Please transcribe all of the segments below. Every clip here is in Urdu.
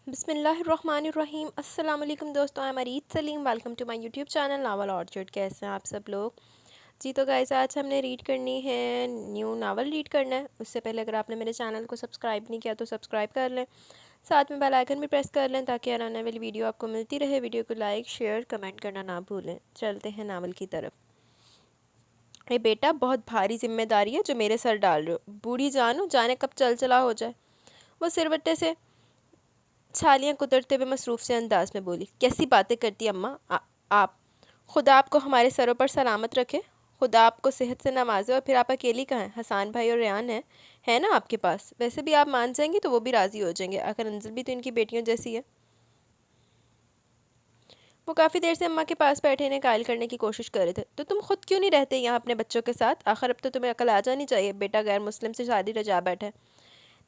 بسم اللہ الرحمن الرحیم۔ السلام علیکم دوستوں، میں Mureed Saleem, welcome to my YouTube channel Novel Orchard. کیسے ہیں آپ سب لوگ؟ جی تو گائز، آج ہم نے ریڈ کرنی ہے، نیو ناول ریڈ کرنا ہے۔ اس سے پہلے اگر آپ نے میرے چینل کو سبسکرائب نہیں کیا تو سبسکرائب کر لیں، ساتھ میں بیل آئیکن بھی پریس کر لیں تاکہ آنے والی ویڈیو آپ کو ملتی رہے۔ ویڈیو کو لائک، شیئر، کمنٹ کرنا نہ بھولیں۔ چلتے ہیں ناول کی طرف۔ اے بیٹا، بہت بھاری ذمہ داری ہے جو میرے سر ڈال رہے ہو۔ بوڑھی جانو جانے کب چل چلا ہو جائے۔ وہ سروٹے سے چھالیاں کترتے ہوئے مصروف سے انداز میں بولی۔ کیسی باتیں کرتی اماں آپ؟ خدا آپ کو ہمارے سروں پر سلامت رکھے، خدا آپ کو صحت سے نوازے۔ اور پھر آپ اکیلی کہاں ہیں؟ حسان بھائی اور ریان ہیں، ہے نا آپ کے پاس؟ ویسے بھی آپ مان جائیں گی تو وہ بھی راضی ہو جائیں گے، آخر انزل بھی تو ان کی بیٹیوں جیسی ہے۔ وہ کافی دیر سے اماں کے پاس بیٹھے انہیں قائل کرنے کی کوشش کر رہے تھے۔ تو تم خود کیوں نہیں رہتے یہاں اپنے بچوں کے ساتھ؟ آخر اب تو تمہیں عقل آ جانی چاہیے، بیٹا غیر مسلم سے شادی رجا بیٹھا ہے۔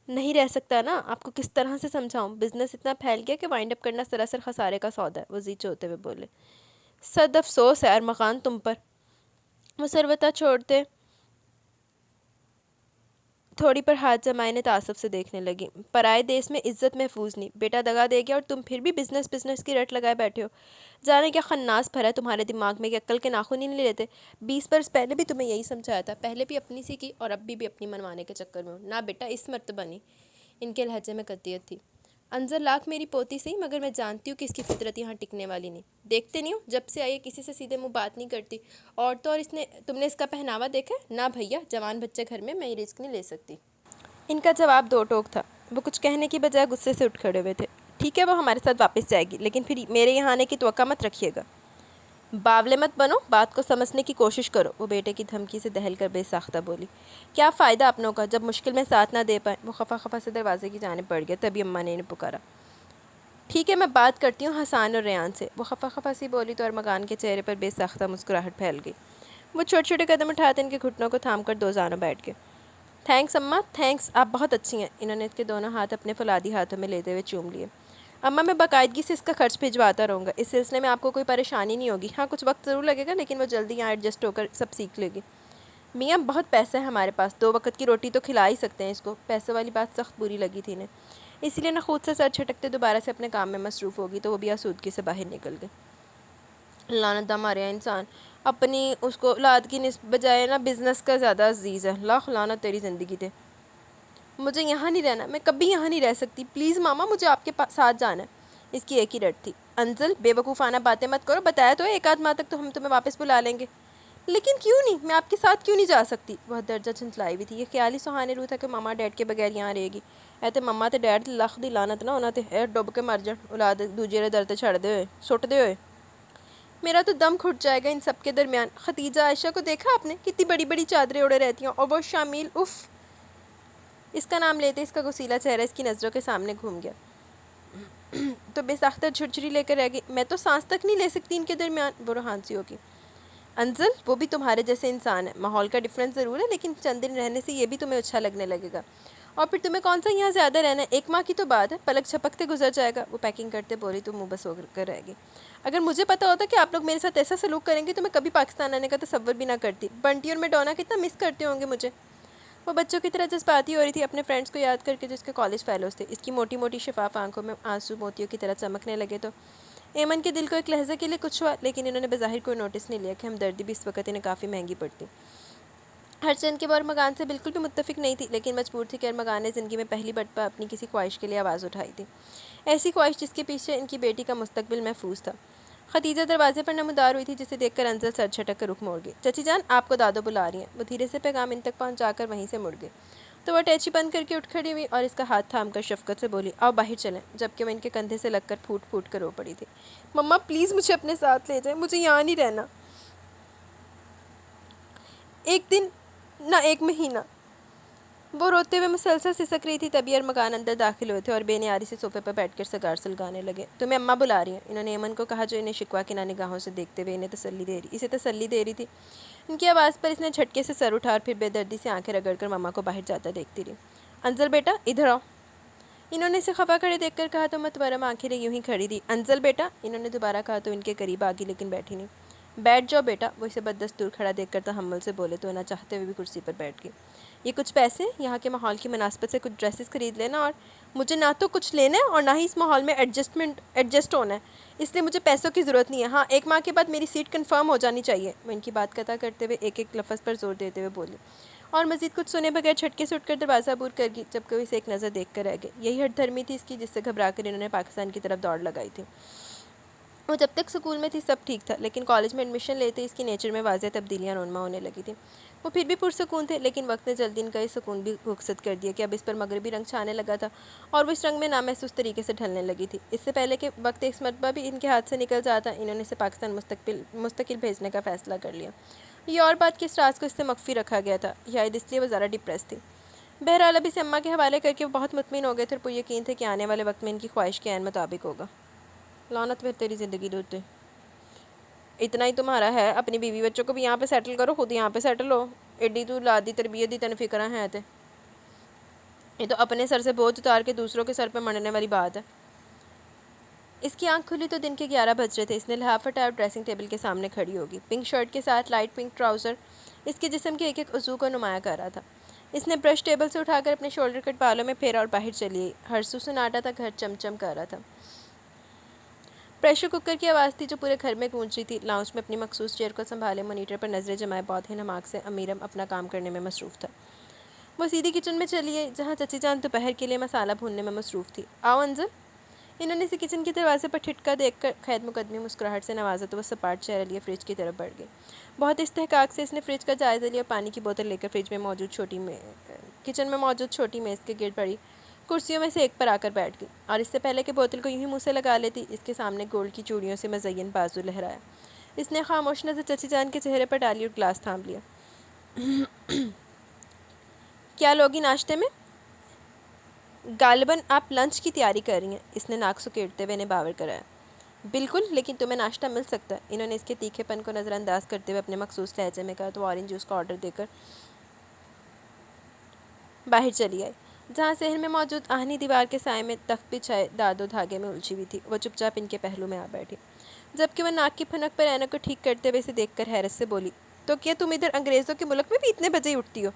نہیں رہ سکتا نا، آپ کو کس طرح سے سمجھاؤں؟ بزنس اتنا پھیل گیا کہ وائنڈ اپ کرنا سراسر خسارے کا سودا ہے، وہ زی چوتے ہوئے بولے۔ صد افسوس ہے ارمغان تم پر۔ وہ سروتا چھوڑتے تھوڑی پر ہاتھ جمائے نے تعصب سے دیکھنے لگی۔ پرائے دیس میں عزت محفوظ نہیں، بیٹا دگا دے گیا اور تم پھر بھی بزنس کی رٹ لگائے بیٹھے ہو۔ جانے کیا خناس بھرا ہے تمہارے دماغ میں کہ عقل کے ناخن ہی نہیں لیتے۔ 20 برس پہلے بھی تمہیں یہی سمجھایا تھا، پہلے بھی اپنی سی کی اور اب بھی اپنی منوانے کے چکر میں ہو۔ نہ بیٹا، اس مرتبہ نہیں۔ ان کے لہجے میں قطعیت تھی۔ انظر لاکھ میری پوتی سی، مگر میں جانتی ہوں کہ اس کی فطرت یہاں ٹکنے والی نہیں۔ دیکھتے نہیں ہو جب سے آئیے کسی سے سیدھے منہ بات نہیں کرتی، اور تو اور تم نے اس کا پہناوا دیکھا ہے؟ نہ بھیا، جوان بچے گھر میں یہ رزق نہیں لے سکتی۔ ان کا جواب دو ٹوک تھا۔ وہ کچھ کہنے کی بجائے غصے سے اٹھ کھڑے ہوئے تھے۔ ٹھیک ہے، وہ ہمارے ساتھ واپس جائے گی، لیکن پھر میرے یہاں آنے کی توقع مت رکھیے گا۔ باولے مت بنو، بات کو سمجھنے کی کوشش کرو، وہ بیٹے کی دھمکی سے دہل کر بے ساختہ بولی۔ کیا فائدہ اپنوں کا جب مشکل میں ساتھ نہ دے پائیں؟ وہ خفا خفا سے دروازے کی جانب بڑھ گیا، تبھی اماں نے انہیں پکارا۔ ٹھیک ہے، میں بات کرتی ہوں حسان اور ریان سے، وہ خفا خفا سی بولی تو ارمغان کے چہرے پر بے ساختہ مسکراہٹ پھیل گئی۔ وہ چھوٹے چھوٹے قدم اٹھاتے ان کے گھٹنوں کو تھام کر دو زانوں بیٹھ گئے۔ تھینکس اماں، تھینکس، آپ بہت اچھی ہیں۔ انہوں نے اس کے دونوں ہاتھ اپنے فولادی ہاتھوں میں لیتے ہوئے چوم لیے۔ اماں، میں باقاعدگی سے اس کا خرچ بھجواتا رہوں گا، اس سلسلے میں آپ کو کوئی پریشانی نہیں ہوگی۔ ہاں، کچھ وقت ضرور لگے گا، لیکن وہ جلدی یہاں ایڈجسٹ ہو کر سب سیکھ لے گی۔ میاں، بہت پیسہ ہے ہمارے پاس، 2 وقت کی روٹی تو کھلا ہی سکتے ہیں اس کو۔ پیسے والی بات سخت بری لگی تھی انہیں، اسی لیے نہ خود سے سر چھٹکتے دوبارہ سے اپنے کام میں مصروف ہوگی تو وہ بھی آسودگی سے باہر نکل گئے۔ لعنت دا ماریا انسان اپنی اس کو اولاد کی نسبت بجائے نا بزنس کا زیادہ عزیز ہے۔ لاکھ لعنت تیری زندگی دے۔ مجھے یہاں نہیں رہنا، میں کبھی یہاں نہیں رہ سکتی، پلیز ماما، مجھے آپ کے ساتھ جانا ہے۔ اس کی ایک ہی رٹ تھی۔ انزل، بے وقوفانہ باتیں مت کرو، بتایا تو ہے 1 آدھ ماہ تک تو ہم تمہیں واپس بلا لیں گے۔ لیکن کیوں نہیں، میں آپ کے ساتھ کیوں نہیں جا سکتی؟ بہت درجہ جھنجھلائی ہوئی تھی۔ یہ خیال ہی سہانے روح تھا کہ ماما ڈیڈ کے بغیر یہاں رہے گی۔ ایتے ماما تے ڈیڈ لکھ دی لعنت نہ ہونا تے ڈب کے مر جان، اولاد دوجے رے درتے چھڑ دے ہوئے سٹ دے ہوئے۔ میرا تو دم گھٹ جائے گا ان سب کے درمیان۔ ختیجہ عائشہ کو دیکھا آپ نے؟ کتنی بڑی بڑی چادریں اوڑے رہتی ہیں، اور وہ شامل، اف۔ اس کا نام لیتے اس کا غسیلا چہرہ اس کی نظروں کے سامنے گھوم گیا تو بے ساختہ جھرجھری لے کر رہ گئی۔ میں تو سانس تک نہیں لے سکتی ان کے درمیان، وہ روحان سی ہوگی۔ انزل، وہ بھی تمہارے جیسے انسان ہے، ماحول کا ڈفرینس ضرور ہے، لیکن چند دن رہنے سے یہ بھی تمہیں اچھا لگنے لگے گا۔ اور پھر تمہیں کون سا یہاں زیادہ رہنا ہے، 1 ماہ کی تو بات ہے، پلک جھپکتے گزر جائے گا۔ وہ پیکنگ کرتے بولی تو منہ بس ہو کر رہ گئی۔ اگر مجھے پتا ہوتا کہ آپ لوگ میرے ساتھ ایسا سلوک کریں گے تو میں کبھی پاکستان آنے کا تصور بھی نہ کرتی۔ بنٹی اور میڈونا کتنا مس کرتے ہوں گے مجھے۔ وہ بچوں کی طرح جذباتی ہو رہی تھی اپنے فرینڈس کو یاد کر کے جس کے کالج فیلوز تھے۔ اس کی موٹی موٹی شفاف آنکھوں میں آنسو موتیوں کی طرح چمکنے لگے تو ایمن کے دل کو ایک لحظے کے لیے کچھ ہوا، لیکن انہوں نے بظاہر کوئی نوٹس نہیں لیا کہ ہمدردی بھی اس وقت انہیں کافی مہنگی پڑتی۔ ہر چند کے وہ ارمغان سے بالکل بھی متفق نہیں تھی، لیکن مجبور تھی کہ ارمغان نے زندگی میں پہلی مرتبہ اپنی کسی خواہش کے لیے آواز اٹھائی تھی، ایسی خواہش جس کے پیچھے ان کی بیٹی کا مستقبل محفوظ تھا۔ ختیجہ دروازے پر نمودار ہوئی تھی، جسے دیکھ کر انزل سر جھٹک کر رخ موڑ گئی۔ چچی جان، آپ کو دادو بلا رہی ہیں۔ وہ دھیرے سے پیغام ان تک پہنچا کر وہیں سے مڑ گئی تو وہ اٹیچی بند کر کے اٹھ کھڑی ہوئی اور اس کا ہاتھ تھام کر شفقت سے بولی، آؤ باہر چلیں، جبکہ وہ ان کے کندھے سے لگ کر پھوٹ پھوٹ کر رو پڑی تھی۔ مما پلیز مجھے اپنے ساتھ لے جائیں، مجھے یہاں نہیں رہنا، 1 دن نہ 1 مہینہ۔ وہ روتے ہوئے مسلسل سسک رہی تھی، تبھی ارمغان اندر داخل ہوئے تھے اور بے نیاری سے صوفے پر بیٹھ کر سگار سلگانے لگے۔ تمہیں اماں بلا رہی ہیں، انہوں نے ایمن کو کہا جو انہیں شکوہ کنہ نگاہوں سے دیکھتے ہوئے اسے تسلی دے رہی تھی۔ ان کی آواز پر اس نے جھٹکے سے سر اٹھا اور پھر بے دردی سے آنکھیں رگڑ کر ماما کو باہر جاتا دیکھتی رہی۔ انزل بیٹا، ادھر آؤ، انہوں نے اسے خفا کھڑے دیکھ کر کہا تو متورم آنکھیں یوں ہی کھڑی رہی۔ انزل بیٹا، انہوں نے دوبارہ کہا تو ان کے قریب آگی لیکن بیٹھی نہیں۔ بیٹھ جاؤ بیٹا، وہ اسے بددستور کھڑا دیکھ کر تحمل سے بولے تو نہ چاہتے ہوئے بھی کرسی پر بیٹھ گئی۔ یہ کچھ پیسے، یہاں کے ماحول کی مناسبت سے کچھ ڈریسز خرید لینا، اور مجھے نہ تو کچھ لینا ہے اور نہ ہی اس ماحول میں ایڈجسٹ ہونا ہے، اس لیے مجھے پیسوں کی ضرورت نہیں ہے۔ ہاں، 1 ماہ کے بعد میری سیٹ کنفرم ہو جانی چاہیے۔ وہ ان کی بات قطع کرتے ہوئے ایک ایک لفظ پر زور دیتے ہوئے بولی، اور مزید کچھ سنے بغیر چھٹکے سے اٹھ کر دروازہ عبور کر گئی، جب کوئی اسے ایک نظر دیکھ کر رہ گئے۔ یہی ہٹ دھرمی تھی اس کی، جس سے گھبرا کر انہوں نے پاکستان کی طرف دوڑ لگائی تھی۔ وہ جب تک اسکول میں تھی سب ٹھیک تھا، لیکن کالج میں ایڈمیشن لیتے اس کی نیچر میں واضح تبدیلیاں رونما ہونے لگی تھیں۔ وہ پھر بھی پرسکون تھے، لیکن وقت نے جلدی ان کا یہ سکون بھی رخصت کر دیا کہ اب اس پر مغربی رنگ چھانے لگا تھا، اور وہ اس رنگ میں نامحسوس طریقے سے ڈھلنے لگی تھی۔ اس سے پہلے کہ وقت ایک مرتبہ بھی ان کے ہاتھ سے نکل جاتا، انہوں نے اسے پاکستان مستقل بھیجنے کا فیصلہ کر لیا۔ یہ اور بات کہ اس راز کو اس سے مخفی رکھا گیا تھا، شاید اس لیے وہ ذرا ڈپریس تھی۔ بہرحال اب اسے اماں کے حوالے کر کے وہ بہت مطمئن ہو گئے تھے اور پر یقین تھے کہ آنے والے وقت میں ان کی خواہش کے عین مطابق ہوگا۔ لعنت پھر تیری زندگی دوتے، اتنا ہی تمہارا ہے، اپنی بیوی بچوں کو بھی یہاں پہ سیٹل کرو، خود یہاں پہ سیٹل ہو۔ ایڈی تو لادی تربیت دی تن فکرہ ہیں تے، یہ تو اپنے سر سے بوجھ اتار کے دوسروں کے سر پہ منڈنے والی بات ہے۔ اس کی آنکھ کھلی تو دن کے 11 بج رہے تھے۔ اس نے لحاف ہٹایا اور ڈریسنگ ٹیبل کے سامنے کھڑی ہوگی۔ پنک شرٹ کے ساتھ لائٹ پنک ٹراؤزر اس کے جسم کے ایک ایک عضو کو نمایاں کر رہا تھا۔ اس نے برش ٹیبل سے اٹھا کر اپنے شولڈر کٹ بالوں میں پھیرا اور باہر چلی گئی۔ ہرسو سناٹا تھا، گھر چمچم کر رہا تھا۔ پریشر کوکر کی آواز تھی جو پورے گھر میں گونج رہی تھی۔ لاؤنج میں اپنی مخصوص چیئر کو سنبھالے مانیٹر پر نظریں جمائے بہت ہنماک سے امیرم اپنا کام کرنے میں مصروف تھا۔ وہ سیدھی کچن میں چلی گئی، جہاں چچی جان دوپہر کے لیے مسالہ بھوننے میں مصروف تھی۔ آؤ انزل۔ انہوں نے اسے کچن کے دروازے پر ٹھٹکا دیکھ کر خیر مقدمی مسکراہٹ سے نوازا تو وہ سپاٹ چہرہ لیے فریج کی طرف بڑھ گئی۔ بہت استحقاق سے اس نے فریج کا جائزہ لیا اور پانی کی بوتل لے کر کچن میں موجود چھوٹی میز کے گرد پڑی کرسیوں میں سے ایک پر آ کر بیٹھ گئی، اور اس سے پہلے کہ بوتل کو یوں ہی منہ سے لگا لیتی، اس کے سامنے گولڈ کی چوڑیوں سے مزین بازو لہرایا۔ اس نے خاموش نظر چچی جان کے چہرے پر ڈالی اور گلاس تھام لیا۔ کیا لوگی ناشتے میں؟ غالباً آپ لنچ کی تیاری کر رہی ہیں، اس نے ناک سکیڑتے ہوئے انہیں باور کرایا۔ بالکل، لیکن تمہیں ناشتہ مل سکتا ہے۔ انہوں نے اس کے تیکھے پن کو نظر انداز کرتے ہوئے اپنے مخصوص لہجے میں کہا تو آرنج جوس کا آرڈر دے کر باہر چلی آئی، جہاں صحن میں موجود آہنی دیوار کے سائے میں تخت بچھائے داد و دھاگے میں الجھی ہوئی تھی۔ وہ چپ چاپ ان کے پہلو میں آ بیٹھی، جبکہ وہ ناک کی پھنک پر اینک کو ٹھیک کرتے ہوئے اسے دیکھ کر حیرت سے بولی، تو کیا تم ادھر انگریزوں کے ملک میں بھی اتنے بجے اٹھتی ہو؟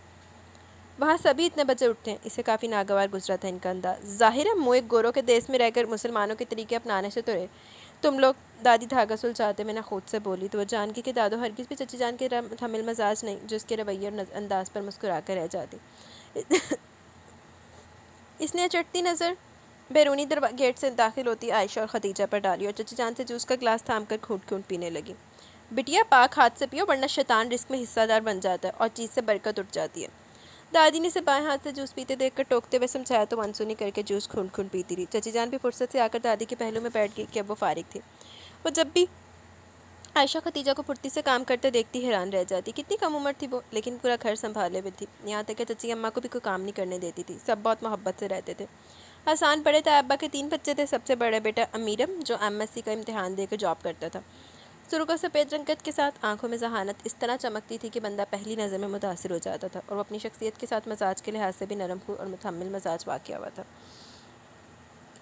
وہاں سبھی اتنے بجے اٹھتے ہیں۔ اسے کافی ناگوار گزرا تھا ان کا انداز۔ ظاہر ہے منہ ایک گوروں کے دیس میں رہ کر مسلمانوں کے طریقے اپنانے سے تو رہے تم لوگ، دادی دھاگا سلجھاتے میں نہ خود سے بولی تو وہ جان کی کہ دادو ہرگز بھی چچی جان کے حمل مزاج نہیں، جو اس کے رویے اور انداز پر مسکرا کر رہ جاتی۔ اس نے چٹتی نظر بیرونی گیٹ سے داخل ہوتی عائشہ اور خدیجہ پر ڈالی اور چچی جان سے جوس کا گلاس تھام کر گھونٹ گھونٹ پینے لگی۔ بٹیا پاک ہاتھ سے پیو ورنہ شیطان رزق میں حصہ دار بن جاتا ہے اور چیز سے برکت اٹھ جاتی ہے۔ دادی نے اسے بائیں ہاتھ سے جوس پیتے دیکھ کر ٹوکتے ہوئے سمجھایا تو انسونی کر کے جوس گھونٹ گھونٹ پیتی رہی۔ چچی جان بھی فرصت سے آ کر دادی کے پہلو میں بیٹھ گئی کہ اب وہ فارغ تھی۔ وہ جب بھی عائشہ خدیجہ کو پھرتی سے کام کرتے دیکھتی حیران رہ جاتی۔ کتنی کم عمر تھی وہ، لیکن پورا گھر سنبھالے ہوئے تھی، یہاں تک کہ چچی اماں کو بھی کوئی کام نہیں کرنے دیتی تھی۔ سب بہت محبت سے رہتے تھے۔ آسان بڑے تھے ابا کے 3 بچے تھے۔ سب سے بڑا بیٹا امیرم جو MSc کا امتحان دے کر جاب کرتا تھا۔ سرخ و سفید رنگت کے ساتھ آنکھوں میں ذہانت اس طرح چمکتی تھی کہ بندہ پہلی نظر میں متاثر ہو جاتا تھا، اور وہ اپنی شخصیت کے ساتھ مزاج کے لحاظ سے بھی نرم خو اور متحمل مزاج واقع ہوا تھا۔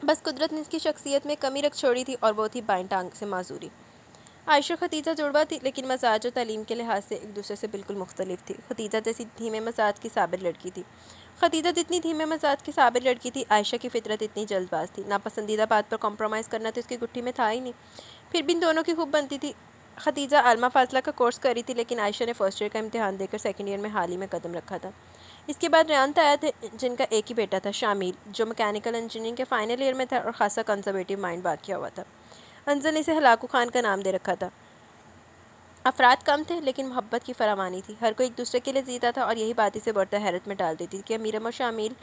بس قدرت نے اس کی شخصیت میں کمی رکھ چھوڑی تھی اور وہ تھی بائیں ٹانگ سے معذوری۔ عائشہ خدیجہ جڑوا تھی، لیکن مزاج اور تعلیم کے لحاظ سے ایک دوسرے سے بالکل مختلف تھی۔ خدیجہ جیسی دھیمے مزاج کی صابر لڑکی تھی۔ خدیجہ جتنی دھیمے مزاج کی صابر لڑکی تھی، عائشہ کی فطرت اتنی جلد باز تھی۔ ناپسندیدہ بات پر کمپرومائز کرنا تو اس کی گٹھی میں تھا ہی نہیں۔ پھر بھی ان دونوں کی خوب بنتی تھی۔ خدیجہ عالمہ فاضلہ کا کورس کر رہی تھی، لیکن عائشہ نے فرسٹ ایئر کا امتحان دے کر سیکنڈ ایئر میں حال ہی میں قدم رکھا تھا۔ اس کے بعد ریان تایا تھے جن کا ایک ہی بیٹا تھا، شامل، جو میکینیکل انجینئرنگ کے فائنل ایئر میں تھا اور خاصا کنزرویٹو مائنڈ واقع ہوا تھا۔ انزل نے اسے ہلاکو خان کا نام دے رکھا تھا۔ افراد کم تھے لیکن محبت کی فراوانی تھی، ہر کوئی ایک دوسرے کے لیے جیتا تھا، اور یہی بات اسے برتا حیرت میں ڈال دیتی تھی کہ امیرم اور شامل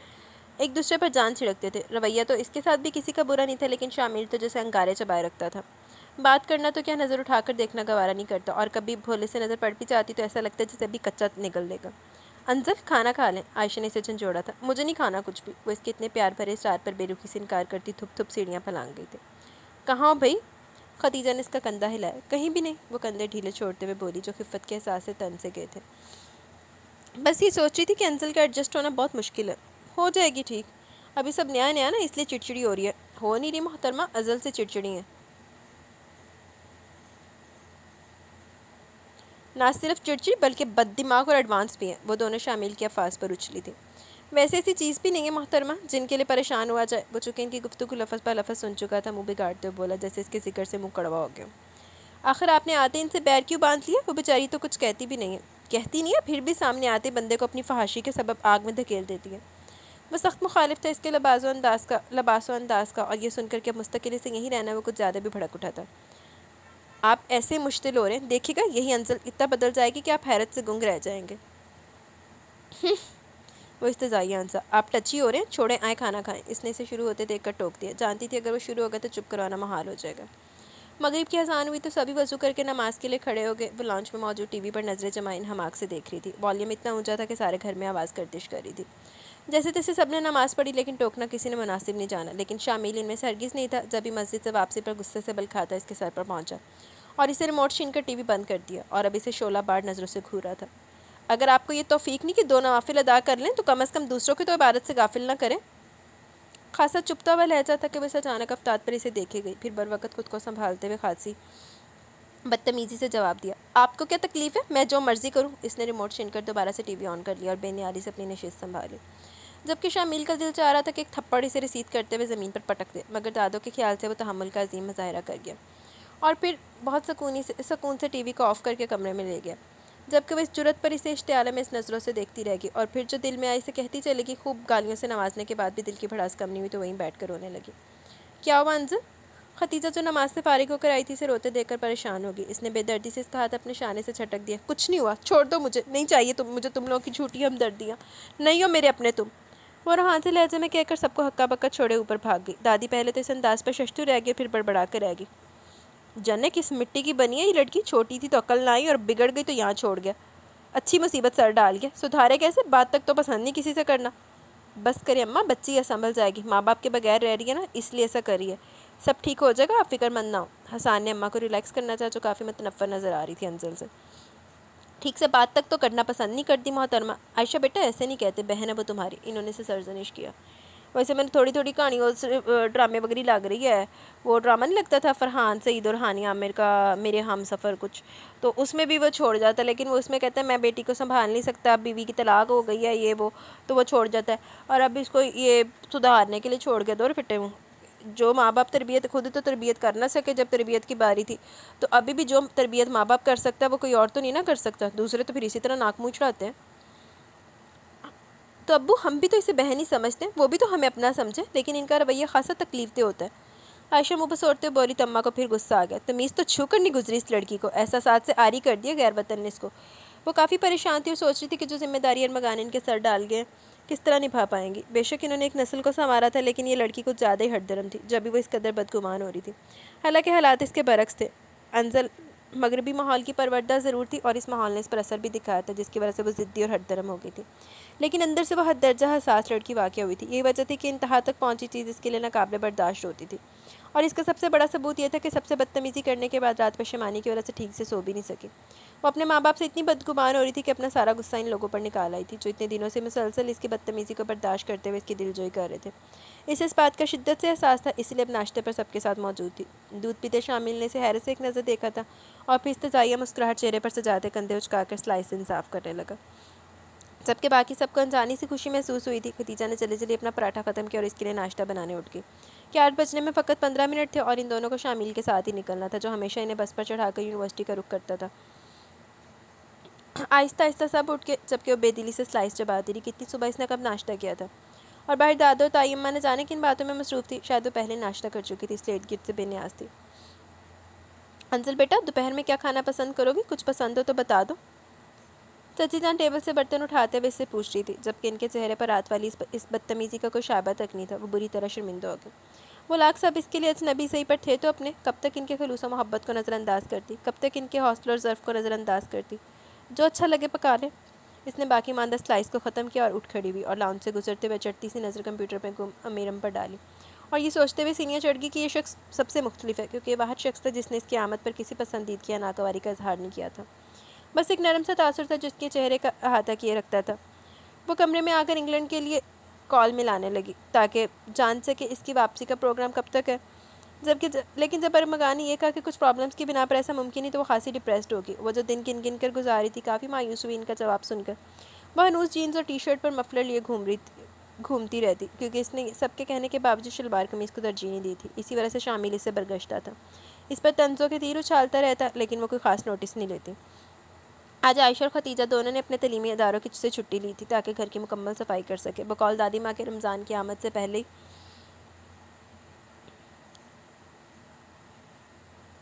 ایک دوسرے پر جان چھڑکتے تھے۔ رویہ تو اس کے ساتھ بھی کسی کا برا نہیں تھا، لیکن شامل تو جیسے انگارے چبائے رکھتا تھا۔ بات کرنا تو کیا، نظر اٹھا کر دیکھنا گوارا نہیں کرتا، اور کبھی بھولے سے نظر پڑ بھی جاتی تو ایسا لگتا ہے جیسے ابھی کچا نگل لے گا۔ انزل کھانا کھا لیں، عائشہ نے اسے جھنجھوڑا تھا۔ مجھے نہیں کھانا کچھ بھی، وہ اس کے اتنے پیار بھرے اصرار پر بے رخی سے انکار کرتی تھپ تھپ سیڑھیاں پھلانگ گئی تھی۔ کہاں ہو بھائی؟ خدیجہ نے اس کا کندھا ہلایا۔ کہیں بھی نہیں، وہ کندھے ڈھیلے چھوڑتے ہوئے بولی، جو خفت کے احساس سے تن سے گئے تھے۔ بس یہ سوچ رہی تھی کہ انزل کا ایڈجسٹ ہونا بہت مشکل ہے۔ ہو جائے گی ٹھیک، ابھی سب نیا نیا نا، اس لیے چڑچڑی ہو رہی ہے۔ ہو نہیں رہی محترمہ، ازل سے چڑچڑی ہیں۔ نہ صرف چڑچڑی بلکہ بد دماغ اور ایڈوانس بھی ہیں۔ وہ دونوں شامل کے الفاظ پر اچھلی تھی۔ ویسے ایسی چیز بھی نہیں ہے محترمہ جن کے لیے پریشان ہوا جائے۔ وہ چونکہ ان کی گفتگو لفظ پر لفظ سن چکا تھا، منہ بگاڑتے ہوئے بولا جیسے اس کے ذکر سے منہ کڑوا ہو گیا۔ آخر آپ نے آتے ان سے بیر کیوں باندھ لیا؟ وہ بیچاری تو کچھ کہتی بھی نہیں ہے۔ کہتی نہیں ہے، پھر بھی سامنے آتے بندے کو اپنی فحاشی کے سبب آگ میں دھکیل دیتی ہے۔ وہ سخت مخالف تھا اس کے لباس و انداز کا، اور یہ سن کر کہ اب مستقل سے یہیں رہنا وہ کچھ زیادہ بھی بھڑک اٹھا تھا۔ آپ ایسے مشتل ہو رہے ہیں، دیکھیے گا یہی انزل اتنا بدل جائے گی کہ آپ حیرت سے گنگ رہ جائیں گے۔ وہ استضائی ہنسا۔ آپ ٹچی ہو رہے ہیں، چھوڑیں آئیں کھانا کھائیں۔ اس نے اسے شروع ہوتے دیکھ کر ٹوک دیا، جانتی تھی اگر وہ شروع ہوگا تو چپ کروانا محال ہو جائے گا۔ مغرب کی اذان ہوئی تو سبھی وضو کر کے نماز کے لیے کھڑے ہو گئے۔ وہ لانچ میں موجود ٹی وی پر نظریں جمائے حماق سے دیکھ رہی تھی۔ والیوم اتنا اونچا تھا کہ سارے گھر میں آواز گردش کر رہی تھی۔ جیسے تیسے سب نے نماز پڑھی، لیکن ٹوکنا کسی نے مناسب نہیں جانا۔ لیکن شامل ان میں سے ہرگز نہیں تھا جب بھی مسجد سے واپسی پر غصے سے بل کھاتا اس کے سر پر پہنچا اور اسے ریموٹ چھین کر ٹی وی بند کر دیا، اور اب اسے شعلہ بار نظروں سے گھور رہا تھا۔ اگر آپ کو یہ توفیق نہیں کہ دو نوافل ادا کر لیں تو کم از کم دوسروں کی تو عبادت سے غافل نہ کریں۔ خاصا چپتا ہوا لہجہ تھا کہ وہ اسے اچانک افتاد پر اسے دیکھے گئی، پھر بر وقت خود کو سنبھالتے ہوئے خاصی بدتمیزی سے جواب دیا، آپ کو کیا تکلیف ہے؟ میں جو مرضی کروں۔ اس نے ریموٹ چھین کر دوبارہ سے ٹی وی آن کر لیا اور بے نیازی سے اپنی نشست سنبھالی، جبکہ شامل کا دل چاہ رہا تھا کہ ایک تھپڑ اسے رسید کرتے ہوئے زمین پر پٹک دے، مگر دادوں کے خیال سے وہ تحمل کا عظیم مظاہرہ کر گیا اور پھر بہت سکون سے ٹی وی کو آف کر کے کمرے میں لے گیا، جبکہ وہ اس جرت پر اسے اشتعال میں اس نظروں سے دیکھتی رہ گئی، اور پھر جو دل میں آئی سے کہتی چلے گی۔ خوب گالیوں سے نوازنے کے بعد بھی دل کی بھڑاس کم نہیں ہوئی تو وہیں بیٹھ کر رونے لگی۔ کیا ہوا انزل؟ ختیجہ جو نماز سے فارغ ہو کر آئی تھی اسے روتے دیکھ کر پریشان ہوگی۔ اس نے بے دردی سے اس کا ہاتھ اپنے شانے سے چھٹک دیا۔ کچھ نہیں ہوا، چھوڑ دو مجھے، نہیں چاہیے مجھے تم لوگوں کی جھوٹی ہمدردیاں، نہیں ہو میرے اپنے تم۔ وہ روحان لہجے میں کہہ کر سب کو ہکا بکا چھوڑے اوپر بھاگ گئی۔ دادی پہلے تو اس انداز پر ششتو رہ گئی، پھر بڑبڑا کر رہ گئی، جانے کس مٹی کی بنی ہے یہ لڑکی، چھوٹی تھی تو عقل نہ آئی اور بگڑ گئی تو یہاں چھوڑ گیا، اچھی مصیبت سر ڈال گیا، سدھارے کیسے؟ بات تک تو پسند نہیں کسی سے کرنا۔ بس کرے اماں، بچی یہ سنبھل جائے گی، ماں باپ کے بغیر رہ رہی ہے نا، اس لیے ایسا کری ہے، سب ٹھیک ہو جائے گا، آپ فکر مند نہ ہو۔ حسان نے اماں کو ریلیکس کرنا چاہا جو کافی متنفر نظر آ رہی تھی انزل سے۔ ٹھیک سے بات تک تو کرنا پسند نہیں کرتی محترمہ۔ عائشہ بیٹا ایسے نہیں کہتے، بہن ہے وہ تمہاری، انہوں نے اسے سرزنش کیا۔ ویسے میں نے تھوڑی کہانیوں سے ڈرامے وغیرہ لگ رہی ہے، وہ ڈرامہ نہیں لگتا تھا فرحان سعید اور ہانیہ عامر کا میرے ہم سفر کچھ، تو اس میں بھی وہ چھوڑ جاتا ہے، لیکن وہ اس میں کہتا ہے میں بیٹی کو سنبھال نہیں سکتا، اب بیوی کی طلاق ہو گئی ہے یہ وہ، تو وہ چھوڑ جاتا ہے، اور اب اس کو یہ سدھارنے کے لیے چھوڑ کے دور پھٹے ہوں۔ جو ماں باپ تربیت خود تو تربیت کر نہ سکے جب تربیت کی باری تھی، تو ابھی بھی جو تربیت ماں باپ کر سکتا ہے وہ کوئی اور تو نہیں نہ کر سکتا، دوسرے تو پھر اسی طرح ناک منہ چڑھاتے ہیں۔ تو ابو ہم بھی تو اسے بہن ہی سمجھتے ہیں، وہ بھی تو ہمیں اپنا سمجھے، لیکن ان کا رویہ خاصا تکلیف دہ ہوتا ہے۔ عائشہ منہ بسوڑتے ہوئے بولی۔ تماں کو پھر غصہ آ گیا، تمیز تو چھو کر نہیں گزری اس لڑکی کو، احساسات سے آری کر دیا غیر وطن نے اس کو۔ وہ کافی پریشان تھی اور سوچ رہی تھی کہ جو ذمہ داری ارمغان ان کے سر ڈال گئے کس طرح نبھا پائیں گی۔ بے شک انہوں نے ایک نسل کو سنوارا تھا، لیکن یہ لڑکی کچھ زیادہ ہی ہٹ درم تھی جب بھی وہ اس قدر بدگمان ہو رہی تھی، حالانکہ حالات اس کے برعکس تھے۔ انزل مغربی ماحول کی پروردہ ضرور تھی، اور اس ماحول نے اس پر اثر بھی دکھایا تھا جس کی وجہ سے وہ ضدی اور ہٹ درم ہو گئی تھی، لیکن اندر سے وہ حد درجہ حساس لڑکی واقع ہوئی تھی۔ یہی وجہ تھی کہ انتہا تک پہنچی چیز اس کے لیے ناقابل برداشت ہوتی تھی، اور اس کا سب سے بڑا ثبوت یہ تھا کہ سب سے بدتمیزی کرنے کے بعد رات پشیمانی کی وجہ سے ٹھیک سے سو بھی نہیں سکی۔ وہ اپنے ماں باپ سے اتنی بدگمان ہو رہی تھی کہ اپنا سارا غصہ ان لوگوں پر نکال آئی تھی جو اتنے دنوں سے مسلسل اس کی بدتمیزی کو برداشت کرتے ہوئے اس کی دل جوئی کر رہے تھے۔ اسے اس بات کا شدت سے احساس تھا، اس لیے اب ناشتے پر سب کے ساتھ موجود تھی۔ دودھ پیتے شامل نے اسے حیرت سے ایک نظر دیکھا تھا اور پھر استضائیہ مسکراہٹ چہرے پر سجاتے کندھے اچکا کر سلائس سے انصاف کرنے لگا، جبکہ باقی سب کو انجانی سی خوشی محسوس ہوئی تھی۔ ختیجہ نے جلدی جلدی اپنا پراٹھا ختم کیا اور اس کے لیے ناشتہ بنانے اٹھ گئی کہ 8 بجنے میں فقط 15 منٹ تھے اور ان دونوں کو شامل کے ساتھ ہی نکلنا تھا جو ہمیشہ انہیں بس پر چڑھا کر یونیورسٹی کا رخ کرتا تھا۔ آہستہ آہستہ سب اٹھ کے، جبکہ وہ بے دلی سے سلائس چباتی رہی کہ اتنی صبح اس نے کب ناشتہ کیا تھا، اور باہر دادو اور تائی اماں نے جانے کن باتوں میں مصروف تھی، شاید وہ پہلے ناشتہ کر چکی تھی اس لیے ارد گرد سے بے نیاز تھی۔ انزل بیٹا دوپہر میں کیا کھانا پسند کرو گی؟ کچھ پسند ہو تو بتا دو۔ چچی جان ٹیبل سے برتن اٹھاتے ہوئے اس سے پوچھ رہی تھی، جبکہ ان کے چہرے پر رات والی اس بدتمیزی کا کوئی شائبہ تک نہیں تھا۔ وہ بری طرح شرمندہ ہو گئی۔ وہ لاکھ سب اس کے لیے اجنبی صحیح پر تھے تو اپنے، کب تک ان کے خلوص و محبت کو نظر انداز کرتی، کب تک ان کے حوصلے اور ظرف کو نظر انداز کرتی، جو اچھا لگے پکا لے۔ اس نے باقی ماندہ سلائس کو ختم کیا اور اٹھ کھڑی ہوئی اور لاؤنج سے گزرتے ہوئے چڑھتی سی نظر کمپیوٹر پہ گم امیرم پر ڈالی، اور یہ سوچتے ہوئے سینیاں چڑھ گئی کہ یہ شخص سب سے مختلف ہے، کیونکہ یہ واحد شخص تھا جس نے اس کی آمد پر کسی پسندیدگی یا ناگواری کا اظہار نہیں کیا تھا، بس ایک نرم سا تاثر تھا جس کے چہرے کا احاطہ کیے رکھتا تھا۔ وہ کمرے میں آ کر انگلینڈ کے لیے کال ملانے لگی تاکہ جان سکے اس کی واپسی کا پروگرام کب تک ہے، لیکن جب ارمغان نے یہ کہا کہ کچھ پرابلمس کی بنا پر ایسا ممکن نہیں تو وہ خاصی ڈپریسڈ ہوگی۔ وہ جو دن گن گن کر گزاری تھی کافی مایوس ہوئی ان کا جواب سن کر۔ وہ ہنوز جینز اور ٹی شرٹ پر مفلر لیے گھوم رہی تھی گھومتی رہتی، کیونکہ اس نے سب کے کہنے کے باوجود شلوار قمیص کو ترجیح نہیں دی تھی۔ اسی وجہ سے شامل اس سے برگشتہ تھا، اس پر طنزوں کے تیر اچھالتا رہتا، لیکن وہ کوئی خاص نوٹس نہیں لیتی۔ آج عائشہ اور ختیجہ دونوں نے اپنے تعلیمی اداروں کی سے چھٹی لی تھی تاکہ گھر کی مکمل صفائی کر سکے۔ بقول دادی ماں کے رمضان کی آمد سے پہلے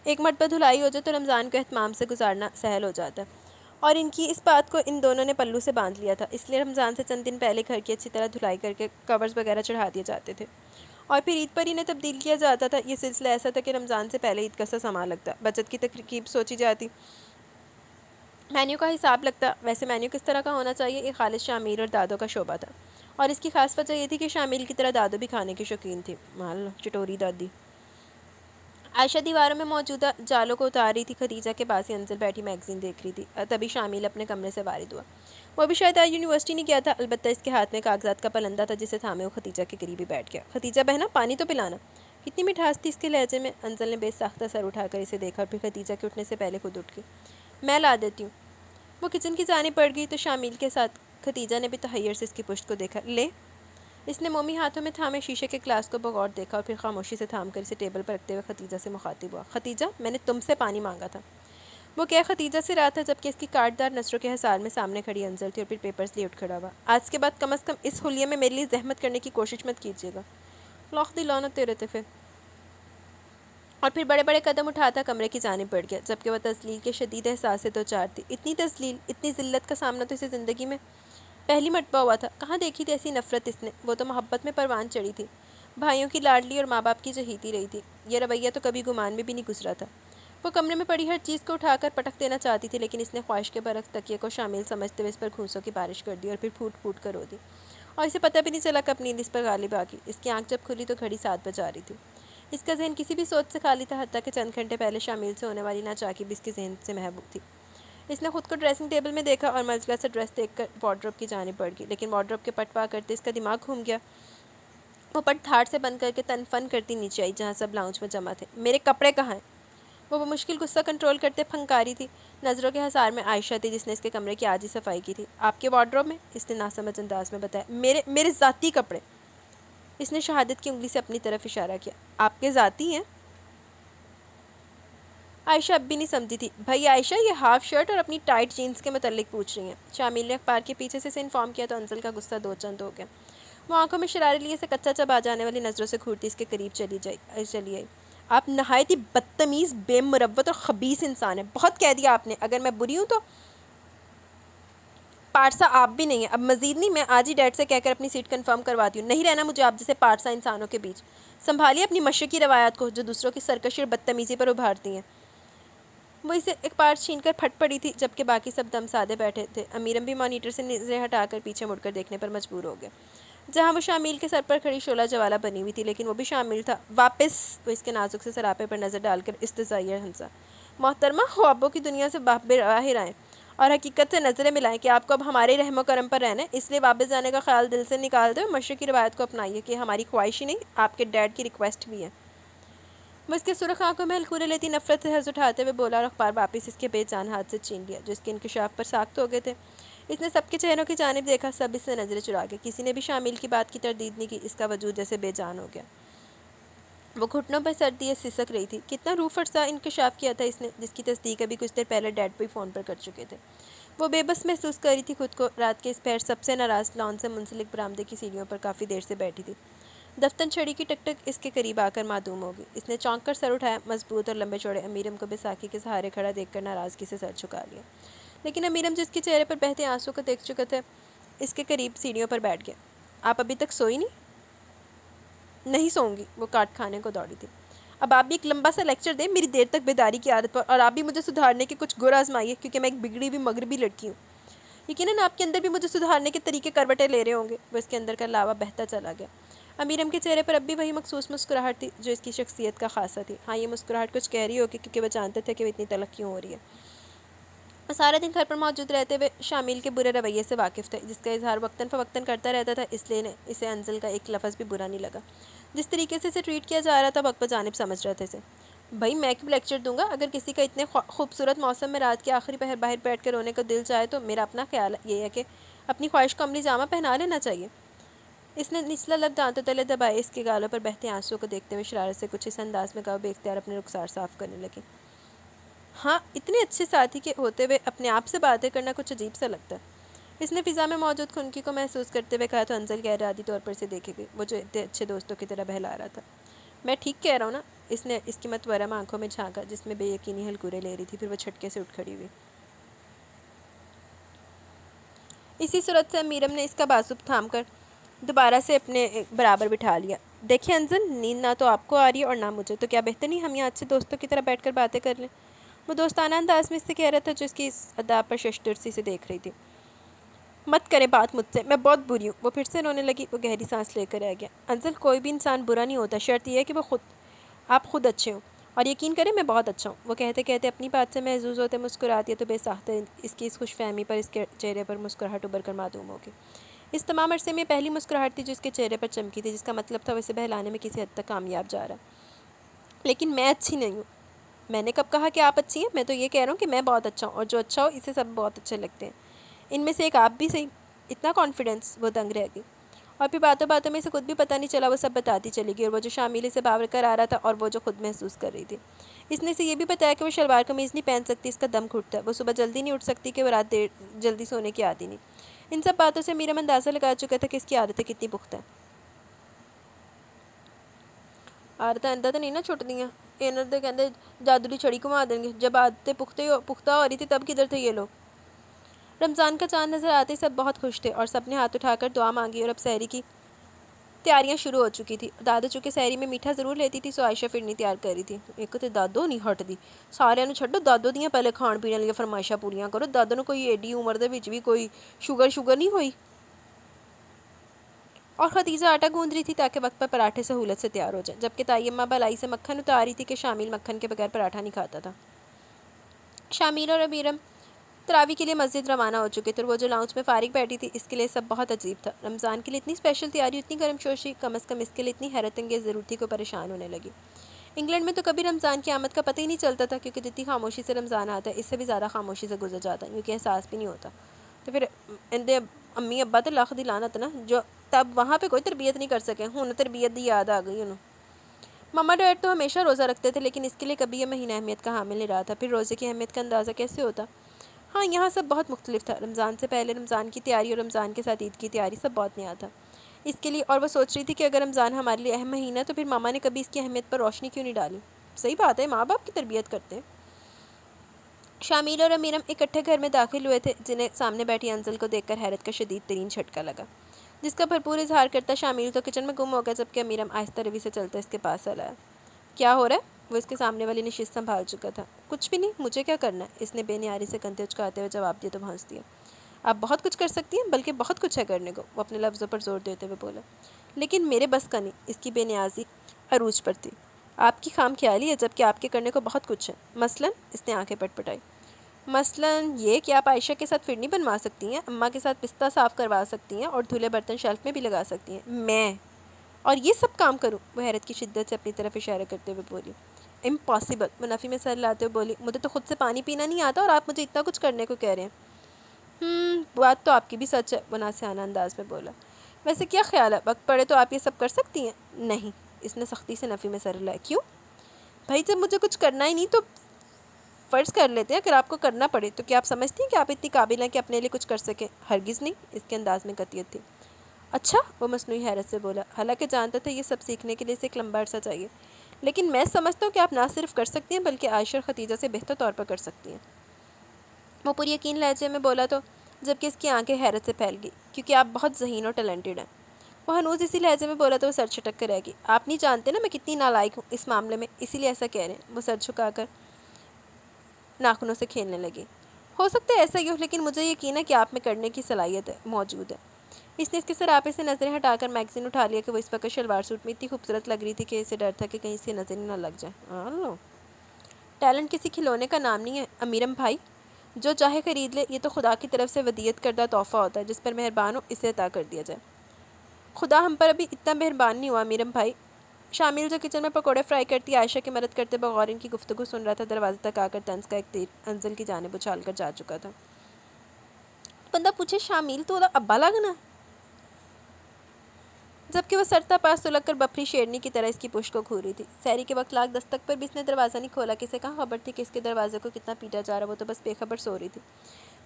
ایک مرتبہ دھلائی ہو جائے تو رمضان کو اہتمام سے گزارنا سہل ہو جاتا ہے، اور ان کی اس بات کو ان دونوں نے پلو سے باندھ لیا تھا، اس لیے رمضان سے چند دن پہلے گھر کی اچھی طرح دھلائی کر کے کورز وغیرہ چڑھا دیے جاتے تھے، اور پھر عید پر انہیں تبدیل کیا جاتا تھا۔ یہ سلسلہ ایسا تھا کہ رمضان سے پہلے عید کا سا سامان لگتا، بچت کی ترکیب سوچی جاتی، مینیو کا حساب لگتا۔ ویسے مینیو کس طرح کا ہونا چاہیے، یہ خالص شامل اور دادوں کا شعبہ تھا، اور اس کی خاص وجہ یہ تھی کہ شامل کی طرح دادو بھی کھانے کی شوقین تھی۔ مان لو چٹوری دادی۔ عائشہ دیواروں میں موجودہ جالوں کو اتار رہی تھی، ختیجہ کے پاس ہی انزل بیٹھی میگزین دیکھ رہی تھی، تبھی شامل اپنے کمرے سے وارد ہوا۔ وہ بھی شاید آج یونیورسٹی نہیں گیا تھا، البتہ اس کے ہاتھ میں کاغذات کا پلندہ تھا جسے تھامے وہ ختیجہ کے قریب ہی بیٹھ گیا۔ ختیجہ بہنا، پانی تو پلانا۔ کتنی مٹھاس تھی اس کے لہجے میں۔ انزل نے بے ساختہ سر اٹھا کر اسے دیکھا، پھر ختیجہ کے اٹھنے سے پہلے خود اٹھ گئی۔ میں لا دیتی ہوں۔ وہ کچن کی جانب بڑھ گئی تو شامل کے ساتھ ختیجہ نے بھی تحیر سے اس کی پشت کو دیکھا۔ لے۔ اس نے مومی ہاتھوں میں تھامے شیشے کے گلاس کو بغور دیکھا اور پھر خاموشی سے تھام کر اسے ٹیبل پر رکھتے ہوئے ختیجہ سے مخاطب ہوا۔ ختیجہ، میں نے تم سے پانی مانگا تھا۔ وہ کہہ ختیجہ سے رہا تھا جبکہ اس کی کاٹدار نظروں کے حصار میں سامنے کھڑی انزل تھی، اور پھر پیپرز لیے اٹھ کھڑا ہوا۔ آج کے بعد کم از کم اس حلیے میں میرے لیے زحمت کرنے کی کوشش مت کیجیے گا۔ لاکھ دی لعنت تیرے تھے پھر۔ اور پھر بڑے بڑے قدم اٹھاتا کمرے کی جانب بڑھ گیا، جبکہ وہ تذلیل کے شدید احساس سے دوچار تھی۔ اتنی تذلیل، اتنی ذلت کا سامنا تو اسے زندگی میں پہلی مرتبہ ہوا تھا۔ کہاں دیکھی تھی ایسی نفرت اس نے؟ وہ تو محبت میں پروان چڑھی تھی، بھائیوں کی لاڈلی اور ماں باپ کی چہیتی رہی تھی۔ یہ رویہ تو کبھی گمان میں بھی نہیں گزرا تھا۔ وہ کمرے میں پڑی ہر چیز کو اٹھا کر پٹک دینا چاہتی تھی، لیکن اس نے خواہش کے برعکس تکیے کو شامل سمجھتے ہوئے اس پر گھونسوں کی بارش کر دی اور پھر پھوٹ پھوٹ کر رو دی، اور اسے پتہ بھی نہیں چلا کب نیند اس پر غالب آ گئی۔ اس کی آنکھ جب کھلی تو گھڑی 7 بجا رہی تھی۔ اس کا ذہن کسی بھی سوچ سے خالی تھا، حتیٰ کہ چند گھنٹے پہلے شامل سے ہونے والی ناچاکی بھی اس کے ذہن سے محبوب تھی۔ اس نے خود کو ڈریسنگ ٹیبل میں دیکھا اور ملجلا سے ڈریس دیکھ کر وارڈروب کی جانب بڑھ گئی، لیکن وارڈروب کے پٹ پا کرتے اس کا دماغ گھوم گیا۔ وہ پٹ دھاڑ سے بند کر کے تن فن کرتی نیچے آئی جہاں سب لاؤنج میں جمع تھے۔ میرے کپڑے کہاں ہیں؟ وہ مشکل غصہ کنٹرول کرتے پھنکاری تھی۔ نظروں کے حصار میں عائشہ تھی جس نے اس کے کمرے کی آج ہی صفائی کی تھی۔ آپ کے وارڈروب میں؟ اس نے ناسمجھ انداز میں بتایا۔ میرے ذاتی کپڑے۔ اس نے شہادت کی انگلی سے اپنی طرف اشارہ کیا۔ آپ کے ذاتی ہیں؟ عائشہ اب بھی نہیں سمجھی تھی۔ بھائی عائشہ، یہ ہاف شرٹ اور اپنی ٹائٹ جینز کے متعلق پوچھ رہی ہیں۔ شامل نے اخبار کے پیچھے سے اسے انفارم کیا تو انزل کا غصہ دو چند ہو گیا۔ وہ آنکھوں میں شرارے لیے سے کچا چبا جانے والی نظروں سے گھورتی اس کے قریب چلی آئی۔ آپ نہایت ہی بدتمیز، بے مروت اور خبیث انسان ہیں۔ بہت کہہ دیا آپ نے، اگر میں بری ہوں تو پارسا آپ بھی نہیں ہیں۔ اب مزید نہیں، میں آج ہی ڈیڈ سے کہہ کر اپنی سیٹ کنفرم کرواتی ہوں۔ نہیں رہنا مجھے آپ جیسے پارسا انسانوں کے بیچ۔ سنبھالیے اپنی مشرقی روایات کو جو دوسروں کی سرکشی اور بدتمیزی پر ابھارتی ہیں۔ وہ اسے ایک پارٹ چھین کر پھٹ پڑی تھی جبکہ باقی سب دم سادے بیٹھے تھے۔ امیرم بھی مانیٹر سے نظریں ہٹا کر پیچھے مڑ کر دیکھنے پر مجبور ہو گیا، جہاں وہ شامل کے سر پر کھڑی شعلہ جوالا بنی ہوئی تھی، لیکن وہ بھی شامل تھا۔ واپس! وہ اس کے نازک سے سراپے پر نظر ڈال کر استحضاء ہنسا۔ محترمہ، خوابوں کی دنیا سے باہر آئیں اور حقیقت سے نظریں ملائیں کہ آپ کو اب ہمارے رحم و کرم پر رہنا ہے، اس لیے واپس جانے کا خیال دل سے نکال دیں اور مشرقی روایت کو اپنائیے کہ ہماری خواہش ہی نہیں، آپ کے ڈیڈ کی ریکویسٹ بھی ہے۔ وہ اس کے سرخ آنکھوں میں ہلکورے لیتی نفرت سے حرص اٹھاتے ہوئے بولا اور اخبار واپس اس کے بے جان ہاتھ سے چھین لیا جو اس کے انکشاف پر ساخت ہو گئے تھے۔ اس نے سب کے چہروں کی جانب دیکھا، سب اس سے نظریں چرا گئے، کسی نے بھی شامل کی بات کی تردید نہیں کی، اس کا وجود جیسے بے جان ہو گیا۔ وہ گھٹنوں پر سر دیے سسک رہی تھی۔ کتنا روح فرسا انکشاف کیا تھا اس نے، جس کی تصدیق ابھی کچھ دیر پہلے ڈیڈ بھی فون پر کر چکے تھے۔ وہ بے بس محسوس کر رہی تھی خود کو۔ رات کے اس پہر سب سے ناراض لان سے منسلک برآمدے کی سیڑھیوں پر کافی دیر سے بیٹھی تھی۔ دفتن چھڑی کی ٹک ٹک اس کے قریب آ کر معدوم ہو گئی۔ اس نے چونک کر سر اٹھایا، مضبوط اور لمبے چوڑے امیرم کو بیساکھی کے سہارے کھڑا دیکھ کر ناراضگی سے سر جھکا لیا، لیکن امیرم جس کے چہرے پر بہتے آنسو کو دیکھ چکے تھے اس کے قریب سیڑھیوں پر بیٹھ گیا۔ آپ ابھی تک سوئی نہیں سوؤں گی، وہ کاٹ کھانے کو دوڑی تھی۔ اب آپ بھی ایک لمبا سا لیکچر دیں میری دیر تک بیداری کی عادت پر، اور آپ بھی مجھے سدھارنے کے کچھ گر آزمائیے کیونکہ میں ایک بگڑی ہوئی مغربی لڑکی ہوں۔ یقیناً آپ کے اندر بھی مجھے سدھارنے کے طریقے کروٹیں لے رہے ہوں گے۔ وہ اس کے اندر کا لاوا بہتا چلا گیا۔ امیرم کے چہرے پر اب بھی وہی مخصوص مسکراہٹ تھی جو اس کی شخصیت کا خاصہ تھی۔ ہاں، یہ مسکراہٹ کچھ کہہ رہی ہوگی کیونکہ وہ جانتے تھے کہ وہ اتنی تلخ کیوں ہو رہی ہے۔ وہ سارا دن گھر پر موجود رہتے ہوئے شامل کے برے رویے سے واقف تھے جس کا اظہار وقتاً فوقتاً کرتا رہتا تھا، اس لیے اسے انزل کا ایک لفظ بھی برا نہیں لگا۔ جس طریقے سے اسے ٹریٹ کیا جا رہا تھا وقت بجانب سمجھ رہے تھے اسے۔ بھائی میں کیوں لیکچر دوں گا؟ اگر کسی کا اتنے خوبصورت موسم میں رات کے آخری پہر باہر بیٹھ کر رونے کو دل چاہے تو میرا اپنا خیال یہ ہے کہ اپنی خواہش کو عملی جامہ پہنا لینا چاہیے۔ اس نے نچلا لب دانتوں تلے دبائے، اس کے گالوں پر بہتے آنسوں کو دیکھتے ہوئے شرارت سے کچھ اس انداز میں کہا، بے اختیار اپنے رخسار صاف کرنے لگی۔ ہاں، اتنے اچھے ساتھی کے ہوتے ہوئے اپنے آپ سے باتیں کرنا کچھ عجیب سا لگتا ہے۔ اس نے فضا میں موجود خنکی کو محسوس کرتے ہوئے کہا تو انزل غیر ارادی طور پر سے دیکھے گئی، وہ جو اتنے اچھے دوستوں کی طرح بہلا رہا تھا۔ میں ٹھیک کہہ رہا ہوں نا؟ اس نے اس کی متورم آنکھوں میں جھانکا جس میں بے یقینی ہلکورے لے رہی تھی، پھر وہ چھٹکے سے اٹھ کھڑی ہوئی۔ اسی صورت سے میرم نے اس کا بازو تھام کر دوبارہ سے اپنے برابر بٹھا لیا۔ دیکھیں انزل، نیند نہ تو آپ کو آ رہی ہے اور نہ مجھے، تو کیا بہتر نہیں ہم یہاں اچھے دوستوں کی طرح بیٹھ کر باتیں کر لیں؟ وہ دوستانہ انداز میں اس سے کہہ رہا تھا جو اس کی اس ادا پر ششدرسی سے دیکھ رہی تھی۔ مت کرے بات مجھ سے، میں بہت بری ہوں۔ وہ پھر سے رونے لگی۔ وہ گہری سانس لے کر رہ گیا۔ انزل، کوئی بھی انسان برا نہیں ہوتا، شرط یہ ہے کہ آپ خود اچھے ہوں، اور یقین کریں میں بہت اچھا ہوں۔ وہ کہتے کہتے اپنی بات سے محظوظ ہوتے مسکراتی ہے تو بے ساختہ اس کی اس خوش فہمی پر اس کے چہرے پر مسکراہٹ ابھر کر معدوم ہوگی۔ اس تمام عرصے میں پہلی مسکراہٹ تھی جو اس کے چہرے پر چمکی تھی، جس کا مطلب تھا وہ اسے بہلانے میں کسی حد تک کامیاب جا رہا ہے۔ لیکن میں اچھی نہیں ہوں۔ میں نے کب کہا کہ آپ اچھی ہیں؟ میں تو یہ کہہ رہا ہوں کہ میں بہت اچھا ہوں، اور جو اچھا ہو اسے سب بہت اچھے لگتے ہیں، ان میں سے ایک آپ بھی صحیح۔ اتنا کانفیڈنس! وہ دنگ رہ گئی، اور پھر باتوں باتوں میں اسے خود بھی پتہ نہیں چلا وہ سب بتاتی چلی گئی، اور وہ جو شامل سے باور کر آ رہا تھا اور وہ جو خود محسوس کر رہی تھی۔ اس نے اسے یہ بھی بتایا کہ وہ شلوار قمیض نہیں پہن سکتی، اس کا دم گھٹتا ہے، وہ صبح جلدی نہیں اٹھ سکتی کہ وہ رات دیر جلدی سونے کی عادی نہیں۔ ان سب باتوں سے میرم اندازہ لگا چکا تھا کہ اس کی عادتیں کتنی پختہ ہیں۔ عادتیں اندر تو نہیں نا چھوٹ دیا؟ انر تو کہتے جادوری چھڑی گھما دیں گے۔ جب عادتیں پختہ ہو رہی تھی تب کدھر تھے یہ لوگ؟ رمضان کا چاند نظر آتے سب بہت خوش تھے، اور سب نے ہاتھ اٹھا کر دعا مانگی، اور اب سحری کی تیاریاں شروع ہو چکی تھی۔ دادو چونکہ سحری میں میٹھا ضرور لیتی تھی، سو عائشہ فرنی تیار کر رہی تھی۔ ایک تو دادو نہیں ہٹ دی، سارے نو چھڈو، دادو دیاں پہلے کھان پینے والی فرمائشاں پوریاں کرو۔ دادو نے کوئی ایڈی عمر دے وچ بھی کوئی شوگر نہیں ہوئی۔ اور خدیجہ آٹا گوندھ رہی تھی تاکہ وقت پر پراٹھے سہولت سے تیار ہو جائیں، جبکہ طائی اماں بلائی سے مکھن اتار رہی تھی کہ شامل مکھن کے بغیر پراٹھا نہیں کھاتا تھا۔ شامل اور میرم تراوی کے لیے مسجد روانہ ہو چکے تھے، اور وہ جو لاؤنج میں فارغ بیٹھی تھی، اس کے لیے سب بہت عجیب تھا۔ رمضان کے لیے اتنی اسپیشل تیاری، اتنی گرم جوشی، کم از کم اس کے لیے اتنی حیرت انگیز ضرور تھی کہ پریشان ہونے لگی۔ انگلینڈ میں تو کبھی رمضان کی آمد کا پتہ ہی نہیں چلتا تھا، کیونکہ جتنی خاموشی سے رمضان آتا ہے اس سے بھی زیادہ خاموشی سے گزر جاتا ہے، کیونکہ احساس بھی نہیں ہوتا۔ تو پھر اندے امی ابا تو لاکھ دی لعنت نا، جو تب وہاں پہ کوئی تربیت نہیں کر سکے، ہن تربیت دی یاد آ گئی انہوں۔ مما ڈیڈ تو ہمیشہ روزہ رکھتے تھے، لیکن اس کے لیے کبھی یہ مہینہ اہمیت کا حامل نہیں رہا تھا، پھر روزے کی اہمیت کا اندازہ کیسے ہوتا؟ ہاں، یہاں سب بہت مختلف تھا۔ رمضان سے پہلے رمضان کی تیاری اور رمضان کے ساتھ عید کی تیاری سب بہت نیا تھا اس کے لیے، اور وہ سوچ رہی تھی کہ اگر رمضان ہمارے لیے اہم مہینہ ہے تو پھر ماما نے کبھی اس کی اہمیت پر روشنی کیوں نہیں ڈالی؟ صحیح بات ہے، ماں باپ کی تربیت کرتے ہیں۔ شامل اور امیرم اکٹھے گھر میں داخل ہوئے تھے، جنہیں سامنے بیٹھی انزل کو دیکھ کر حیرت کا شدید ترین جھٹکا لگا، جس کا بھرپور اظہار کرتا شامل تو کچن میں گم ہو گیا، جبکہ امیرم آہستہ روی سے چلتا اس کے پاس آیا۔ کیا ہو رہا ہے؟ وہ اس کے سامنے والی نشست سنبھال چکا تھا۔ کچھ بھی نہیں، مجھے کیا کرنا ہے؟ اس نے بے نیاری سے کندھے اچکاتے ہوئے جواب دیا تو ہنس دیا۔ آپ بہت کچھ کر سکتی ہیں، بلکہ بہت کچھ ہے کرنے کو، وہ اپنے لفظوں پر زور دیتے ہوئے بولا۔ لیکن میرے بس کا نہیں، اس کی بے نیازی عروج پر تھی۔ آپ کی خام خیالی ہے، جبکہ آپ کے کرنے کو بہت کچھ ہے۔ مثلاً؟ اس نے آنکھیں پٹ پٹائی۔ مثلاً یہ کہ آپ عائشہ کے ساتھ فرنی بنوا سکتی ہیں، اماں کے ساتھ بستر صاف کروا سکتی ہیں، اور دھلے برتن شیلف میں بھی لگا سکتی ہیں۔ میں اور یہ سب کام کروں؟ وہ حیرت کی شدت سے اپنی طرف اشارہ کرتے ہوئے بولی۔ امپاسبل! وہ نفی میں سر لاتے ہوئے بولی۔ مجھے تو خود سے پانی پینا نہیں آتا اور آپ مجھے اتنا کچھ کرنے کو کہہ رہے ہیں۔ بات تو آپ کی بھی سچ ہے، وہ ناسیانہ انداز میں بولا۔ ویسے کیا خیال ہے، وقت پڑے تو آپ یہ سب کر سکتی ہیں؟ نہیں، اس نے سختی سے نفی میں سر ہلایا۔ کیوں؟ بھائی جب مجھے کچھ کرنا ہی نہیں تو فرض کر لیتے ہیں اگر آپ کو کرنا پڑے، تو کیا آپ سمجھتی ہیں کہ آپ اتنی قابل ہیں کہ اپنے لیے کچھ کر سکیں؟ ہرگز نہیں، اس کے انداز میں قطعیت تھی۔ اچھا، وہ مصنوعی حیرت سے بولا، حالانکہ جانتا تھا یہ سب سیکھنے کے لیے اسے ایک لمبا عرصہ چاہیے، لیکن میں سمجھتا ہوں کہ آپ نہ صرف کر سکتی ہیں بلکہ عائشہ اور ختیجہ سے بہتر طور پر کر سکتی ہیں۔ وہ پوری یقین لہجے میں بولا تو جبکہ اس کی آنکھیں حیرت سے پھیل گئی، کیونکہ آپ بہت ذہین اور ٹیلنٹڈ ہیں۔ وہ ہنوز اسی لہجے میں بولا تو وہ سر چھٹک کر رہ گئی۔ آپ نہیں جانتے نا میں کتنی نالائق ہوں اس معاملے میں، اسی لیے ایسا کہہ رہے ہیں۔ وہ سر جھکا کر ناخنوں سے کھیلنے لگی۔ ہو سکتا ہے ایسا ہی ہو، لیکن مجھے یقین ہے کہ آپ میں کرنے کی صلاحیت موجود ہے۔ اس نے اس کے سراپے سے نظریں ہٹا کر میگزین اٹھا لیا کہ وہ اس وقت شلوار سوٹ میں اتنی خوبصورت لگ رہی تھی کہ اسے ڈر تھا کہ کہیں اس کی نظر نہ لگ جائے۔ ٹیلنٹ کسی کھلونے کا نام نہیں ہے امیرم بھائی، جو چاہے خرید لے، یہ تو خدا کی طرف سے ودیعت کردہ تحفہ ہوتا ہے، جس پر مہربان ہو اسے عطا کر دیا جائے۔ خدا ہم پر ابھی اتنا مہربان نہیں ہوا امیرم بھائی۔ شامل جو کچن میں پکوڑے فرائی کرتی عائشہ کی مدد کرتے بغور ان کی گفتگو سن رہا تھا، دروازے تک آ کر طنز کا ایک تیر انزل کی جانب اچھال کر جا چکا تھا۔ بندہ پوچھے شامل تو ابا لگنا؟ جبکہ وہ سرتا پاس سلگ کر بپری شیرنی کی طرح اس کی پشت کو کھو رہی تھی۔ سحری کے وقت لاکھ دستک پر بھی اس نے دروازہ نہیں کھولا، کسے کہاں خبر تھی کہ اس کے دروازے کو کتنا پیٹا جا رہا، وہ تو بس بے خبر سو رہی تھی۔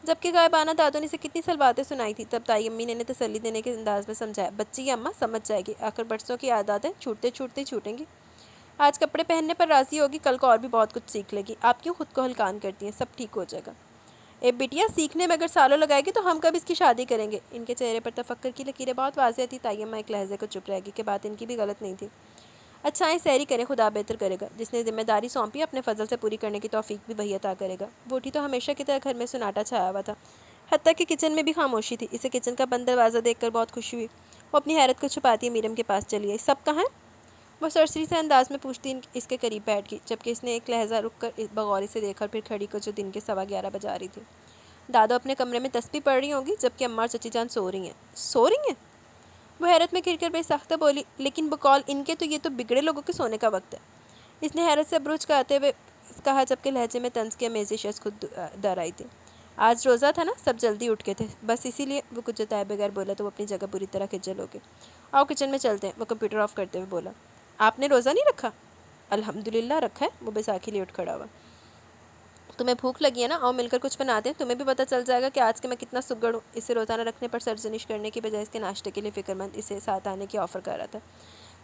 جبکہ غائبانہ دادوں نے اسے کتنی سال باتیں سنائی تھی، تب تائی امی نے انہیں تسلی دینے کے انداز میں سمجھایا، بچی یہ اماں سمجھ جائے گی، آخر برسوں کی عادتیں چھوٹتے چھوٹتے چھوٹیں گی۔ آج کپڑے پہننے پر راضی ہوگی، کل کو اور بھی بہت کچھ سیکھ لے گی۔ آپ کیوں خود کو ہلکان کرتی ہیں؟ سب ٹھیک ہو جائے گا۔ اے بیٹیا، سیکھنے میں اگر سالوں لگائے گی تو ہم کب اس کی شادی کریں گے؟ ان کے چہرے پر تفکر کی لکیریں بہت واضح تھی۔ تائی اماں ایک لہجے کو چپ رہ گی کہ بات ان کی بھی غلط نہیں تھی۔ اچھا آئیں سحری کریں، خدا بہتر کرے گا، جس نے ذمہ داری سونپی اپنے فضل سے پوری کرنے کی توفیق بھی وہی عطا کرے گا۔ وہ اٹھی تو ہمیشہ کی طرح گھر میں سناٹا چھایا ہوا تھا، حتیٰ کہ کچن میں بھی خاموشی تھی۔ اسے کچن کا بند دروازہ دیکھ کر بہت خوشی ہوئی۔ وہ اپنی حیرت کو چھپاتی میرم کے پاس چلی آئی۔ سب کہاں ہیں؟ وہ سرسری سے انداز میں پوچھتی اس کے قریب بیٹھ گئی، جبکہ اس نے ایک لہجہ رک کر بغوری سے دیکھا اور پھر کھڑی کو جو دن کے 11:15 بجا رہی تھی۔ دادو اپنے کمرے میں تسبیح پڑھ رہی ہوں گی، جبکہ اماں اور چچی جان سو رہی ہیں۔ سو رہی ہیں؟ وہ حیرت میں گر کر بے ساختہ بولی، لیکن بقول ان کے تو یہ تو بگڑے لوگوں کے سونے کا وقت ہے۔ اس نے حیرت سے ابروچ کہتے ہوئے کہا، جبکہ لہجے میں طنز کی امیزش خود در آئی تھی۔ آج روزہ تھا نا، سب جلدی اٹھ کے تھے، بس اسی لیے۔ وہ کچھ جتائے بغیر بولا تو وہ اپنی جگہ بری طرح کھجل ہو گئے۔ آؤ کچن میں چلتے ہیں، وہ کمپیوٹر آف کرتے ہوئے بولا۔ آپ نے روزہ نہیں رکھا؟ الحمدللہ رکھا ہے، وہ بیساکھی لیے اٹھ کھڑا ہوا۔ تمہیں بھوک لگی ہے نا، آؤ مل کر کچھ بناتے ہیں، تمہیں بھی پتہ چل جائے گا کہ آج کے میں کتنا سگڑ ہوں۔ اسے روزانہ رکھنے پر سرزنش کرنے کی بجائے اس کے ناشتے کے لیے فکر مند اسے ساتھ آنے کی آفر کر رہا تھا،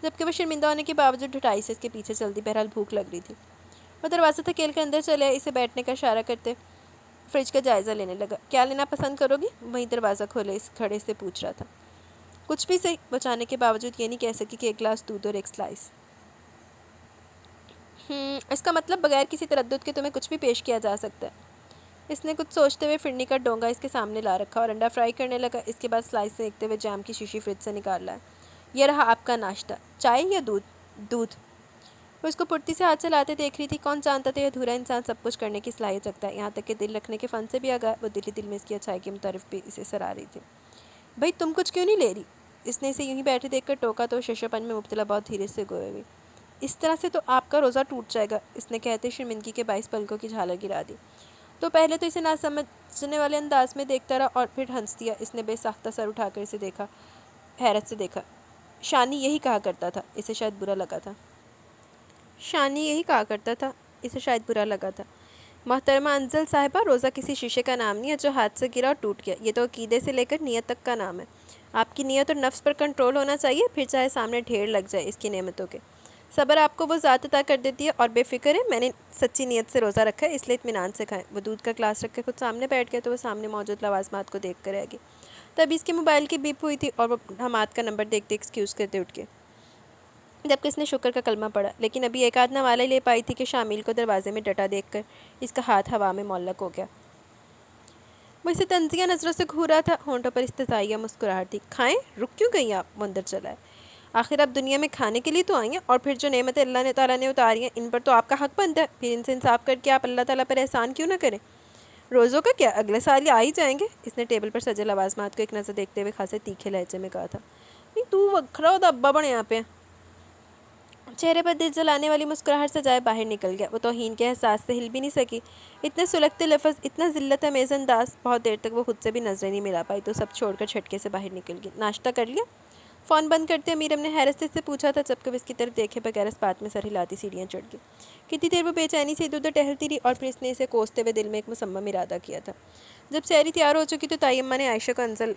جبکہ وہ شرمندہ ہونے کے باوجود ڈھٹائی سے اس کے پیچھے چلتی، بہرحال بھوک لگ رہی تھی۔ وہ دروازہ دھکیل کر اندر چلے آئے، اسے بیٹھنے کا اشارہ کرتے فریج کا جائزہ لینے لگا۔ کیا لینا پسند کرو گی؟ وہیں دروازہ کھولے اس کھڑے سے پوچھ رہا تھا۔ کچھ بھی صحیح، وہ چاہنے کے باوجود یہ نہیں کہہ سکی کہ ایک گلاس دودھ اور ایک سلائس۔ اس کا مطلب بغیر کسی تردد کے تمہیں کچھ بھی پیش کیا جا سکتا ہے۔ اس نے کچھ سوچتے ہوئے فرنی کا ڈونگا اس کے سامنے لا رکھا اور انڈا فرائی کرنے لگا۔ اس کے بعد سلائس سے دیکھتے ہوئے جام کی شیشی فریج سے نکال لایا۔ یہ رہا آپ کا ناشتہ، چائے یا دودھ؟ دودھ۔ وہ اس کو پھرتی سے ہاتھ چلاتے دیکھ رہی تھی۔ کون جانتا تھا یہ ادھورا انسان سب کچھ کرنے کی صلاحیت رکھتا ہے، یہاں تک کہ دل رکھنے کے فن سے بھی آگاہ۔ وہ دل ہی دل میں اس کی اچھائی کی متعارف بھی اسے سرا رہی تھی۔ بھائی تم کچھ کیوں نہیں لے رہی؟ اس نے اسے یوں ہی بیٹھے دیکھ کر ٹوکا تو ششے پن میں مبتلا بہت دھیرے سے گوئے ہوئی۔ اس طرح سے تو آپ کا روزہ ٹوٹ جائے گا، اس نے کہتے شرمندگی کے باعث پلکوں کی جھالک گرا دی۔ تو پہلے تو اسے نہ سمجھنے والے انداز میں دیکھتا رہا اور پھر ہنس دیا۔ اس نے بے ساختہ سر اٹھا کر اسے دیکھا، حیرت سے دیکھا۔ شانی یہی کہا کرتا تھا، اسے شاید برا لگا تھا۔ شانی یہی کہا کرتا تھا، اسے شاید برا لگا تھا۔ محترمہ انزل صاحبہ، روزہ کسی شیشے کا نام نہیں ہے جو ہاتھ سے گرا اور ٹوٹ گیا، یہ تو عقیدے سے لے کر نیت تک کا نام ہے۔ آپ کی نیت اور نفس پر کنٹرول ہونا چاہیے، پھر چاہے سامنے ڈھیر لگ جائے اس کی نعمتوں کے۔ صبر آپ کو وہ ذات عطا کر دیتی ہے اور بے فکر ہے۔ میں نے سچی نیت سے روزہ رکھا ہے، اس لیے اطمینان سے کھائیں۔ وہ دودھ کا گلاس رکھ کے خود سامنے بیٹھ گیا تو وہ سامنے موجود لوازمات کو دیکھ کر رہ گئی۔ تبھی اس کے موبائل کی بیپ ہوئی تھی اور وہ حماد کا نمبر دیکھتے ایکسکیوز کرتے اٹھ گئے، جبکہ اس نے شکر کا کلمہ پڑھا، لیکن ابھی ایک آدھ نوالہ ہی لے پائی تھی کہ شامل کو دروازے میں ڈٹا دیکھ کر اس کا ہاتھ ہوا میں معلق ہو گیا۔ وہ اسے طنزیہ نظروں سے گھور رہا تھا، ہونٹوں پر استحضائیہ مسکراہٹ تھی۔ کھائیں، رک کیوں گئی آپ؟ وہ اندر چلا ہے۔ آخر آپ دنیا میں کھانے کے لیے تو آئی ہیں، اور پھر جو نعمتیں اللہ تعالیٰ نے اتاری ہیں ان پر تو آپ کا حق بنتا ہے، پھر ان سے انصاف کر کے آپ اللہ تعالیٰ پر احسان کیوں نہ کریں؟ روزوں کا کیا، اگلے سال یہ آ ہی جائیں گے۔ اس نے ٹیبل پر سجے لوازمات کو ایک نظر دیکھتے ہوئے خاصے تیکھے لہجے میں کہا تھا۔ نہیں تو وکھرا ہو تو ابا بنے یہاں پہ۔ چہرے پر دل جلانے والی مسکراہٹ سے جائے باہر نکل گیا۔ وہ توہین کے احساس سے ہل بھی نہیں سکی۔ اتنے سلگتے لفظ، اتنا ذلت امیز انداز، بہت دیر تک وہ خود سے بھی نظریں نہیں ملا پائی تو سب چھوڑ کر چھٹکے سے باہر نکل گئی۔ ناشتہ کر لیا؟ فون بند کرتے امیرم نے حیرت سے پوچھا تھا، جبکہ وہ اس کی طرف دیکھے بغیر اس بات میں سر ہلاتی سیڑھیاں چڑھ گئی۔ کتنی دیر وہ بے چینی سے ادھر ادھر ٹہلتی رہی اور پھر اس نے اسے کوستے ہوئے دل میں ایک مصمم ارادہ کیا تھا۔ جب سحری تیار ہو چکی تو طائی اماں نے عائشہ کو انزل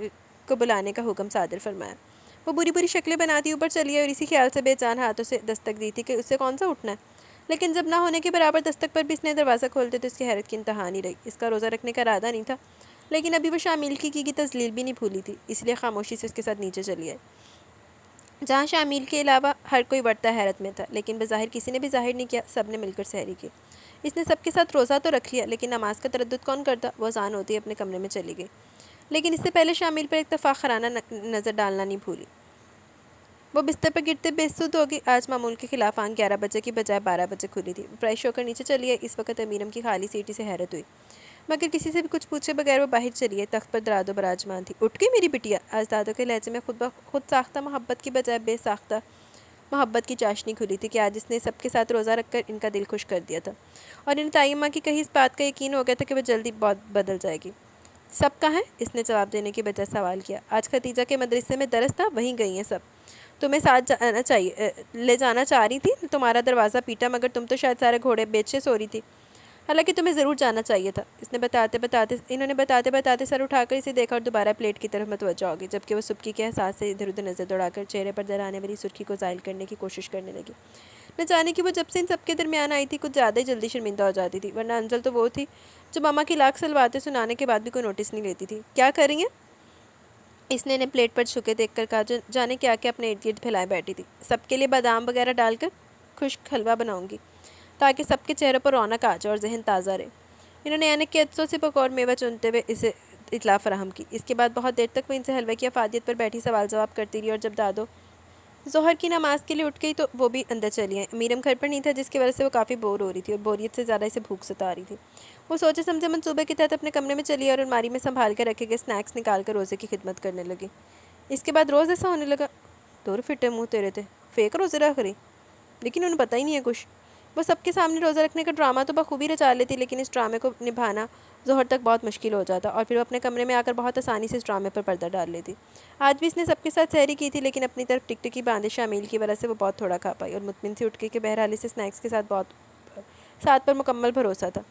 کو بلانے کا حکم صادر فرمایا۔ وہ بری بری شکلیں بناتی اوپر چلی ہے اور اسی خیال سے بے جان ہاتھوں سے دستک دی تھی کہ اس سے کون سا اٹھنا ہے، لیکن جب نہ ہونے کے برابر دستک پر بھی اس نے دروازہ کھولتے تو اس کی حیرت کی انتہا نہیں رہی۔ اس کا روزہ رکھنے کا ارادہ نہیں تھا، لیکن ابھی وہ شامل کی تذلیل بھی نہیں بھولی تھی، اس لیے خاموشی سے اس کے ساتھ نیچے چلی آئی، جہاں شامل کے علاوہ ہر کوئی ورتا حیرت میں تھا، لیکن بظاہر کسی نے بھی ظاہر نہیں کیا، سب نے مل کر سحری کی۔ اس نے سب کے ساتھ روزہ تو رکھ لیا، لیکن نماز کا تردد کون کرتا؟ وہ اذان ہوتی اپنے کمرے میں چلی گئی، لیکن اس سے پہلے شامل پر اتفاق خرانہ نظر ڈالنا نہیں بھولی۔ وہ بستر پر گرتے بے سود ہو گئی۔ آج معمول کے خلاف آنکھ 11 بجے کی بجائے 12 بجے کھلی تھی۔ فریش ہو کر نیچے چلی ہے۔ اس وقت امیرم کی خالی سیٹی سے حیرت ہوئی، مگر کسی سے بھی کچھ پوچھے بغیر وہ باہر چلی ہے۔ تخت پر درادو براجمان تھی۔ اٹھ گئی میری بٹیا؟ آج دادوں کے لہجے میں خود ساختہ محبت کی بجائے بے ساختہ محبت کی چاشنی کھلی تھی کہ آج اس نے سب کے ساتھ روزہ رکھ کر ان کا دل خوش کر دیا تھا، اور ان طائی اماں کی کہیں اس بات کا یقین ہو گیا تھا کہ وہ جلدی بہت بدل جائے گی۔ سب کہاں ہیں؟ اس نے جواب دینے کی بجائے سوال کیا۔ آج ختیجہ کے مدرسے میں درس تھا، وہیں گئی ہیں سب۔ تمہیں ساتھ لے جانا چاہ رہی تھی، تمہارا دروازہ پیٹا، مگر تم تو شاید سارے گھوڑے بیچے سو رہی تھی، حالانکہ تمہیں ضرور جانا چاہیے تھا۔ انہوں نے بتاتے بتاتے سر اٹھا کر اسے دیکھا اور دوبارہ پلیٹ کی طرف متوجہ ہو گئی، جبکہ وہ سبکی کے احساس سے ادھر ادھر نظر دوڑا کر چہرے پر درانے والی سرخی کو زائل کرنے کی کوشش کرنے لگی۔ نہ جانے کہ وہ جب سے ان سب کے درمیان آئی تھی کچھ زیادہ ہی جلدی شرمندہ ہو جاتی تھی، ورنہ انزل تو وہ تھی جو ماما کی لاکھ سلواتیں سنانے کے بعد بھی کوئی نوٹس نہیں لیتی تھی۔ کیا کر رہی ہیں؟ اس نے انہیں پلیٹ پر چھکے دیکھ کر کہا، جانے کیا کیا اپنے ارد گرد پھیلائے بیٹھی تھی۔ سب کے لیے بادام وغیرہ ڈال کر خشک حلوہ بناؤں گی تاکہ سب کے چہروں پر رونق آ جائے اور ذہن تازہ رہے۔ انہوں نے اینک کے عدسوں سے بقور میوہ چنتے ہوئے اسے اطلاع فراہم کی۔ اس کے بعد بہت دیر تک وہ ان سے حلوے کی افادیت پر بیٹھی سوال جواب کرتی رہی، اور جب دادو ظہر کی نماز کے لیے اٹھ گئی تو وہ بھی اندر چلی آئیں۔ امیرم گھر پر نہیں تھا، جس کی وجہ سے وہ کافی بور ہو رہی تھی، اور بوریت سے زیادہ اسے بھوک ستا رہی تھی۔ وہ سوچے سمجھے منصوبے کے تحت اپنے کمرے میں چلی اور الماری میں سنبھال کر رکھے گئے سنیکس نکال کر روزے کی خدمت کرنے لگی۔ اس کے بعد روز ایسا ہونے لگا، دور پھٹے منہ تیرے تھے، فیک روزے رکھ رہی، لیکن انہیں پتہ ہی نہیں ہے کچھ۔ وہ سب کے سامنے روزہ رکھنے کا ڈرامہ تو بخوبی رچا لیتی، لیکن اس ڈرامے کو نبھانا ظہر تک بہت مشکل ہو جاتا، اور پھر وہ اپنے کمرے میں آ کر بہت آسانی سے اس ڈرامے پر پردہ ڈال لیتی۔ آج بھی اس نے سب کے ساتھ سحری کی تھی، لیکن اپنی طرف ٹکٹکی باندھے شامل کی وجہ سے وہ بہت تھوڑا کھا پائی، اور مطمئن سی اٹھ گئی کہ بہرحال اسے سنیکس کے ساتھ پر مکمل بھروسہ تھا۔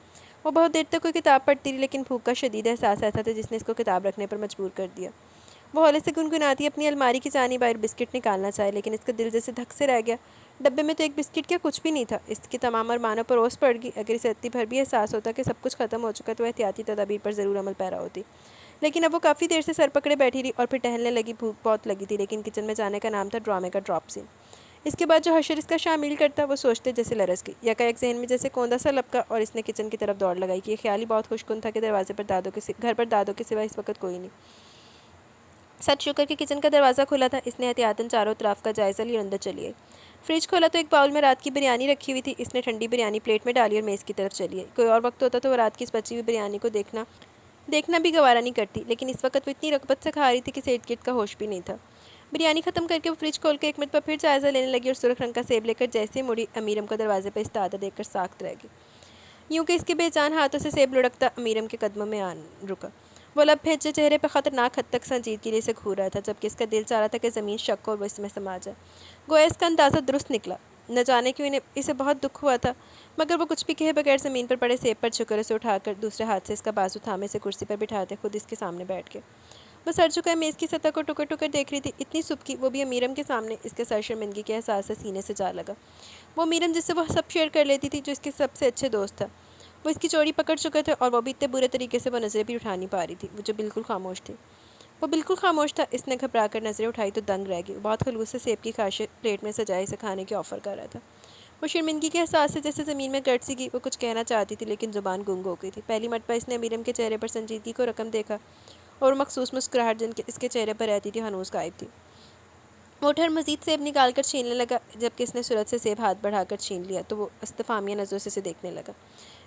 وہ بہت دیر تک کوئی کتاب پڑھتی رہی، لیکن بھوک کا شدید احساس ایسا تھا جس نے اس کو کتاب رکھنے پر مجبور کر دیا۔ وہ ہولے سے گنگناتی اپنی الماری کی جانب باہر بسکٹ نکالنا چاہے، لیکن اس کا دل جیسے دھک سے رہ گیا۔ ڈبے میں تو ایک بسکٹ کیا کچھ بھی نہیں تھا۔ اس کی تمام ارمانوں پر اوس پڑ گئی۔ اگر اسے اتنی بھر بھی احساس ہوتا کہ سب کچھ ختم ہو چکا تو وہ احتیاطی تدابیر پر ضرور عمل پیرا ہوتی، لیکن اب وہ کافی دیر سے سر پکڑے بیٹھی رہی اور پھر ٹہلنے لگی۔ بھوک بہت لگی تھی، لیکن کچن میں جانے کا نام تھا ڈرامے کا ڈراپ سین۔ اس کے بعد جو حشر اس کا شامل کرتا وہ سوچتے جیسے لرز گئی، یکایک ذہن میں جیسے کوندا سا لپکا، اور اس نے کچن کی طرف دوڑ لگائی کہ یہ خیال ہی بہت خوش کن تھا کہ دروازے پر گھر پر دادو کے سوا اس وقت کوئی نہیں۔ سچ شکر کہ کچن کا دروازہ کھلا تھا۔ اس نے احتیاطاً چاروں طرف کا جائزہ لیا اور اندر چلی آئی۔ فریج کھولا تو ایک باؤل میں رات کی بریانی رکھی ہوئی تھی۔ اس نے ٹھنڈی بریانی پلیٹ میں ڈالی اور میز کی طرف چلی آئی۔ کوئی اور وقت ہوتا تو وہ رات کی اس بچی ہوئی بریانی کو دیکھنا بھی گوارا نہیں کرتی، لیکن اس وقت وہ اتنی رغبت سے کھا رہی تھی کہ اسے ارد گرد کا ہوش بھی نہیں تھا۔ بریانی ختم کر کے وہ فریج کھول کے ایک منٹ پر پھر جائزہ لینے لگی، اور سرخ رنگ کا سیب لے کر جیسے مڑی امیرم کو دروازے پر استادہ دیکھ کر ساکت رہ گئی، یوں کہ اس کے بے جان ہاتھوں سے سیب لڑکتا امیرم کے قدموں میں رکا۔ وہ لب بھیجے چہرے پہ خطرناک حد تک سنجیدگی سے گھور رہا تھا، جبکہ اس کا دل چاہ رہا تھا کہ زمین شک ہو وہ اس میں سما جائے۔ گویا اس کا اندازہ درست نکلا۔ نہ جانے کیوں اسے بہت دکھ ہوا تھا، مگر وہ کچھ بھی کہے بغیر زمین پر پڑے سیب پر چھکر اسے اٹھا کر دوسرے ہاتھ سے اس کا بازو تھامے سے کرسی پر بٹھاتے خود اس کے سامنے بیٹھ گئے۔ وہ سر جھکائے میز کی سطح کو ٹکر ٹکر دیکھ رہی تھی، اتنی سبکی، وہ بھی امیرم کے سامنے۔ اس کے سر شرمندگی کے احساس سے سینے سے جا لگا۔ وہ امیرم جس سے وہ سب شیئر کر لیتی تھی، جو اس کے سب سے اچھے دوست تھا، وہ اس کی چوری پکڑ چکے تھے، اور وہ بھی اتنے برے طریقے سے وہ نظریں بھی اٹھا نہیں پا رہی تھی، وہ جو بالکل خاموش تھی۔ وہ بالکل خاموش تھا۔ اس نے گھبرا کر نظریں اٹھائی تو دنگ رہ گئی۔ بہت خلوص سے سیب کی خاشیں پلیٹ میں سجائے اسے کھانے کے آفر کر رہا تھا۔ وہ شرمندگی کے احساس سے جیسے زمین میں گڑ سی گئی۔ وہ کچھ کہنا چاہتی تھی، لیکن زبان گنگ ہو گئی تھی۔ پہلی مرتبہ اس نے امیرم کے چہرے پر سنجیدگی کو رقم دیکھا، اور مخصوص مسکراہٹ جن اس کے چہرے پر رہتی تھی ہنوز غائب تھی۔ وہ اٹھ کر مزید سیب نکال کر چھیننے لگا۔ جبکہ اس نے سرعت سے سیب ہاتھ بڑھا کر چھین لیا تو وہ استفہامیہ نظروں سے اسے دیکھنے لگا۔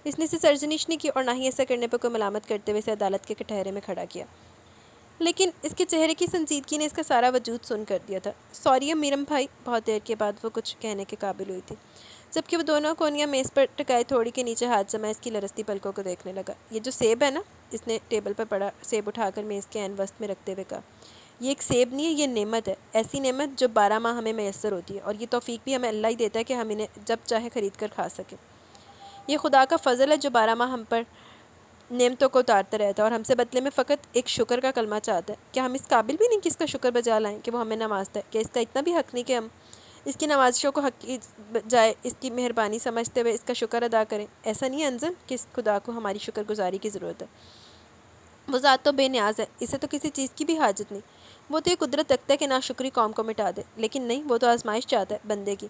اس نے اسے سرزنش نہیں کی، اور نہ ہی ایسا کرنے پر کوئی ملامت کرتے ہوئے اسے عدالت کے کٹہرے میں کھڑا کیا، لیکن اس کے چہرے کی سنجیدگی نے اس کا سارا وجود سن کر دیا تھا۔ سوری امیرم بھائی۔ بہت دیر کے بعد وہ کچھ کہنے کے قابل ہوئی تھی، جبکہ وہ دونوں کونیاں میز پر ٹکائے تھوڑی کے نیچے ہاتھ جما اس کی لرزتی پلکوں کو دیکھنے لگا۔ یہ جو سیب ہے نا، اس نے ٹیبل پر پڑا سیب اٹھا کر میز کے عین وسط میں رکھتے ہوئے کہا، یہ ایک سیب نہیں ہے، یہ نعمت ہے، ایسی نعمت جو 12 ماہ ہمیں میسر ہوتی ہے، اور یہ توفیق بھی ہمیں اللہ ہی دیتا ہے کہ ہم انہیں جب چاہے خرید کر کھا سکیں۔ یہ خدا کا فضل ہے جو 12 ماہ ہم پر نعمتوں کو اتارتا رہتا ہے، اور ہم سے بدلے میں فقط ایک شکر کا کلمہ چاہتا ہے۔ کیا ہم اس قابل بھی نہیں کہ اس کا شکر بجا لائیں کہ وہ ہمیں نوازتا ہے؟ کیا اس کا اتنا بھی حق نہیں کہ ہم اس کی نوازشوں کو حق کی بجائے اس کی مہربانی سمجھتے ہوئے اس کا شکر ادا کریں؟ ایسا نہیں ہے انزل کہ اس خدا کو ہماری شکر گزاری کی ضرورت ہے؟ وہ ذات تو بے نیاز ہے، اسے تو کسی چیز کی بھی حاجت نہیں۔ وہ تو یہ قدرت رکھتا ہے کہ ناشکری قوم کو مٹا دے، لیکن نہیں، وہ تو آزمائش چاہتا ہے بندے کی۔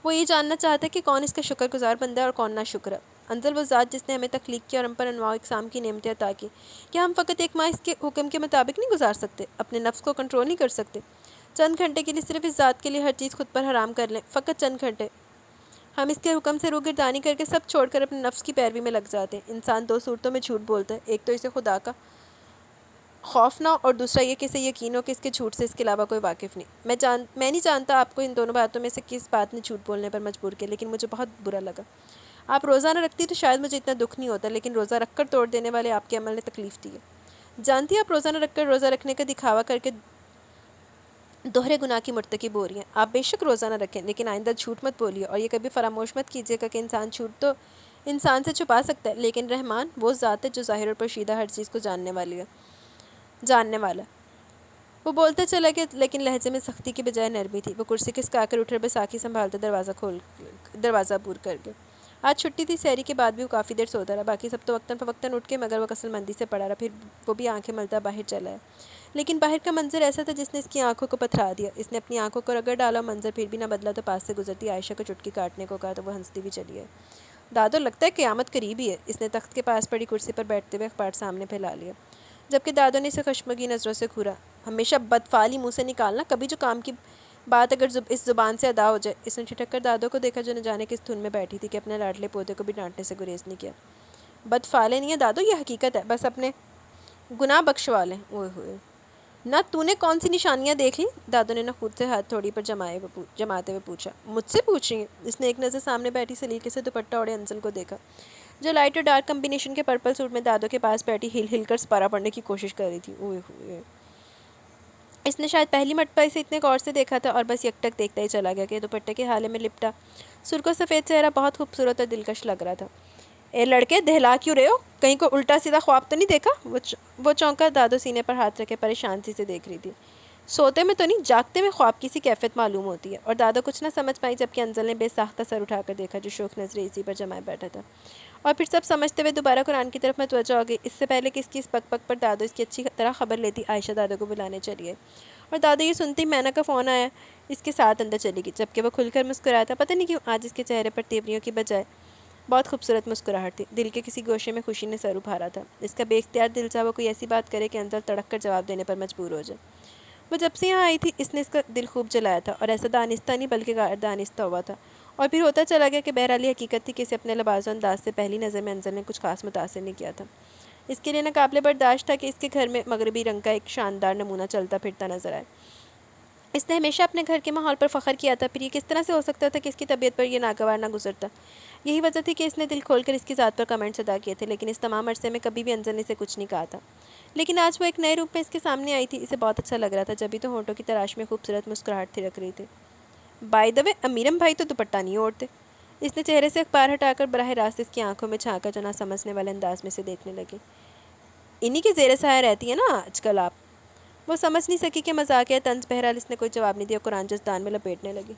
وہ یہ جاننا چاہتا ہے کہ کون اس کا شکر گزار بندہ ہے اور کون ناشکر ہے۔ انزل، وہ ذات جس نے ہمیں تخلیق کیا اور ہم پر انواع و اقسام کی نعمتیں عطا کی، کیا ہم فقط ایک ماہ اس کے حکم کے مطابق نہیں گزار سکتے؟ اپنے نفس کو کنٹرول نہیں کر سکتے؟ چند گھنٹے کے لیے صرف اس ذات کے لیے ہر چیز خود پر حرام کر لیں، فقط چند گھنٹے۔ ہم اس کے حکم سے روگردانی کر کے سب چھوڑ کر اپنے نفس کی پیروی میں لگ جاتے ہیں۔ انسان دو صورتوں میں جھوٹ بولتا ہے، ایک تو اسے خدا کا خوف نہ ہو، اور دوسرا یہ کہ اسے یقین ہو کہ اس کے جھوٹ سے اس کے علاوہ کوئی واقف نہیں۔ میں نہیں جانتا آپ کو ان دونوں باتوں میں سے کس بات نے جھوٹ بولنے پر مجبور کیا، لیکن مجھے بہت برا لگا۔ آپ روزہ نہ رکھتی تو شاید مجھے اتنا دکھ نہیں ہوتا، لیکن روزہ رکھ کر توڑ دینے والے آپ کے عمل نے تکلیف دی ہے۔ جانتی آپ روزہ نہ رکھ کر روزہ رکھنے کا دکھاوا کر کے دوہرے گناہ کی مرتکب ہو رہی ہیں۔ آپ بے شک روزہ نہ رکھیں، لیکن آئندہ جھوٹ مت بولیے، اور یہ کبھی فراموش مت کیجیے گا کہ انسان جھوٹ تو انسان سے چھپا سکتا ہے، لیکن رحمان وہ ذات ہے جو ظاہر اور پوشیدہ ہر چیز کو جاننے والا۔ وہ بولتے چلا گیا، لیکن لہجے میں سختی کی بجائے نرمی تھی۔ وہ کرسی کھسکا کر اٹھ اور بیساکھی سنبھالتے دروازہ عبور کر گئے۔ آج چھٹی تھی، سحری کے بعد بھی وہ کافی دیر سوتا رہا۔ باقی سب تو وقتاً فوقتاً اٹھ کے، مگر وہ کسل مندی سے پڑا رہا، پھر وہ بھی آنکھیں ملتا باہر چلا ہے۔ لیکن باہر کا منظر ایسا تھا جس نے اس کی آنکھوں کو پتھرا دیا۔ اس نے اپنی آنکھوں کو رگڑ ڈالا، منظر پھر بھی نہ بدلا تو پاس سے گزرتی عائشہ کو چٹکی کاٹنے کو کہا تو وہ ہنستی بھی چلی ہے۔ دادو، لگتا ہے قیامت قریب ہی ہے۔ اس نے تخت کے پاس پڑی کرسی پر بیٹھتے ہوئے اخبار سامنے پھیلا لیا، جبکہ دادو نے اسے خشمگی نظروں سے گھورا۔ ہمیشہ بدفعلی منہ سے نکالنا، کبھی جو کام کی بات اگر اس زبان سے ادا ہو جائے۔ اس نے ٹھٹک کر دادو کو دیکھا جو نہ جانے کس دھن میں بیٹھی تھی کہ اپنے لاڈلے پودے کو بھی ڈانٹنے سے گریز نہیں کیا۔ بدفعلے نہیں ہے دادو، یہ حقیقت ہے، بس اپنے گناہ بخشوا لیں۔ اوئے ہوئے، نہ تو نے کون سی نشانیاں دیکھ لی؟ دادو نے نہ خود سے ہاتھ تھوڑی پر جماتے ہوئے پوچھا۔ مجھ سے پوچھ رہی ہیں؟ اس نے ایک نظر سامنے بیٹھی سلیقے سے دوپٹہ اوڑھے انزل کو دیکھا، جو لائٹ اور ڈارک کمبینیشن کے پرپل سوٹ میں دادو کے پاس بیٹھی ہل ہل کر سپارہ پڑھنے کی کوشش کر رہی تھی۔ اوئے ہوئے، اس نے شاید پہلی مرتبہ اسے اتنے غور سے دیکھا تھا اور بس یکٹک دیکھتا ہی چلا گیا کہ دوپٹے کے حالے میں لپٹا سرخ و سفید چہرہ بہت خوبصورت اور دلکش لگ رہا تھا۔ اے لڑکے، دہلا کیوں رہے ہو؟ کہیں کو الٹا سیدھا خواب تو نہیں دیکھا؟ وہ چونکا دادو سینے پر ہاتھ رکھے پریشان سی سے دیکھ رہی تھی۔ سوتے میں تو نہیں، جاگتے میں خواب کی سی کیفیت معلوم ہوتی ہے۔ اور دادو کچھ نہ سمجھ پائی، جبکہ انزل نے بے ساختہ سر اٹھا کر دیکھا جو شوخ نظریں اسی پر جمائے بیٹھا تھا، اور پھر سب سمجھتے ہوئے دوبارہ قرآن کی طرف متوجہ ہو گئی۔ اس سے پہلے کہ اس کی اس پک پک پر دادو اس کی اچھی طرح خبر لیتی، عائشہ دادو کو بلانے چلی گئی، اور دادو یہ سنتی مینا کا فون آیا اس کے ساتھ اندر چلی گئی، جبکہ وہ کھل کر مسکرایا تھا۔ پتہ نہیں کیوں آج اس کے چہرے پر تیوریوں کی بجائے بہت خوبصورت مسکراہٹ تھی۔ دل کے کسی گوشے میں خوشی نے سر ابھارا تھا۔ اس کا بے اختیار دل چاہا وہ کوئی ایسی بات کرے کہ انزل تڑک کر جواب دینے پر مجبور ہو جائے۔ وہ جب سے یہاں آئی تھی اس نے اس کا دل خوب جلایا تھا، اور ایسا دانستہ نہیں بلکہ غیر دانستہ ہوا تھا، اور پھر ہوتا چلا گیا کہ بہرحال یہ حقیقت تھی کہ اسے اپنے لباس و انداز سے پہلی نظر میں انزل نے کچھ خاص متاثر نہیں کیا تھا۔ اس کے لیے ناقابل برداشت تھا کہ اس کے گھر میں مغربی رنگ کا ایک شاندار نمونہ چلتا پھرتا نظر آئے۔ اس نے ہمیشہ اپنے گھر کے ماحول پر فخر کیا تھا، پھر یہ کس طرح سے ہو سکتا تھا کہ اس کی طبیعت پر یہ ناگوار نہ گزرتا؟ یہی وجہ تھی کہ اس نے دل کھول کر اس کی ذات پر کمنٹس ادا کیے تھے، لیکن اس تمام عرصے میں کبھی بھی انزل نے اسے کچھ نہیں کہا تھا۔ لیکن آج وہ ایک نئے روپ میں اس کے سامنے آئی تھی، اسے بہت اچھا لگ رہا تھا، جبھی تو ہونٹوں کی تراش میں خوبصورت مسکراہٹ تھڑک رہی تھی۔ بائی دا وے، امیرم بھائی تو دوپٹہ نہیں اوڑھتے۔ اس نے چہرے سے اخبار ہٹا کر براہ راست اس کی آنکھوں میں جھانکا جو نہ سمجھنے والے انداز میں سے دیکھنے لگی۔ انہی کے زیر سایہ رہتی ہے نا آج کل آپ؟ وہ سمجھ نہیں سکی کہ مذاق ہے طنز، بہرحال اس نے کوئی جواب نہیں دیا، قرآن جزدان میں لپیٹنے لگی۔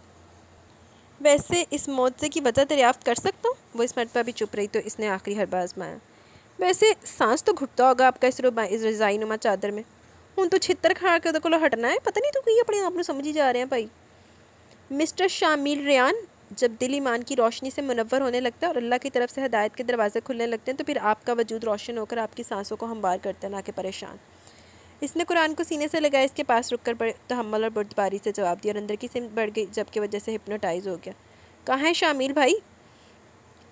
ویسے اس معجزے کی وجہ دریافت کر سکتا ہوں؟ وہ اس مرتبہ بھی چپ رہی تو اس نے آخری حربہ آزمایا۔ ویسے سانس تو گھٹتا ہوگا آپ کا اس رضائی نما چادر میں۔ ہوں تو چھتر کھا کے کو ہٹنا ہے، پتہ نہیں تو کوئی اپنے آپ کو سمجھی جا رہے ہیں بھائی۔ مسٹر شامیل ریان، جب دل ایمان کی روشنی سے منور ہونے لگتا ہے اور اللہ کی طرف سے ہدایت کے دروازے کھلنے لگتے ہیں تو پھر آپ کا وجود روشن ہو کر آپ کی سانسوں کو ہموار کرتا ہے، نہ کہ پریشان۔ اس نے قرآن کو سینے سے لگائے اس کے پاس رک کر بڑے تحمل اور بردباری سے جواب دیا اور اندر کی سمت بڑھ گئی، جبکہ وہ جیسے ہپنوٹائز ہو گیا۔ کہاں ہے شامیل بھائی؟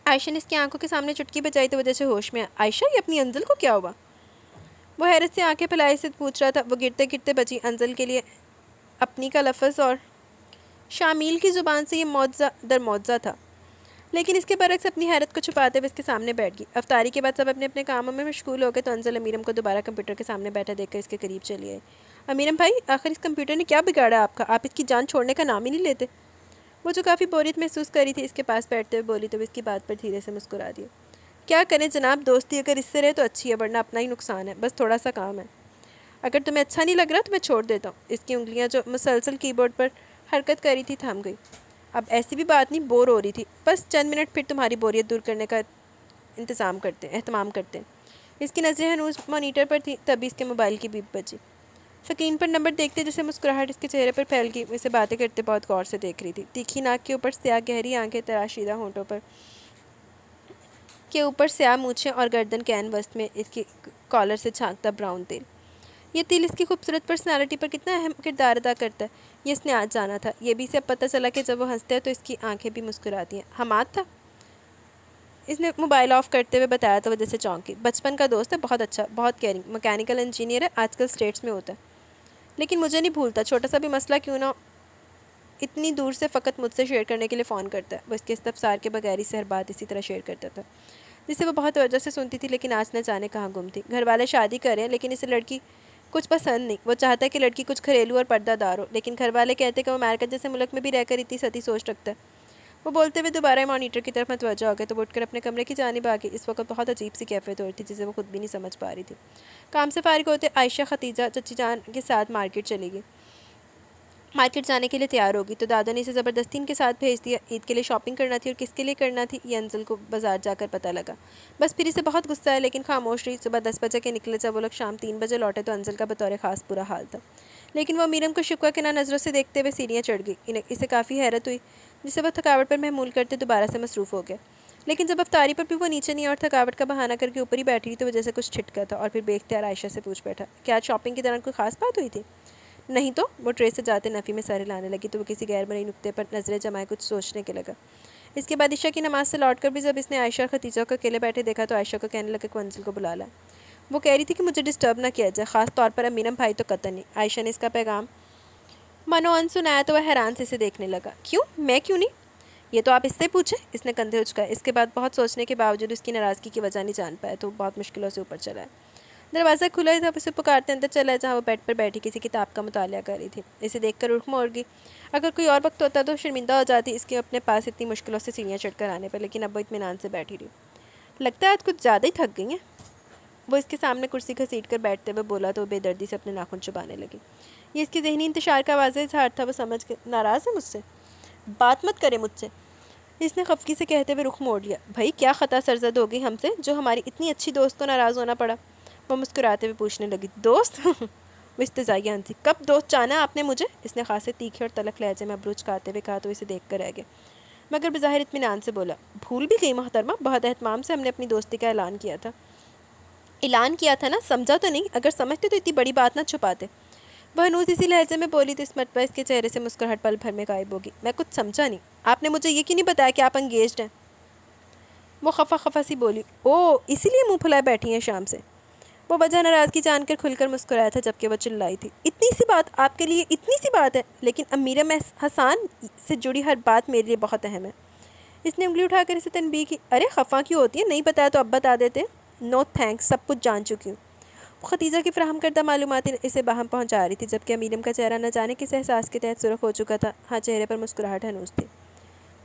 عائشہ نے اس کی آنکھوں کے سامنے چٹکی بجائی تو وہ جیسے ہوش میں عائشہ، یہ اپنی انزل کو کیا ہوا؟ وہ حیرت سے آنکھیں پھیلائے سے پوچھ رہا تھا۔ وہ گرتے گرتے بچی، انزل کے لیے اپنی کا لفظ اور شامیل کی زبان سے یہ معجزہ در معجزہ تھا، لیکن اس کے برعکس اپنی حیرت کو چھپاتے ہوئے اس کے سامنے بیٹھ گئی۔ افطاری کے بعد سب اپنے اپنے کاموں میں مشغول ہو گئے تو انزل امیرم کو دوبارہ کمپیوٹر کے سامنے بیٹھا دیکھ کر اس کے قریب چلی آئی۔ امیرم بھائی، آخر اس کمپیوٹر نے کیا بگاڑا آپ کا؟ آپ اس کی جان چھوڑنے کا نام ہی نہیں لیتے۔ وہ جو کافی بوریت محسوس کر رہی تھی اس کے پاس بیٹھتے ہوئے بولی تو وہ اس کی بات پر دھیرے سے مسکرا دیا۔ کیا کریں جناب، دوستی اگر اس سے رہے تو اچھی ہے، ورنہ اپنا ہی نقصان ہے، بس تھوڑا سا کام ہے۔ اگر تمہیں اچھا نہیں لگ رہا تو میں چھوڑ دیتا ہوں۔ اس کی انگلیاں جو مسلسل کی بورڈ پر حرکت کر رہی تھی تھم گئی۔ اب ایسی بھی بات نہیں، بور ہو رہی تھی، بس چند منٹ پھر تمہاری بوریت دور کرنے کا اہتمام کرتے ہیں۔ اس کی نظریں ہنوز مانیٹر پر تھیں، تبھی اس کے موبائل کی بیپ بجی۔ سکرین پر نمبر دیکھتے جیسے مسکراہٹ اس کے چہرے پر پھیل گئی، اسے باتیں کرتے بہت غور سے دیکھ رہی تھی۔ تیکھی ناک کے اوپر سیاہ گہری آنکھیں، تراشیدہ ہونٹوں پر کے اوپر سیاہ مونچھیں اور گردن کین وسط میں اس کی کالر سے جھانکتا براؤن تیل۔ یہ تیل اس کی خوبصورت پرسنالٹی پر کتنا اہم کردار ادا کرتا ہے، یہ اس نے آج جانا تھا۔ یہ بھی اسے اب پتہ چلا کہ جب وہ ہنستے ہیں تو اس کی آنکھیں بھی مسکراتی ہیں۔ حماد تھا؟ اس نے موبائل آف کرتے ہوئے بتایا تو وہ جیسے چونکی۔ بچپن کا دوست ہے، بہت اچھا، بہت کیئرنگ، میکینیکل انجینئر ہے، آج کل اسٹیٹس میں ہوتا ہے، لیکن مجھے نہیں بھولتا، چھوٹا سا بھی مسئلہ کیوں نہ اتنی دور سے فقط مجھ سے شیئر کرنے کے لیے فون کرتا ہے۔ وہ اس کے استفسار کے بغیر ہی سے ہر بات اسی طرح شیئر کرتا تھا، جسے وہ بہت توجہ سے سنتی تھی، لیکن آج نہ جانے کہاں گم تھی۔ گھر والے شادی کر رہے ہیں، لیکن اسے لڑکی کچھ پسند نہیں. وہ چاہتا ہے کہ لڑکی کچھ گھریلو اور پردہ دار ہو، لیکن گھر والے کہتے ہیں کہ وہ امریکہ جیسے ملک میں بھی رہ کر اتنی ستی سوچ رکھتا ہے. وہ بولتے ہوئے دوبارہ مانیٹر کی طرف متوجہ ہو گئے تو وہ اٹھ کر اپنے کمرے کی جانب آ گئی. اس وقت بہت عجیب سی کیفیت ہو رہی تھی جسے وہ خود بھی نہیں سمجھ پا رہی تھی. کام سے فارغ ہوتے عائشہ ختیجہ چچی جان کے ساتھ مارکیٹ چلی گئی. مارکیٹ جانے کے لیے تیار ہوگی تو دادو نے اسے زبردستی ان کے ساتھ بھیج دیا. عید کے لیے شاپنگ کرنا تھی اور کس کے لیے کرنا تھی یہ انزل کو بازار جا کر پتہ لگا. بس پھر اسے بہت غصہ ہے لیکن خاموش رہی. صبح 10 بجے کے نکلے جب وہ لوگ شام 3 بجے لوٹے تو انزل کا بطور خاص برا حال تھا. لیکن وہ امیرم کو شکوہ کے نہ نظروں سے دیکھتے ہوئے سیڑھیاں چڑھ گئی. اسے کافی حیرت ہوئی جسے وہ تھکاوٹ پر محمول کرتے دوبارہ سے مصروف ہو گیا. لیکن جب افطاری پر بھی وہ نیچے نہیں اور تھکاوٹ کا بہانہ کر کے اوپر ہی بیٹھی تو وہ جیسے کچھ چھٹکا تھا اور پھر بے اختیار عائشہ سے پوچھ بیٹھا کیا آج شاپنگ کے دوران کوئی خاص بات ہوئی تھی؟ نہیں تو. وہ ٹرے سے جاتے نفی میں سر ہلانے لگی تو وہ کسی غیر مرئی نقطے پر نظریں جمائے کچھ سوچنے کے لگا. اس کے بعد عشاء کی نماز سے لوٹ کر بھی جب اس نے عائشہ اور ختیجہ کو اکیلے بیٹھے دیکھا تو عائشہ کو کہنے لگا کہ انزل کو بلا لا. وہ کہہ رہی تھی کہ مجھے ڈسٹرب نہ کیا جائے، خاص طور پر امیرم بھائی تو قطعا نہیں. عائشہ نے اس کا پیغام منوان سنایا تو وہ حیران سے اسے دیکھنے لگا. کیوں؟ میں کیوں نہیں؟ یہ تو آپ اس سے پوچھیں. اس نے کندھے اچکائے. اس کے بعد بہت سوچنے کے باوجود اس کی ناراضگی کی وجہ نہیں جان پایا تو بہت مشکلوں سے اوپر چلا ہے. دروازہ کھلا تھا. اسے پکارتے اندر چلا جہاں وہ بیڈ پر بیٹھی کسی کتاب کا مطالعہ کر رہی تھی. اسے دیکھ کر رخ موڑ گئی. اگر کوئی اور وقت ہوتا تو شرمندہ ہو جاتی اس کے اپنے پاس اتنی مشکلوں سے سیڑھیاں چڑھ کر آنے پر، لیکن اب وہ اطمینان سے بیٹھی رہی. لگتا ہے آج کچھ زیادہ ہی تھک گئی ہیں. وہ اس کے سامنے کرسی گھسیٹ کر بیٹھتے ہوئے بولا تو وہ بے دردی سے اپنے ناخن چبانے لگی. یہ اس کی ذہنی انتشار کا واضح اظہار تھا. وہ سمجھ کے ناراض ہے مجھ سے؟ بات مت کرے مجھ سے. اس نے خفگی سے کہتے ہوئے رخ موڑ لیا. بھائی کیا خطا سرزد ہو گئی ہم سے جو ہماری اتنی اچھی دوست کو ناراض ہونا پڑا؟ وہ مسکراتے ہوئے پوچھنے لگی. دوست؟ وہ استزائیہ ہنسی. کب دوست جانا آپ نے مجھے؟ اس نے خاصے تیکھے اور تلخ لہجے میں ابروچ کھاتے ہوئے کہا تو اسے دیکھ کر رہ گیا مگر بظاہر اطمینان سے بولا. بھول بھی گئی محترمہ، بہت اہتمام سے ہم نے اپنی دوستی کا اعلان کیا تھا. اعلان کیا تھا نا، سمجھا تو نہیں؟ اگر سمجھتے تو اتنی بڑی بات نہ چھپاتے. وہ ہنوز اسی لہجے میں بولی تو اس مرتبہ اس کے چہرے سے مسکراہٹ پل بھر میں غائب ہوگی. میں کچھ سمجھا نہیں. آپ نے مجھے یہ کیوں نہیں بتایا کہ آپ انگیجڈ ہیں؟ وہ خفا خفا سی بولی. او اسی لیے منہ پھلائے بیٹھی ہیں شام سے. وہ وجہ ناراضگی جان کر کھل کر مسکرایا تھا جبکہ وہ چلائی تھی. اتنی سی بات آپ کے لیے اتنی سی بات ہے، لیکن امیرم حسان سے جڑی ہر بات میرے لیے بہت اہم ہے. اس نے انگلی اٹھا کر اسے تنبیہ کی. ارے خفا کیوں ہوتی ہے؟ نہیں بتایا تو اب بتا دیتے. نو تھینکس، سب کچھ جان چکی ہوں. ختیجہ کی فراہم کردہ معلومات اسے باہم پہنچا رہی تھی جبکہ امیرم کا چہرہ نہ جانے کس احساس کے تحت سرخ ہو چکا تھا. ہاں چہرے پر مسکراہٹ ہنوز تھی.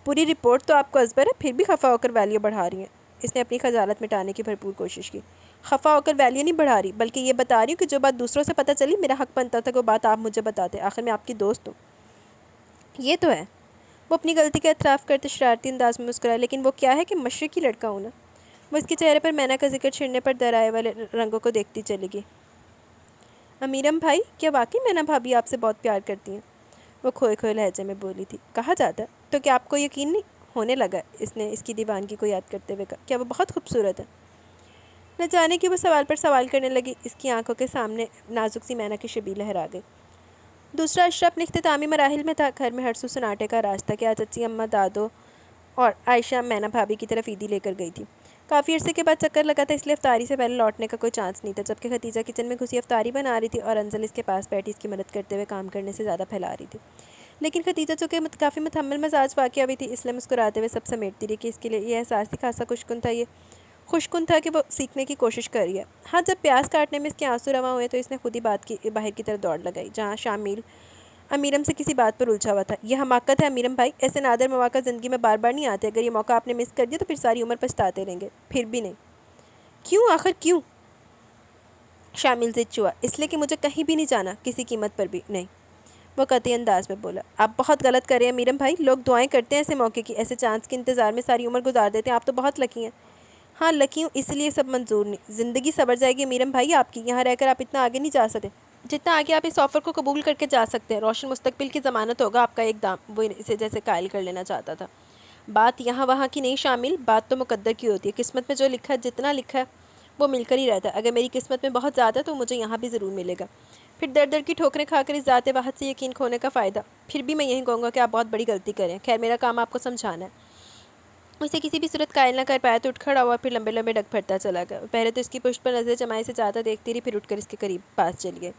پوری رپورٹ تو آپ کو ازبر ہے، پھر بھی خفا ہو کر ویلیو بڑھا رہی ہیں. اس نے اپنی خجالت مٹانے کی بھرپور کوشش کی. خفا ہو کر ویلیو نہیں بڑھا رہی بلکہ یہ بتا رہی ہوں کہ جو بات دوسروں سے پتہ چلی میرا حق بنتا تھا کہ وہ بات آپ مجھے بتاتے. آخر میں آپ کی دوست ہوں. یہ تو ہے. وہ اپنی غلطی کا اعتراف کرتے شرارتی انداز میں مسکرائے. لیکن وہ کیا ہے کہ مشرقی لڑکا ہوں نا. وہ اس کے چہرے پر مینا کا ذکر چھڑنے پر درائے والے رنگوں کو دیکھتی چلی گئی. امیرم بھائی کیا واقعی مینا بھابھی آپ سے بہت پیار کرتی ہیں؟ وہ کھوئے کھوئے لہجے میں بولی تھی. کہا جاتا ہے. تو کیا آپ کو یقین نہیں ہونے لگا؟ اس نے اس کی دیوانگی کو یاد کرتے ہوئے کہا. کیا وہ بہت خوبصورت ہے؟ نہ جانے کہ وہ سوال پر سوال کرنے لگی. اس کی آنکھوں کے سامنے نازک سی مینا کی شبیہ لہرا گئی. دوسرا عشرہ اپنے اختتامی مراحل میں تھا. گھر میں ہر سو سناٹے کا راز تھا کہ آج چچی اماں دادو اور عائشہ مینا بھابھی کی طرف عیدی لے کر گئی تھی. کافی عرصے کے بعد چکر لگا تھا اس لیے افطاری سے پہلے لوٹنے کا کوئی چانس نہیں تھا. جبکہ ختیجہ کچن میں گھسی افطاری بنا رہی تھی اور انزل اس کے پاس بیٹھی اس کی مدد کرتے ہوئے کام کرنے سے زیادہ پھیلا رہی تھی. لیکن ختیجہ چونکہ کافی متحمل مزاج واقعہ ہوئی تھی اس لیے مسکراتے ہوئے سب سمیٹتی رہی کہ اس کے لیے یہ احساس ہی خاصا خوشکن تھا کہ وہ سیکھنے کی کوشش کر رہی ہے. ہاں جب پیاز کاٹنے میں اس کے آنسو رواں ہوئے تو اس نے خود ہی بات کی باہر کی طرف دوڑ لگائی جہاں شامل امیرم سے کسی بات پر الجھا ہوا تھا. یہ حماقت ہے امیرم بھائی، ایسے نادر مواقع زندگی میں بار بار نہیں آتے. اگر یہ موقع آپ نے مس کر دیا تو پھر ساری عمر پچھتاتے رہیں گے. پھر بھی نہیں. کیوں آخر کیوں؟ شامل ضد چوا. اس لیے کہ مجھے کہیں بھی نہیں جانا، کسی قیمت پر بھی نہیں. وہ قطعی انداز میں بولا. آپ بہت غلط کر رہے ہیں امیرم بھائی. لوگ دعائیں کرتے ہیں ایسے موقع کی، ایسے چانس کے انتظار میں ساری عمر گزار دیتے ہیں. آپ تو بہت لکی ہیں. ہاں لکی ہوں، اس لیے سب منظور نہیں. زندگی سبر جائے گی امیرم بھائی آپ کی. یہاں رہ کر آپ اتنا آگے نہیں جا سکتے جتنا آگے آپ اس آفر کو قبول کر کے جا سکتے ہیں. روشن مستقبل کی ضمانت ہوگا آپ کا ایک دام. وہ اسے جیسے قائل کر لینا چاہتا تھا. بات یہاں وہاں کی نہیں شامل، بات تو مقدر کی ہوتی ہے. قسمت میں جو لکھا ہے، جتنا لکھا ہے وہ مل کر ہی رہتا ہے. اگر میری قسمت میں بہت زیادہ ہے تو مجھے یہاں بھی ضرور ملے گا. پھر در در کی ٹھوکریں کھا کر اس ذات واحد سے یقین کھونے کا فائدہ. پھر بھی میں یہی کہوں گا کہ آپ بہت بڑی غلطی کریں. خیر میرا کام آپ کو سمجھانا ہے. اسے کسی بھی صورت قائل نہ کر پایا تو اٹھ کھڑا ہوا پھر لمبے لمبے ڈگ پھرتا چلا گیا. پہلے تو اس کی پشت پر نظر جمائے سے زیادہ دیکھتی رہی پھر اٹھ کر اس کے قریب پاس چل گئے.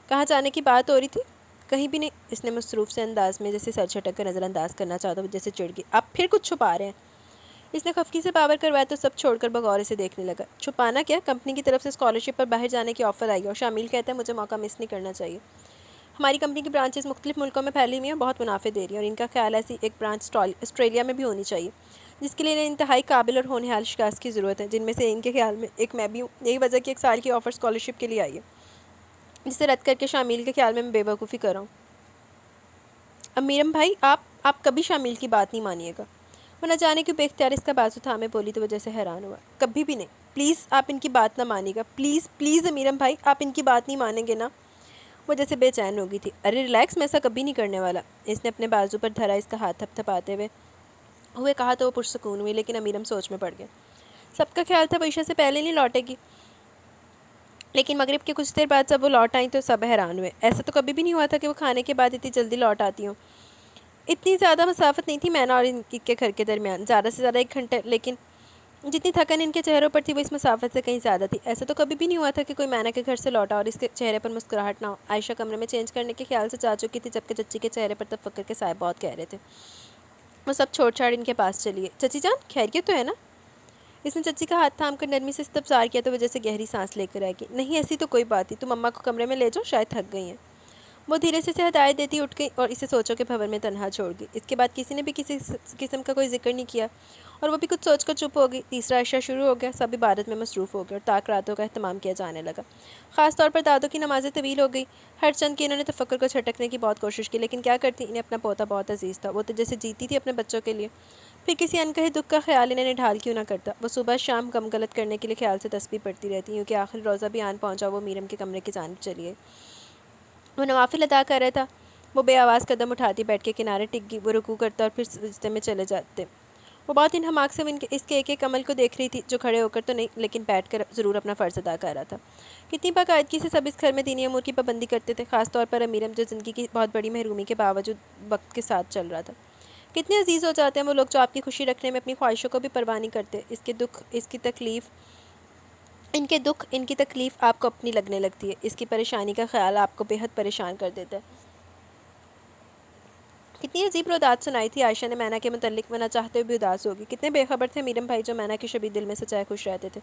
کہاں جانے کی بات ہو رہی تھی؟ کہیں بھی نہیں. اس نے مصروف سے انداز میں جیسے سر چھٹک کر نظر انداز کرنا چاہتا جیسے چڑھ گئی. آپ پھر کچھ چھپا رہے ہیں. اس نے خفکی سے پاور کروایا تو سب چھوڑ کر بغور اسے دیکھنے لگا۔ چھپانا کیا، کمپنی کی طرف سے اسکالرشپ پر باہر جانے کی آفر آئی اور شامل کہتا ہے مجھے موقع مس نہیں کرنا چاہیے۔ ہماری کمپنی کی برانچز مختلف ملکوں میں پھیلی ہوئی ہیں، بہت منافع دے رہی ہیں، اور ان کا خیال ایسی ایک برانچ آسٹریلیا میں بھی ہونی چاہیے جس کے لیے انہیں انتہائی قابل اور ہونہار شخص کی ضرورت ہے، جن میں سے ان کے خیال میں ایک میں بھی ہوں۔ یہی وجہ کہ 1 سال کی آفر اسکالرشپ کے لیے آئی ہے، جسے رد کر کے شامل کے خیال میں بے وقوفی کر رہا ہوں۔ امیرم بھائی، آپ کبھی شامل کی بات نہیں مانیے گا۔ وہ نہ جانے کہ بے اختیار اس کا بازو تھامے بولی تو وجہ سے حیران ہوا۔ کبھی بھی نہیں، پلیز آپ ان کی بات نہ مانیے گا، پلیز پلیز امیرم بھائی، آپ ان کی بات نہیں مانیں گے نا؟ وہ جیسے بے چین ہو گئی تھی۔ ارے ریلیکس، میں ایسا کبھی نہیں کرنے والا۔ اس نے اپنے بازو پر دھرا اس کا ہاتھ تھپ تھپاتے ہوئے کہا تو وہ پرسکون ہوئی، لیکن امیرم سوچ میں پڑ گئے۔ سب کا خیال تھا وہ عشاء سے پہلے نہیں لوٹے گی، لیکن مغرب کے کچھ دیر بعد جب وہ لوٹ آئیں تو سب حیران ہوئے۔ ایسا تو کبھی بھی نہیں ہوا تھا کہ وہ کھانے کے بعد اتنی جلدی لوٹ آتی ہوں۔ اتنی زیادہ مسافت نہیں تھی مینا اور ان کے گھر کے درمیان، زیادہ سے زیادہ 1 گھنٹہ، لیکن جتنی تھکن ان کے چہروں پر تھی وہ اس مسافت سے کہیں زیادہ تھی۔ ایسا تو کبھی بھی نہیں ہوا تھا کہ کوئی مینا کے گھر سے لوٹا اور اس کے چہرے پر مسکراہٹ نہ ہو۔ عائشہ کمرے میں چینج کرنے کے خیال سے جا چکی تھی، جبکہ چچی کے چہرے پر تفکر کے سائے بہت گہرے تھے۔ وہ سب چھوڑ چھاڑ ان کے پاس چلی گئی۔ چچی جان، خیریت تو ہے نا؟ اس نے چچی کا ہاتھ تھام کر نرمی سے استفسار کیا تو وجہ سے گہری سانس لے کر آئے گی۔ نہیں ایسی تو کوئی بات نہیں، تم اماں کو کمرے میں لے جاؤ، شاید تھک گئی ہیں۔ وہ دھیرے سے اسے ہدایت دیتی اٹھ گئی اور اسے سوچو کے بھنور میں تنہا چھوڑ گئی۔ اس کے بعد کسی نے بھی کسی قسم کا کوئی ذکر نہیں کیا اور وہ بھی کچھ سوچ کر چپ ہو گئی۔ تیسرا عشاء شروع ہو گیا، سب عبادت میں مصروف ہو گئے اور تاک راتوں کا اہتمام کیا جانے لگا۔ خاص طور پر دادوں کی نمازیں طویل ہو گئی۔ ہر چند کی انہوں نے تفکر کو چھٹکنے کی بہت کوشش کی، لیکن کیا کرتی، انہیں اپنا پوتا بہت عزیز تھا۔ وہ تو جیسے جیتی تھی اپنے بچوں کے لیے، پھر کسی انکہے دکھ کا خیال انہیں نڈھال کیوں نہ کرتا۔ وہ صبح شام غم غلط کرنے کے لیے خیال سے تسبیح پڑھتی رہتی، کیونکہ آخر روزہ بھی آن پہنچا۔ وہ میرم کے کمرے کی جانب چلی گئی۔ وہ نوافل ادا کر رہا تھا۔ وہ بے آواز قدم اٹھاتی، بیٹھ کے کنارے ٹک گئی۔ وہ رکوع کرتا اور پھر سجدے میں چلے جاتے۔ وہ بہت انہماک سے اس کے ایک ایک عمل کو دیکھ رہی تھی، جو کھڑے ہو کر تو نہیں لیکن بیٹھ کر ضرور اپنا فرض ادا کر رہا تھا۔ کتنی باقاعدگی سے سب اس گھر میں دینی امور کی پابندی کرتے تھے، خاص طور پر امیرم، جو زندگی کی بہت بڑی محرومی کے باوجود وقت کے ساتھ چل رہا تھا۔ کتنے عزیز ہو جاتے ہیں وہ لوگ جو آپ کی خوشی رکھنے میں اپنی خواہشوں کو بھی پرواہ نہیں کرتے۔ ان کی تکلیف آپ کو اپنی لگنے لگتی ہے، اس کی پریشانی کا خیال آپ کو بے حد پریشان کر دیتا ہے۔ کتنی عجیب رودات سنائی تھی عائشہ نے مینا کے متعلق، وہ نہ چاہتے ہوئے بھی اداس ہوگی۔ کتنے بے خبر تھے میرم بھائی جو مینا کے شبیہ دل میں سچائے خوش رہتے تھے۔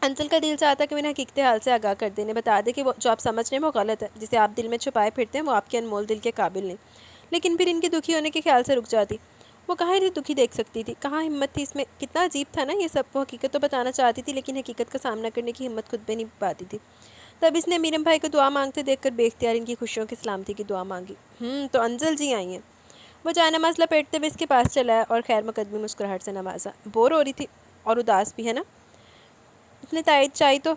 انزل کا دل چاہتا کہ وہ انہیں حقیقت حال سے آگاہ کر دے، انہیں بتا دے کہ وہ جو آپ سمجھ رہے ہیں وہ غلط ہے، جسے آپ دل میں چھپائے پھرتے ہیں وہ آپ کے انمول دل کے قابل نہیں۔ لیکن پھر ان کے دکھی ہونے کے خیال سے رک جاتی۔ وہ کہاں انہیں دکھی دیکھ سکتی تھی، کہاں ہمت تھی اس میں۔ کتنا عجیب تھا نا یہ سب، وہ حقیقت تو بتانا چاہتی تھی لیکن حقیقت کا سامنا کرنے کی ہمت خود بھی نہیں پاتی تھی۔ تب اس نے میرم بھائی کو دعا مانگتے دیکھ کر بے اختیار ان کی خوشیوں کی سلامتی کی دعا مانگی۔ تو انزل جی آئی ہیں۔ وہ جائے نماز لپیٹتے ہوئے اس کے پاس چلا اور خیر مقدمی مسکراہٹ سے نوازا۔ بور ہو رہی تھی اور اداس بھی ہے نا؟ اس نے تائید چاہی تو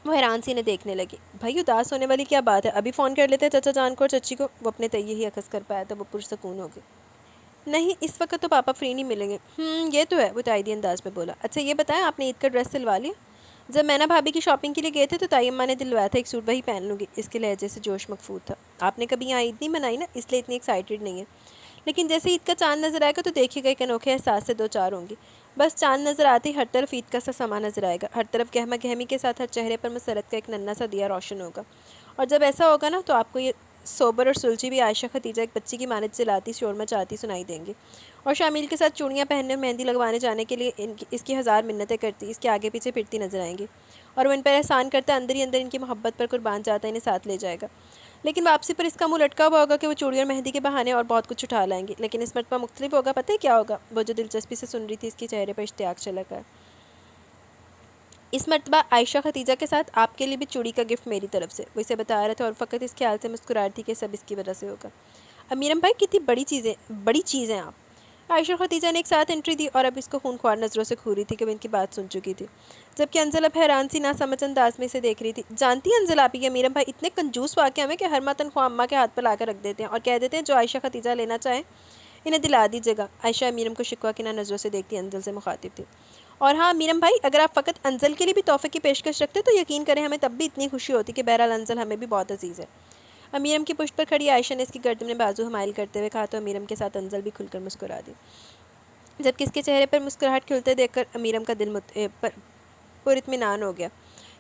وہ حیران سی انہیں دیکھنے لگی۔ بھائی اداس ہونے والی کیا بات ہے، ابھی فون کر لیتے چچا جان کو اور چچی کو۔ وہ اپنے تئیے ہی اخذ کر پایا تو وہ پرسکون ہو گئی۔ نہیں اس وقت تو پاپا فری نہیں ملیں گے۔ یہ تو ہے، وہ تائیدی انداز میں بولا۔ اچھا یہ بتائیں آپ نے عید کا ڈریس سلوا لیا؟ جب مینا بھابھی کی شاپنگ کے لیے گئے تھے تو تائی اماں نے دلوایا تھا ایک سوٹ، وہی پہن لوں گی۔ اس کے لہجے سے جوش مکفور تھا۔ آپ نے کبھی یہاں عید نہیں منائی نا، اس لیے اتنی ایکسائٹیڈ نہیں ہے، لیکن جیسے عید کا چاند نظر آئے گا تو دیکھے گا ایک انوکھے احساس سے 2 4 ہوں گی۔ بس چاند نظر آتے ہی ہر طرف عید کا سا سما نظر آئے گا، ہر طرف گہما گہمی کے ساتھ ہر چہرے پر مسرت کا ایک ننھا سا دیا روشن ہوگا۔ اور جب ایسا ہوگا نا تو آپ کو یہ سوبر اور سلجھی بھی عائشہ خدیجہ ایک بچی کی مانند چلاتی شور مچاتی سنائی دیں گی، اور شامل کے ساتھ چوڑیاں پہننے اور مہندی لگوانے جانے کے لیے اس کی 1000 منتیں کرتی، اس کے آگے پیچھے پھرتی نظر آئیں گی، اور وہ ان پر احسان کرتا اندر ہی اندر ان کی محبت پر قربان جاتا انہیں ساتھ لے جائے گا۔ لیکن واپسی پر اس کا منہ لٹکا ہوا ہوگا کہ وہ چوڑی اور مہندی کے بہانے اور بہت کچھ اٹھا لائیں گی، لیکن اس مرتبہ مختلف ہوگا۔ پتہ ہے کیا ہوگا؟ وہ جو دلچسپی سے سن رہی تھی اس کے چہرے پر اشتیاق چھلک آیا۔ اس مرتبہ عائشہ خدیجہ کے ساتھ آپ کے لیے بھی چوڑی کا گفٹ میری طرف سے، وہ اسے بتا رہا تھا اور فقط اس خیال سے مسکرا رہی تھی کہ سب اس کی وجہ سے ہوگا۔ امیرم بھائی کتنی بڑی چیز ہیں آپ۔ عائشہ خدیجہ نے ایک ساتھ انٹری دی اور اب اس کو خونخوار نظروں سے گھور رہی تھی کہ وہ ان کی بات سن چکی تھی، جبکہ انزل اب حیران سی نہ سمجھ انداز میں اسے دیکھ رہی تھی۔ جانتی ہیں انزل آپ ہی امیرم بھائی اتنے کنجوس واقعہ میں کہ ہر ماہ تنخواہ اماں کے ہاتھ پر لا کر رکھ دیتے ہیں اور کہہ دیتے ہیں جو عائشہ خدیجہ لینا چاہیں انہیں دلا دیجیے گا۔ عائشہ امیرم کو شکوہ کی نظروں سے دیکھتی انزل سے مخاطب تھی۔ اور ہاں امیرم بھائی، اگر آپ فقط انزل کے لیے بھی تحفے کی پیشکش رکھتے تو یقین کریں ہمیں تب بھی اتنی خوشی ہوتی کہ بہرحال انزل ہمیں بھی بہت عزیز ہے۔ امیرم کی پشت پر کھڑی عائشہ نے اس کی گردن میں بازو حمائل کرتے ہوئے کہا تو امیرم کے ساتھ انزل بھی کھل کر مسکرا دی، جبکہ اس کے چہرے پر مسکراہٹ کھلتے دیکھ کر امیرم کا دل پر اطمینان ہو گیا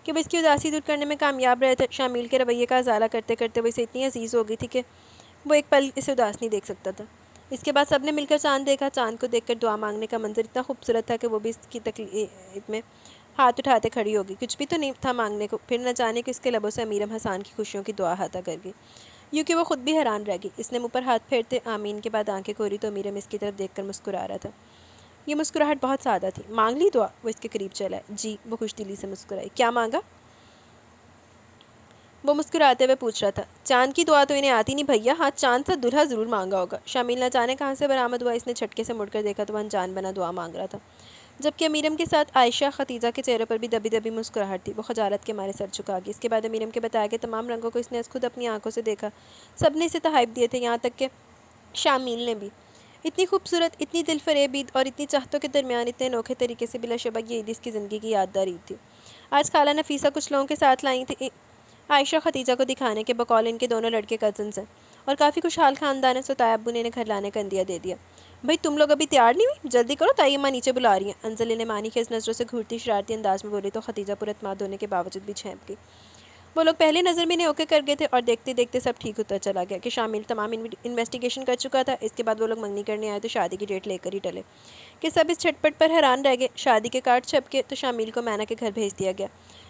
کہ وہ اس کی اداسی دور کرنے میں کامیاب رہے تھے۔ شامل کے رویے کا ازالہ کرتے کرتے وہ اسے اتنی عزیز ہو گئی تھی کہ وہ ایک پل اسے اداس نہیں دیکھ سکتا تھا۔ اس کے بعد سب نے مل کر چاند دیکھا۔ چاند کو دیکھ کر دعا مانگنے کا منظر اتنا خوبصورت تھا کہ وہ بھی اس کی تکلیف میں ہاتھ اٹھاتے کھڑی ہوگی۔ کچھ بھی تو نہیں تھا مانگنے کو، پھر نہ جانے کہ اس کے لبوں سے امیرم حسان کی خوشیوں کی دعا عطا کر گئی۔ یوں کہ وہ خود بھی حیران رہ گئی۔ اس نے منہ پر ہاتھ پھیرتے آمین کے بعد آنکھیں کھولی تو امیرم اس کی طرف دیکھ کر مسکرا رہا تھا۔ یہ مسکراہٹ بہت سادہ تھی۔ مانگ لی دعا؟ وہ اس کے قریب چلا ہے۔ جی، وہ خوش دلی سے مسکرائی۔ کیا مانگا؟ وہ مسکراتے ہوئے پوچھ رہا تھا۔ چاند کی دعا تو انہیں آتی نہیں بھیا، ہاں چاند سا دلہا ضرور مانگا ہوگا۔ شامل نہ جانے کہاں سے برآمد ہوا، اس نے چھٹکے سے مڑ کر دیکھا تو وہ انجان بنا دعا مانگ رہا تھا، جبکہ امیرم کے ساتھ عائشہ ختیجہ کے چہرے پر بھی دبی دبی مسکراہٹ تھی۔ وہ خجالت کے مارے سر جھکا گئی۔ اس کے بعد امیرم کے بتایا کہ تمام رنگوں کو اس نے خود اپنی آنکھوں سے دیکھا۔ سب نے اسے تحائف دیے تھے، یہاں تک کہ شامل نے بھی۔ اتنی خوبصورت، اتنی دل فریب عید اور اتنی چاہتوں کے درمیان اتنے انوکھے طریقے سے بلا شبہ یہ عید اس کی زندگی کی یادگار عید تھی۔ آج خالہ نفیسہ کچھ لوگوں کے ساتھ لائی تھی عائشہ ختیجہ کو دکھانے کے، بقول ان کے دونوں لڑکے کزنز ہیں اور کافی خوشحال خاندان ہے، سو طائی ابو نے انہیں گھر لانے کا عندیہ دے دیا۔ بھائی تم لوگ ابھی تیار نہیں ہوئی؟ جلدی کرو، طائی اماں نیچے بلا رہی ہیں۔ انزل نے مانی خیز نظروں سے گھورتی شرارتی انداز میں بولی تو ختیجہ پر اعتماد ہونے کے باوجود بھی چھینپ گئی۔ وہ لوگ پہلے نظر میں انہیں اوکے کر گئے تھے اور دیکھتے دیکھتے سب ٹھیک ہوتا چلا گیا کہ شامل تمام انویسٹیگیشن کر چکا تھا۔ اس کے بعد وہ لوگ منگنی کرنے آئے تو شادی کی ڈیٹ لے کر ہی ٹلے کہ سب اس چھٹپٹ پر حیران رہ گئے۔ شادی کے کارڈ چھپ کے تو شامل کو مینا کے گھر بھیج دیا گیا،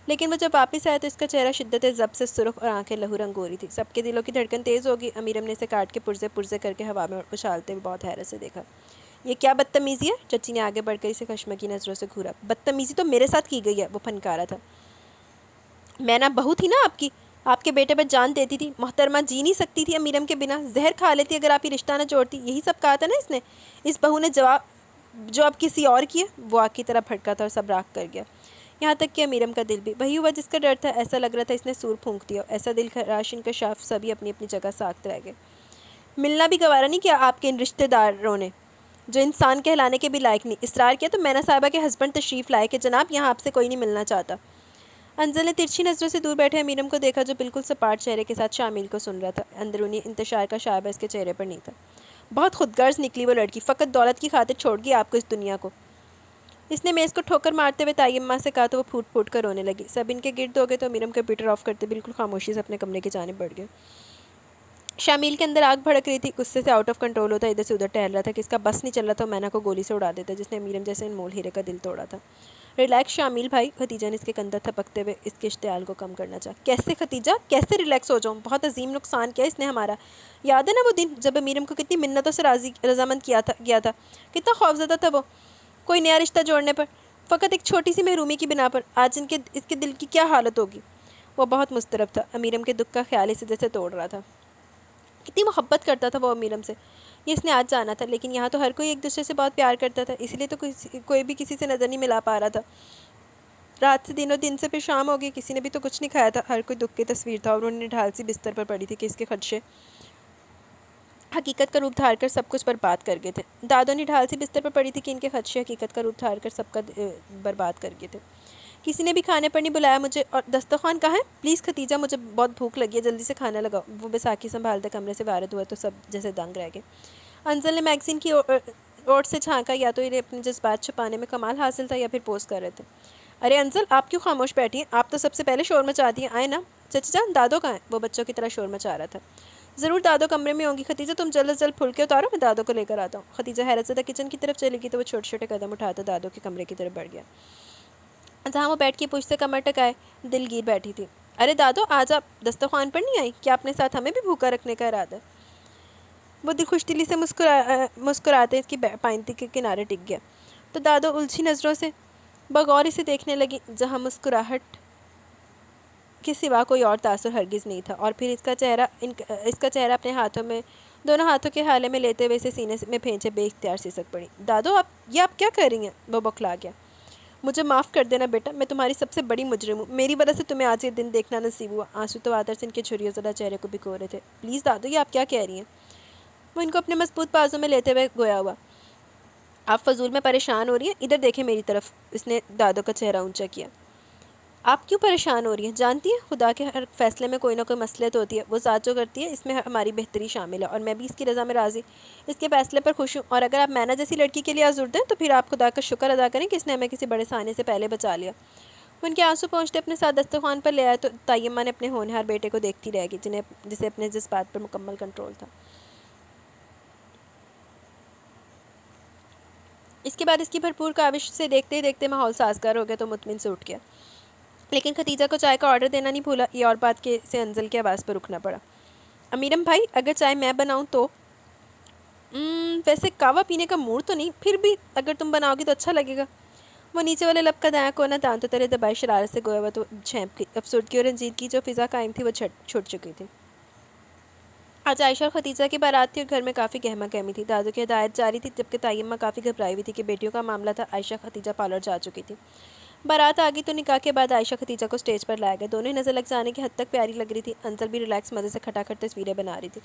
لیکن وہ جب واپس آیا تو اس کا چہرہ شدت ضبط سے سرخ اور آنکھیں لہو رنگ ہو رہی تھی۔ سب کے دلوں کی دھڑکن تیز ہو گئی۔ امیرم نے اسے کاٹ کے پرزے پرزے کر کے ہوا میں اچھالتے ہوئے بہت حیرت سے دیکھا۔ یہ کیا بدتمیزی ہے؟ چچی نے آگے بڑھ کر اسے خشمگی نظروں سے گھورا۔ بدتمیزی تو میرے ساتھ کی گئی ہے، وہ پھنکارا تھا۔ مینا بہو تھی نا آپ کی، آپ کے بیٹے پر جان دیتی تھی، محترمہ جی نہیں سکتی تھی امیرم کے بنا، زہر کھا لیتی اگر آپ ہی رشتہ نہ جوڑتی، یہی سب کہا تھا نا اس نے۔ اس بہو نے جواب جو اب کسی اور کی ہے۔ وہ آگ کی طرح بھڑکا تھا اور سب راکھ کر گیا، یہاں تک کہ امیرم کا دل بھی وہی ہوا جس کا ڈر تھا۔ ایسا لگ رہا تھا اس نے سور پھونک دیا، ایسا دل خراش انکشاف، سبھی اپنی اپنی جگہ ساکت رہ گئے۔ ملنا بھی گوارا نہیں کیا آپ کے ان رشتہ داروں نے جو انسان کہلانے کے بھی لائق نہیں۔ اصرار کیا تو مینا صاحبہ کے ہسبینڈ تشریف لائے کہ جناب یہاں آپ سے کوئی نہیں ملنا چاہتا۔ انزل نے ترچھی نظروں سے دور بیٹھے امیرم کو دیکھا جو بالکل سپاٹ چہرے کے ساتھ شامل کو سن رہا تھا۔ اندرونی انتشار کا شائبہ اس کے چہرے پر نہیں تھا۔ بہت خودغرض نکلی وہ لڑکی، فقط دولت کی خاطر چھوڑ گئی آپ کو اس دنیا کو۔ اس نے میز کو ٹھوکر مارتے ہوئے طائی اماں سے کہا تو وہ پھوٹ پھوٹ کر رونے لگی۔ سب ان کے گرد ہو گئے تو امیرم کمپیوٹر آف کرتے بالکل خاموشی سے اپنے کمرے کی جانب بڑھ گئے۔ شامل کے اندر آگ بھڑک رہی تھی، غصے سے آؤٹ آف کنٹرول ہوتا ادھر سے ادھر ٹہل رہا تھا کہ اس کا بس نہیں چل رہا تھا، مینا کو گولی سے اڑا دیتا جس نے امیرم جیسے انمول ہیرے کا دل توڑا تھا۔ ریلیکس شامل بھائی، ختیجہ نے اس کے کندھر تھپکتے ہوئے اس کے اشتعال کو کم کرنا چاہا۔ کیسے ختیجہ، کیسے ریلیکس ہو جاؤں؟ بہت عظیم نقصان کیا اس نے ہمارا۔ یاد ہے نا وہ دن جب امیرم کو کتنی منتوں سے رضامند کیا تھا، کتنا خوفزدہ تھا وہ کوئی نیا رشتہ جوڑنے پر، فقط ایک چھوٹی سی محرومی کی بنا پر۔ آج اس کے دل کی کیا حالت ہوگی۔ وہ بہت مضطرب تھا، امیرم کے دکھ کا خیال اسے جیسے توڑ رہا تھا۔ کتنی محبت کرتا تھا وہ امیرم سے، یہ اس نے آج جانا تھا، لیکن یہاں تو ہر کوئی ایک دوسرے سے بہت پیار کرتا تھا، اس لیے تو کوئی بھی کسی سے نظر نہیں ملا پا رہا تھا۔ رات سے دن اور دن سے پھر شام ہو گئی، کسی نے بھی تو کچھ نہیں کھایا تھا، ہر کوئی دکھ کی تصویر تھا اور انہیں ڈھال سی بستر پر پڑی تھی کہ اس کے خدشے حقیقت کا روپ دھار کر سب کچھ برباد کر گئے تھے۔ دادوں نے ڈھال سی بستر پر پڑی تھی کہ ان کے خدشے حقیقت کا روپ دھار کر سب کا برباد کر گئے تھے۔ کسی نے بھی کھانے پر نہیں بلایا مجھے، اور دسترخوان کہاں ہے؟ پلیز ختیجہ مجھے بہت بھوک لگی ہے، جلدی سے کھانا لگاؤ۔ وہ بیساکھی سنبھالتے کمرے سے وارد ہوا تو سب جیسے دنگ رہ گئے۔ انزل نے میگزین کی اوٹ سے جھانکا، یا تو انہیں اپنے جذبات چھپانے میں کمال حاصل تھا یا پھر پوز کر رہے تھے۔ ارے انزل، آپ کیوں خاموش بیٹھی ہیں؟ آپ تو سب سے پہلے شور مچاتی ہیں، آئے نا۔ چچا جان، دادو کہاں ہیں؟ وہ بچوں کی طرح شور مچا رہا تھا۔ ضرور دادو کمرے میں ہوں گی، ختیجہ تم جلد از جلد پھل کے اتارو، میں دادو کو لے کر آتا ہوں۔ ختیجہ حیرت زدہ کچن کی طرف چلی گئی تو وہ چھوٹے چھوٹے قدم اٹھاتا دادو کے کمرے کی طرف بڑھ گیا، جہاں وہ بیٹھ کے پشت سے کمر ٹکائے دل گیر بیٹھی تھی۔ ارے دادو، آج آپ دسترخوان پر نہیں آئی؟ کیا اپنے ساتھ ہمیں بھی بھوکا رکھنے کا ارادہ ہے؟ وہ دل خوش دلی سے مسکراتے اس کی پائنتی کے کنارے ٹک گیا تو دادو الجھی نظروں سے بغور اسے دیکھنے لگی، جہاں مسکراہٹ کے سوا کوئی اور تاثر ہرگز نہیں تھا۔ اور پھر اس کا چہرہ اپنے ہاتھوں میں دونوں ہاتھوں کے حالے میں لیتے ہوئے اسے سینے میں پھینچے بے اختیار سسک پڑی۔ دادو، آپ کیا کر رہی ہیں؟ وہ بوکھلا گیا۔ مجھے معاف کر دینا بیٹا، میں تمہاری سب سے بڑی مجرم ہوں، میری وجہ سے تمہیں آج یہ دن دیکھنا نصیب ہوا۔ آنسو تواتر سے ان کے جھریوں زدہ چہرے کو بھگو رہے تھے۔ پلیز دادو، یہ آپ کیا کہہ رہی ہیں؟ وہ ان کو اپنے مضبوط بازوں میں لیتے ہوئے گویا ہوا۔ آپ فضول میں پریشان ہو رہی ہیں؟ ادھر دیکھیں میری طرف۔ اس نے دادو کا چہرہ اونچا کیا۔ آپ کیوں پریشان ہو رہی ہیں؟ جانتی ہیں خدا کے ہر فیصلے میں کوئی نہ کوئی مصلحت ہوتی ہے، وہ ذات جو کرتی ہے اس میں ہماری بہتری شامل ہے، اور میں بھی اس کی رضا میں راضی اس کے فیصلے پر خوش ہوں۔ اور اگر آپ مینا جیسی لڑکی کے لیے آزرد ہیں تو پھر آپ خدا کا شکر ادا کریں کہ اس نے ہمیں کسی بڑے سانے سے پہلے بچا لیا۔ وہ ان کے آنسو پہنچتے اپنے ساتھ دسترخوان پر لے آئے تو طائی اماں نے اپنے ہونہار بیٹے کو دیکھتی رہ گئی جسے اپنے جذبات پر مکمل کنٹرول تھا۔ اس کے بعد اس کی بھرپور کاوش سے دیکھتے ہی دیکھتے ماحول سازگار ہو گیا تو مطمئن سے اٹھ گیا، لیکن ختیجہ کو چائے کا آرڈر دینا نہیں بھولا۔ یہ اور بات کہ اسے انزل کی آواز پر رکنا پڑا۔ امیرم بھائی، اگر چائے میں بناؤں تو؟ ویسے قہوہ پینے کا موڈ تو نہیں، پھر بھی اگر تم بناؤ گی تو اچھا لگے گا۔ وہ نیچے والے لب کا دایاں کونا دانتوں تلے دبائے شرارت سے گویا وہ تو جھینپ گئی۔ افسردگی اور رنجیدگی جو فضا قائم تھی وہ چھوٹ چکی تھی۔ آج عائشہ اور ختیجہ کی بارات تھی اور گھر میں کافی گہما گہمی تھی۔ دادو کی ہدایت جاری تھی، جبکہ تائیمہ کافی گھبرائی ہوئی تھی کہ بیٹیوں کا معاملہ تھا۔ عائشہ ختیجہ پارلر جا چکی تھی۔ بارات آگئی تو نکاح کے بعد عائشہ ختیجہ کو سٹیج پر لایا گیا۔ دونوں ہی نظر لگ جانے کی حد تک پیاری لگ رہی تھی۔ انزل بھی ریلیکس مزے سے کھٹا کھٹ تصویریں بنا رہی تھی۔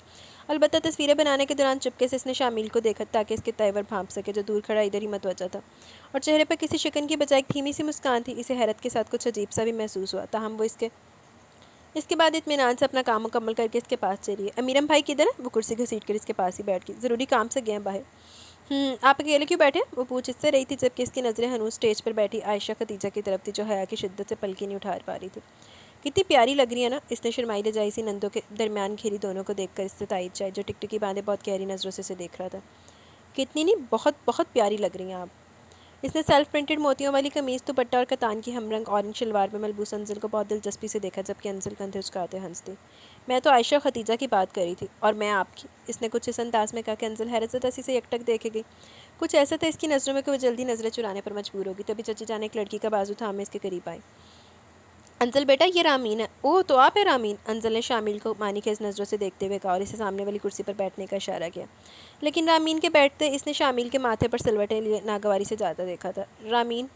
البتہ تصویریں بنانے کے دوران چپکے سے اس نے شامل کو دیکھا تاکہ اس کے تیور بھانپ سکے، جو دور کھڑا ادھر ہی متوجہ تھا، اور چہرے پر کسی شکن کی بجائے ایک دھیمی سی مسکان تھی۔ اسے حیرت کے ساتھ کچھ عجیب سا بھی محسوس ہوا، تاہم وہ اس کے بعد اطمینان سے اپنا کام مکمل کر کے اس کے پاس چلی۔ امیرم بھائی کدھر ہے؟ وہ کرسی گھسیٹ کر اس کے پاس ہی بیٹھ گئی۔ ضروری کام سے گئے ہیں باہر۔ آپ اکیلے کیوں بیٹھے؟ وہ پوچھ اس سے رہی تھی، جبکہ اس کی نظریں ہنوز سٹیج پر بیٹھی عائشہ ختیجہ کی طرف تھی، جو حیا کی شدت سے پلکی نہیں اٹھا پا رہی تھی۔ کتنی پیاری لگ رہی ہے نا؟ اس نے شرمائی لجائی سی نندوں کے درمیان گھیری دونوں کو دیکھ کر اس سے تائید چاہی، جو ٹکٹکی باندھے بہت گہری نظروں سے اسے دیکھ رہا تھا۔ کتنی نہیں، بہت بہت پیاری لگ رہی ہیں آپ۔ اس نے سیلف پرنٹڈ موتیوں والی قمیض، دوپٹہ اور کتان کی ہم رنگ اورنج شلوار میں ملبوس انزل کو بہت دلچسپی سے دیکھا، جبکہ انزل کندھے اچکاتے ہنستی۔ میں تو عائشہ ختیجہ کی بات کر رہی تھی، اور میں آپ کی، اس نے کچھ اس انداز میں کہا کہ انزل حیرت زدہ سی سے یکٹک دیکھے گئی۔ کچھ ایسا تھا اس کی نظروں میں کہ وہ جلدی نظریں چرانے پر مجبور ہوگی۔ تبھی چچی جان ایک لڑکی کا بازو تھامے اس کے قریب آئی۔ انزل بیٹا، یہ رامین ہے۔ اوہ، تو آپ ہیں رامین؟ انزل نے شامل کو معنی خیز نظروں سے دیکھتے ہوئے کہا اور اسے سامنے والی کرسی پر بیٹھنے کا اشارہ کیا، لیکن رامین کے بیٹھتے اس نے شامل کے ماتھے پر سلوٹیں لیے ناگواری سے جاتا دیکھا تھا۔ رامین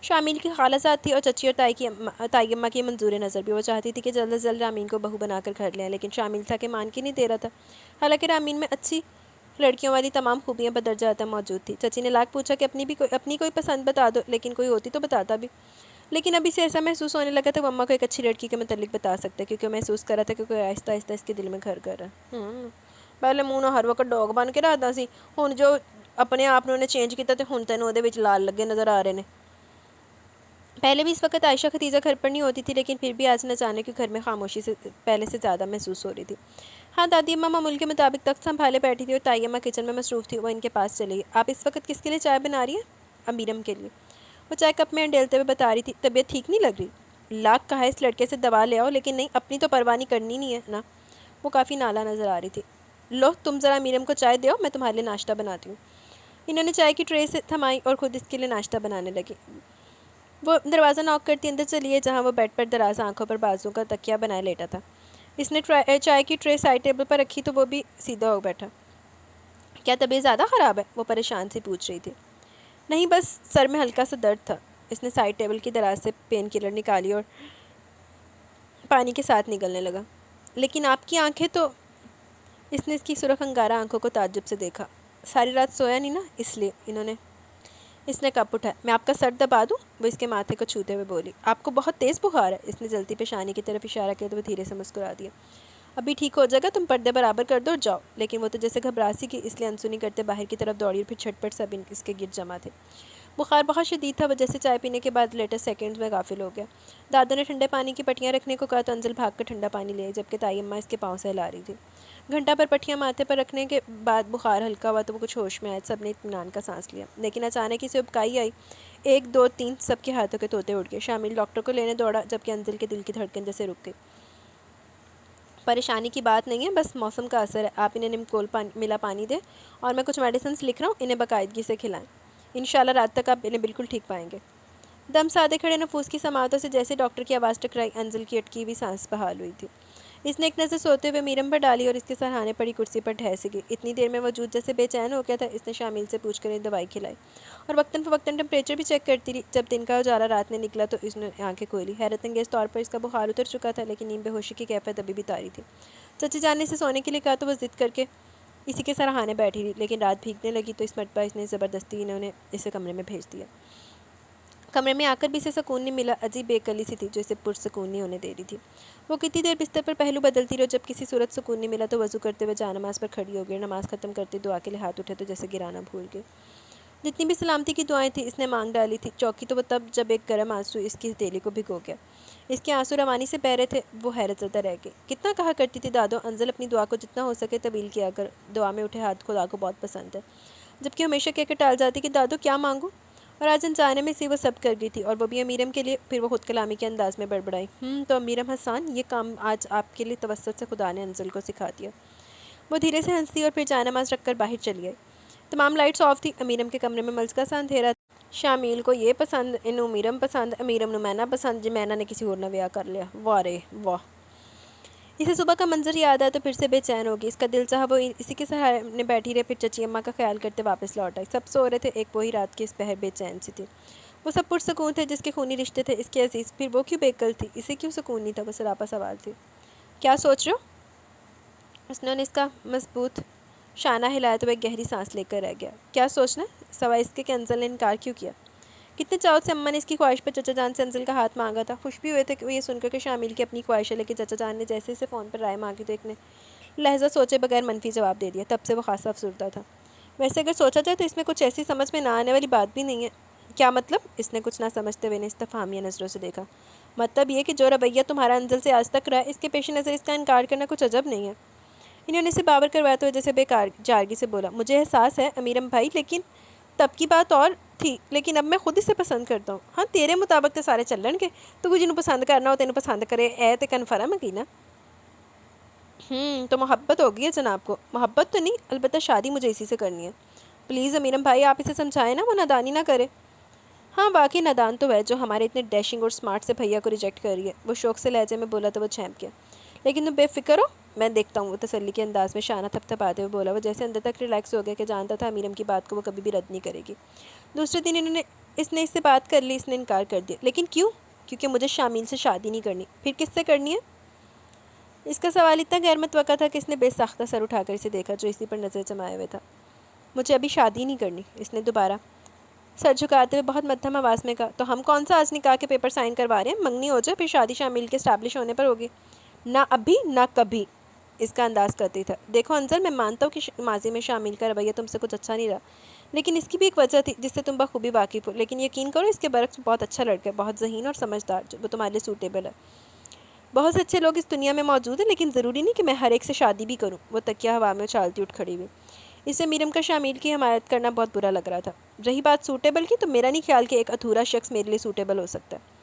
شامل کی خالہ زاد تھی، اور چچی اور تائی اماں کی منظور نظر بھی۔ وہ چاہتی تھی کہ جلد از جلد رامین کو بہو بنا کر گھر لیں، لیکن شامل تھا کہ مان کے نہیں دے رہا تھا، حالانکہ رامین میں اچھی لڑکیوں والی تمام خوبیاں بدرجہ اعلیٰ موجود تھی۔ چچی نے لاکھ پوچھا کہ اپنی کوئی پسند بتا دو، لیکن کوئی ہوتی تو بتاتا بھی، لیکن ابھی سے ایسا محسوس ہونے لگا تھا وہ اماں کو ایک اچھی لڑکی کے متعلق بتا سکتا ہے، کیونکہ وہ محسوس کر رہا تھا کہ کوئی آہستہ آہستہ اس کے دل میں گھر کر رہا ہے۔ پہلے منہ نہ ہر وقت ڈوگ بن کے رہتا سی، ہن جو اپنے آپ نے چینج کیتا تے ہن تینوں دے وچ لال لگے نظر آ رہے نے۔ پہلے بھی اس وقت عائشہ ختیجہ گھر پر نہیں ہوتی تھی، لیکن پھر بھی آج نہ جانے کہ گھر میں خاموشی سے پہلے سے زیادہ محسوس ہو رہی تھی۔ ہاں، دادی اماں معمول کے مطابق تخت سنبھالے بیٹھی تھی اور تائی اماں کچن میں مصروف تھی۔ وہ ان کے پاس چلی گئی۔ آپ اس وقت کس کے لیے چائے بنا رہی ہیں؟ امیرم کے لیے۔ وہ چائے کپ میں انڈیلتے ہوئے بتا رہی تھی، طبیعت ٹھیک نہیں لگ رہی؟ لاکھ کہا اس لڑکے سے دوا لے آؤ، لیکن نہیں، اپنی تو پرواہ نہیں کرنی نہیں ہے نا۔ وہ کافی نالا نظر آ رہی تھی۔ لو، تم ذرا امیرم کو چائے دو، میں تمہارے لیے ناشتہ بناتی ہوں۔ انہوں نے چائے کی ٹرے سے تھمائی اور خود اس کے لیے ناشتہ بنانے لگی۔ وہ دروازہ ناک کرتی اندر چلی گئی، جہاں وہ بیڈ پر دراز آنکھوں پر بازو کا تکیہ بنائے لیٹا تھا۔ اس نے چائے کی ٹرے سائڈ ٹیبل پر رکھی تو وہ بھی سیدھا ہو بیٹھا۔ کیا طبیعت زیادہ خراب ہے؟ وہ پریشان سی پوچھ رہی تھی۔ نہیں، بس سر میں ہلکا سا درد تھا۔ اس نے سائڈ ٹیبل کی دراز سے پین کلر نکالی اور پانی کے ساتھ نگلنے لگا۔ لیکن آپ کی آنکھیں تو… اس نے اس کی سرخ انگارہ آنکھوں کو تعجب سے دیکھا۔ ساری رات سویا نہیں نا، اس لیے اس نے کپ اٹھایا۔ میں آپ کا سر دبا دوں؟ وہ اس کے ماتھے کو چھوتے ہوئے بولی۔ آپ کو بہت تیز بخار ہے؟ اس نے جلتی پیشانی کی طرف اشارہ کیا تو وہ دھیرے سے مسکرا دیا۔ ابھی ٹھیک ہو جائے گا، تم پردے برابر کر دو اور جاؤ۔ لیکن وہ تو جیسے گھبرا سی کی، اس لیے انسنی کرتے باہر کی طرف دوڑی اور پھر چھٹ پٹ سب اس کے گرد جمع تھے۔ بخار بہت شدید تھا، وہ جیسے چائے پینے کے بعد لیٹر سیکنڈز میں غافل ہو گیا۔ دادو نے ٹھنڈے پانی کی پٹیاں رکھنے کو کہا تو انزل بھاگ کر ٹھنڈا پانی لے آئی، جبکہ تائی اماں اس کے پاؤں سے ہلا رہی تھی۔ گھنٹہ پر پٹیاں ماتھے پر رکھنے کے بعد بخار ہلکا ہوا تو وہ کچھ ہوش میں آئے۔ سب نے اطمینان کا سانس لیا، لیکن اچانک اسے ابکائی آئی۔ 1 2 3 سب کے ہاتھوں کے طوطے اڑ گئے۔ شامل ڈاکٹر کو لینے دوڑا، جبکہ انزل کے دل کی دھڑکن جیسے رک گئی۔ پریشانی کی بات نہیں ہے، بس موسم کا اثر ہے۔ آپ انہیں نمکول ملا پانی دیں، اور میں کچھ میڈیسنز لکھ رہا ہوں، انہیں باقاعدگی سے کھلائیں۔ انشاءاللہ رات تک آپ انہیں بالکل ٹھیک پائیں گے۔ دم سادے کھڑے نفوس کی سماعتوں سے جیسے ڈاکٹر کی آواز ٹکرائی، انزل کی اٹکی ہوئی سانس بحال ہوئی تھی۔ اس نے ایک نظر سوتے ہوئے امیرم پر ڈالی اور اس کے سرہانے پڑی کرسی پر ٹھہر سی گئی۔ اتنی دیر میں وجود جیسے بے چین ہو گیا تھا۔ اس نے شامل سے پوچھ کر دوائی کھلائی اور وقتاً فوقتاً ٹمپریچر بھی چیک کرتی رہی۔ جب دن کا اجالا رات نے نکلا تو اس نے آنکھیں کھولی۔ حیرت انگیز طور پر اس کا بخار اتر چکا تھا، لیکن نیم بے ہوشی کی کیفیت ابھی بھی طاری تھی۔ چچی جان نے اسے سونے کے لیے کہا تو وہ ضد کر کے اسی کے سرہانے بیٹھی رہی، لیکن رات بھیگنے لگی تو اس مرتبہ اس نے زبردستی انہوں نے اسے کمرے میں بھیج دیا۔ کمرے میں آ کر بھی اسے سکون نہیں ملا، عجیب بے کلی سی تھی جو اسے پرسکون نہیں ہونے دے رہی تھی۔ وہ کتنی دیر بستر پر پہلو بدلتی رہی، جب کسی صورت سکون نہیں ملا تو وضو کرتے ہوئے جا نماز پر کھڑی ہو گئی۔ نماز ختم کرتے دعا کے لیے ہاتھ اٹھے تو جیسے گرانا بھول گئی۔ جتنی بھی سلامتی کی دعائیں تھیں اس نے مانگ ڈالی تھی۔ چوکی تو وہ تب جب ایک گرم آنسو اس کی ہتھیلی کو بھگو گیا۔ اس کے آنسو روانی سے بہہ رہے تھے۔ وہ حیرت زدہ رہ گئی۔ کتنا کہا کرتی تھی دادو، انزل اپنی دعا کو جتنا ہو سکے طویل کیا کر، دعا میں اٹھے ہاتھ خدا کو بہت پسند ہے۔ جبکہ ہمیشہ کہہ کر ٹال جاتی کہ دادو کیا مانگوں، اور آج انجانے میں سے وہ سب کر گئی تھی، اور وہ بھی امیرم کے لیے۔ پھر وہ خود کلامی کے انداز میں بڑبڑائی، تو امیرم حسان، یہ کام آج آپ کے لیے توسط سے خدا نے انزل کو سکھا دیا۔ وہ دھیرے سے ہنسی اور پھر جائے نماز رکھ کر باہر چلی گئی۔ تمام لائٹس آف تھی، امیرم کے کمرے میں ملکہ سا اندھیرا تھا۔ شامیل کو یہ پسند، انو امیرم پسند، امیرم نو مینا پسند، جی مینا نے کسی اور نے بیاہ کر لیا۔ واہ رے واہ! اسے صبح کا منظر یاد آیا تو پھر سے بے چین ہوگی۔ اس کا دل چاہا وہ اسی کے سہارے بیٹھی رہے، پھر چچی اماں کا خیال کرتے واپس لوٹ آئی۔ سب سو رہے تھے، ایک وہی رات کی اس پہر بے چین سی تھی۔ وہ سب پرسکون تھے جس کے خونی رشتے تھے اس کے عزیز، پھر وہ کیوں بے قل تھی؟ اسے کیوں سکون نہیں تھا؟ وہ سراپا سوال تھی۔ کیا سوچ رہے ہو؟ اس نے اس کا مضبوط شانہ ہلایا تو وہ ایک گہری سانس لے کر رہ گیا۔ کیا سوچنا ہے؟ سوائے اس کے انزل نے انکار کیوں کیا؟ کتنے چاؤ سے اماں نے اس کی خواہش پر چچا جان سے انزل کا ہاتھ مانگا تھا۔ خوش بھی ہوئے تھے کہ وہ یہ سن کر کہ شامل کی اپنی خواہش ہے، لیکن چچا جان نے جیسے اسے فون پر رائے مانگی تو ایک نے لہجہ سوچے بغیر منفی جواب دے دیا۔ تب سے وہ خاصا افسردہ تھا۔ ویسے اگر سوچا جائے تو اس میں کچھ ایسی سمجھ میں نہ آنے والی بات بھی نہیں ہے۔ کیا مطلب؟ اس نے کچھ نہ سمجھتے ہوئے استفہامیہ نظروں سے دیکھا۔ مطلب یہ کہ جو رویہ تمہارا انزل سے آج تک رہا ہے، اس کے پیش نظر اس کا انکار کرنا کچھ عجب نہیں ہے۔ انہوں نے اسے باور کرواتے ہوئے جیسے بے جارگی سے بولا، مجھے احساس ہے امیرم بھائی، لیکن تب کی بات اور تھی، لیکن اب میں خود اسے پسند کرتا ہوں۔ ہاں تیرے مطابق تو سارے چلن کے، تو وہ جنہوں پسند کرنا ہو تینوں پسند کرے، اے تے کنفرم ہے نا؟ تو محبت ہوگی ہے جناب کو؟ محبت تو نہیں، البتہ شادی مجھے اسی سے کرنی ہے۔ پلیز امیرم بھائی آپ اسے سمجھائیں نا، وہ نادانی نہ کرے۔ ہاں واقعی نادان تو ہے جو ہمارے اتنے ڈیشنگ اور سمارٹ سے بھیا کو ریجیکٹ کر رہی ہے، وہ شوق سے لہجے میں بولا تو وہ چھینپ گیا۔ لیکن تم بے فکر ہو، میں دیکھتا ہوں، وہ تسلی کے انداز میں شانہ تھپ تھپاتے ہوئے بولا۔ وہ جیسے اندر تک ریلیکس ہو گیا کہ جانتا تھا امیرم کی بات کو وہ کبھی بھی رد نہیں کرے گی۔ دوسرے دن اس نے اس سے بات کر لی، اس نے انکار کر دیا۔ لیکن کیوں؟ کیونکہ مجھے شامل سے شادی نہیں کرنی۔ پھر کس سے کرنی ہے؟ اس کا سوال اتنا غیر متوقع تھا کہ اس نے بے ساختہ سر اٹھا کر اسے دیکھا جو اسی پر نظر جمائے ہوئے تھا۔ مجھے ابھی شادی نہیں کرنی، اس نے دوبارہ سر جھکاتے ہوئے بہت مدھم آواز میں کہا۔ تو ہم کون سا آج نکاح کے پیپر سائن کروا رہے ہیں؟ منگنی ہو جائے پھر شادی شامل کے اسٹیبلش ہونے پر ہوگی۔ نہ ابھی نہ کبھی، اس کا انداز کرتی تھا۔ دیکھو انزل، میں مانتا ہوں کہ ماضی میں شامل کا رویہ تم سے کچھ اچھا نہیں رہا، لیکن اس کی بھی ایک وجہ تھی جس سے تم بخوبی واقف ہو۔ لیکن یقین کرو اس کے برعکس بہت اچھا لڑکا ہے، بہت ذہین اور سمجھدار، وہ تمہارے لیے سوٹیبل ہے۔ بہت سے اچھے لوگ اس دنیا میں موجود ہیں، لیکن ضروری نہیں کہ میں ہر ایک سے شادی بھی کروں۔ وہ تکیہ ہوا میں اچھالتی اٹھ کھڑی ہوئی۔ اسے امیرم کا شامل کی حمایت کرنا بہت برا لگ رہا تھا۔ رہی بات سوٹیبل کی، تو میرا نہیں خیال کہ ایک ادھورا شخص میرے لیے سوٹیبل ہو سکتا ہے۔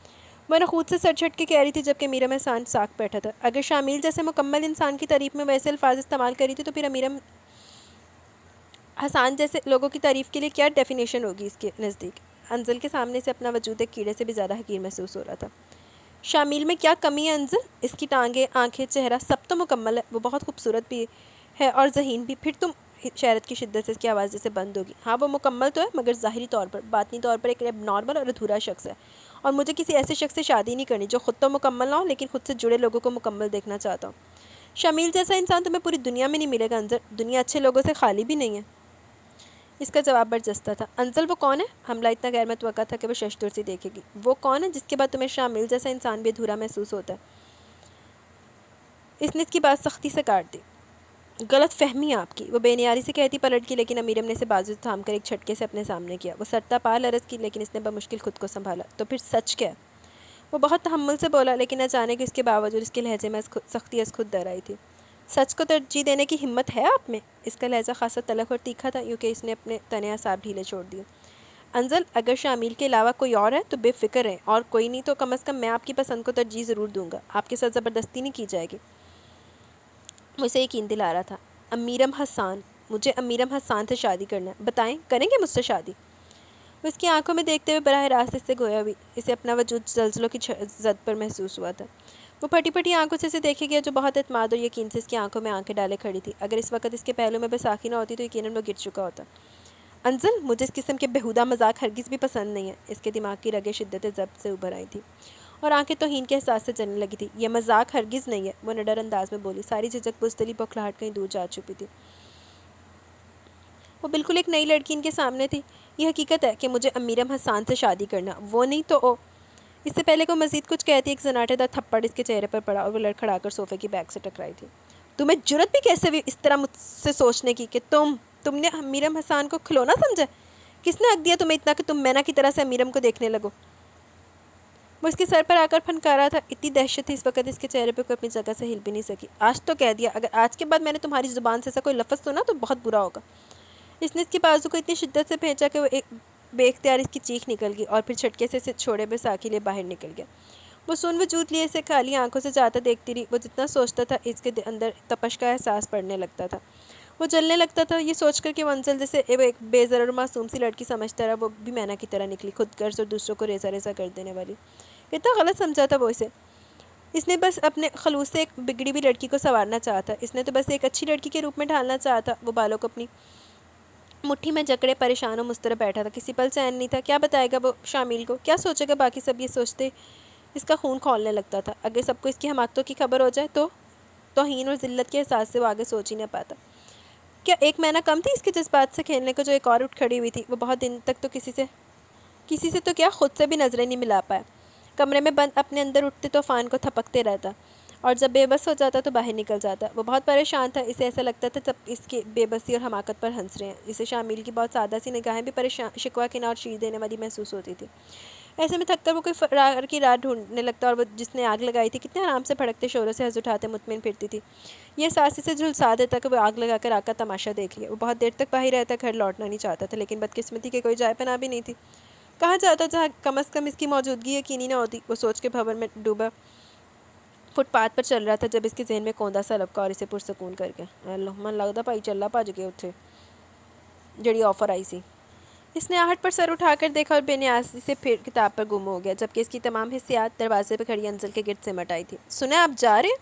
وہ نے خود سے سر جھٹ کے کہہ رہی تھی جبکہ امیرم احسان ساکھ بیٹھا تھا۔ اگر شامل جیسے مکمل انسان کی تعریف میں ویسے الفاظ استعمال کری تھی تو پھر امیرم حسان جیسے لوگوں کی تعریف کے لیے کیا ڈیفینیشن ہوگی اس کے نزدیک؟ انزل کے سامنے سے اپنا وجود ایک کیڑے سے بھی زیادہ حقیر محسوس ہو رہا تھا۔ شامل میں کیا کمی ہے انزل؟ اس کی ٹانگیں، آنکھیں، چہرہ سب تو مکمل ہے، وہ بہت خوبصورت بھی ہے اور ذہین بھی۔ پھر تم شہرت کی شدت سے اس کی آواز جیسے بند ہوگی۔ ہاں وہ مکمل تو ہے، مگر ظاہری طور پر، باطنی طور پر ایک اب نارمل اور ادھورا شخص ہے، اور مجھے کسی ایسے شخص سے شادی نہیں کرنی جو خود تو مکمل نہ ہو لیکن خود سے جڑے لوگوں کو مکمل دیکھنا چاہتا ہوں۔ شامل جیسا انسان تمہیں پوری دنیا میں نہیں ملے گا انزل، دنیا اچھے لوگوں سے خالی بھی نہیں ہے۔ اس کا جواب برجستہ تھا۔ انزل وہ کون ہے؟ حملہ اتنا غیر متوقع تھا کہ وہ ششدر سے دیکھے گی۔ وہ کون ہے جس کے بعد تمہیں شامل جیسا انسان بھی ادھورا محسوس ہوتا ہے؟ اس نے اس کی بات سختی سے کاٹ دی۔ غلط فہمی آپ کی، وہ بے نیاری سے کہتی پلٹ کی، لیکن امیرم نے اسے بازو سے تھام کر ایک جھٹکے سے اپنے سامنے کیا۔ وہ سرتا پال عرض کی، لیکن اس نے بمشکل خود کو سنبھالا۔ تو پھر سچ کیا ہے؟ وہ بہت تحمل سے بولا، لیکن اچانک اس کے باوجود اس کے لہجے میں سختی از خود ڈر آئی تھی۔ سچ کو ترجیح دینے کی ہمت ہے آپ میں؟ اس کا لہجہ خاصا تلخ اور تیکھا تھا، کیونکہ اس نے اپنے تنے اعصاب ڈھیلے چھوڑ دیے۔ انزل، اگر شامل کے علاوہ کوئی اور ہے تو بے فکر رہیں، اور کوئی نہیں تو کم از کم میں آپ کی پسند کو ترجیح ضرور دوں گا، آپ کے ساتھ زبردستی نہیں کی جائے گی۔ وہ اسے یقین دلا رہا تھا۔ امیرم حسان، مجھے امیرم حسان سے شادی کرنا ہے، بتائیں کریں گے مجھ سے شادی؟ وہ اس کی آنکھوں میں دیکھتے ہوئے براہ راست اس سے گویا ہوئی، اسے اپنا وجود زلزلوں کی زد پر محسوس ہوا تھا۔ وہ پھٹی پھٹی آنکھوں سے اسے دیکھے گیا جو بہت اعتماد اور یقین سے اس کی آنکھوں میں آنکھیں ڈالے کھڑی تھی۔ اگر اس وقت اس کے پہلو میں بیساکھی نہ ہوتی تو یقیناً وہ گر چکا ہوتا۔ انزل، مجھے اس قسم کے بےہودہ مذاق ہرگز بھی پسند نہیں ہے۔ اس کے دماغ کی رگیں شدت ضبط سے ابھر آئی تھی اور آنکھیں توہین کے احساس سے جلنے لگی تھی۔ یہ مذاق ہرگز نہیں ہے، وہ نڈر انداز میں بولی، ساری جھجک بزدلی بوکھلاہٹ کہیں دور جا چکی تھی۔ وہ بالکل ایک نئی لڑکی ان کے سامنے تھی۔ یہ حقیقت ہے کہ مجھے امیرم حسان سے شادی کرنا، وہ نہیں تو او۔ اس سے پہلے کو مزید کچھ کہتی ایک زناٹے دار تھپڑ اس کے چہرے پر پڑا اور وہ لڑکھڑا کر صوفے کی بیک سے ٹکرائی تھی۔ تمہیں جرت بھی کیسے ہوئی اس طرح مجھ سے سوچنے کی کہ تم نے امیرم حسان کو کھلونا سمجھا؟ کس نے حق دیا تمہیں اتنا کہ تم مینا کی طرح سے امیرم کو دیکھنے لگو؟ وہ اس کے سر پر آ کر پھنکارا تھا۔ اتنی دہشت تھی اس وقت اس کے چہرے پہ کوئی اپنی جگہ سے ہل بھی نہیں سکی۔ آج تو کہہ دیا، اگر آج کے بعد میں نے تمہاری زبان سے ایسا کوئی لفظ سنا تو بہت برا ہوگا۔ اس نے اس کے بازو کو اتنی شدت سے پھینچا کہ وہ ایک بے اختیار اس کی چیخ نکل گئی اور پھر چھٹکے سے اسے چھوڑے بے ساکھی لیے باہر نکل گیا۔ وہ سن وجود لیے اسے خالی آنکھوں سے جاتا دیکھتی رہی۔ وہ جتنا سوچتا تھا اس کے اندر تپش کا احساس پڑنے لگتا تھا، وہ جلنے لگتا تھا، یہ سوچ کر کہ منزل جسے وہ ایک بے ضرر معصوم سی لڑکی سمجھتا رہا وہ بھی مینا کی طرح نکلی، خود غرض اور دوسروں کو ریزہ ریزہ کر دینے والی۔ کتنا غلط سمجھا تھا وہ اسے۔ اس نے بس اپنے خلوص سے ایک بگڑی ہوئی لڑکی کو سنوارنا چاہا تھا، اس نے تو بس ایک اچھی لڑکی کے روپ میں ڈھالنا چاہا تھا۔ وہ بالوں کو اپنی مٹھی میں جکڑے پریشان و مضطرب بیٹھا تھا، کسی پل چین نہیں تھا۔ کیا بتائے گا وہ شامل کو، کیا سوچے گا باقی سب؟ یہ سوچتے اس کا خون کھولنے لگتا تھا۔ اگر سب کو اس کی حماقتوں کی خبر ہو جائے تو توہین اور ذلت کے احساس سے وہ آگے سوچ ہی نہ پاتا۔ کیا ایک مینا کم تھی اس کے جذبات سے کھیلنے کو، جو ایک اور اٹھ کھڑی ہوئی تھی؟ وہ بہت دن تک تو کسی سے تو کیا خود سے بھی نظریں نہیں ملا پایا۔ کمرے میں بند اپنے اندر اٹھتے طوفان کو تھپکتے رہتا اور جب بے بس ہو جاتا تو باہر نکل جاتا۔ وہ بہت پریشان تھا، اسے ایسا لگتا تھا سب اس کی بے بسی اور حماقت پر ہنس رہے ہیں۔ اسے شامل کی بہت سادہ سی نگاہیں بھی پریشان شکوہ کنا اور چیڑ دینے والی محسوس ہوتی تھی۔ ایسے میں تھک کر وہ کوئی فرار کی راہ ڈھونڈنے لگتا اور وہ جس نے آگ لگائی تھی کتنے آرام سے بھڑکتے شوروں سے ہنس اٹھاتے مطمئن پھرتی تھی۔ یہ احساس اسے جھلسا دیتا کہ وہ آگ لگا کر آگ کا تماشا دیکھ لیا۔ وہ بہت دیر تک باہر رہتا، گھر لوٹنا نہیں چاہتا تھا، لیکن بدقسمتی کے کوئی جائے پناہ بھی نہیں تھی۔ کہاں جاتا جہاں کم از کم اس کی موجودگی یقینی نہ ہوتی؟ وہ سوچ کے بھنور میں ڈوبا فٹ پاتھ پر چل رہا تھا جب اس کے ذہن میں کوندا سا لبکا اور اسے پرسکون کر گیا۔ اللہ من لگتا پائی چلا بھج گئے اتھے جڑی آفر آئی سی۔ اس نے آہٹ پر سر اٹھا کر دیکھا اور بے نیازی سے پھر کتاب پر گم ہو گیا، جبکہ اس کی تمام حسیات دروازے پہ کھڑی انزل کے گرد سمٹ آئی تھی۔ سنیں آپ جا رہے؟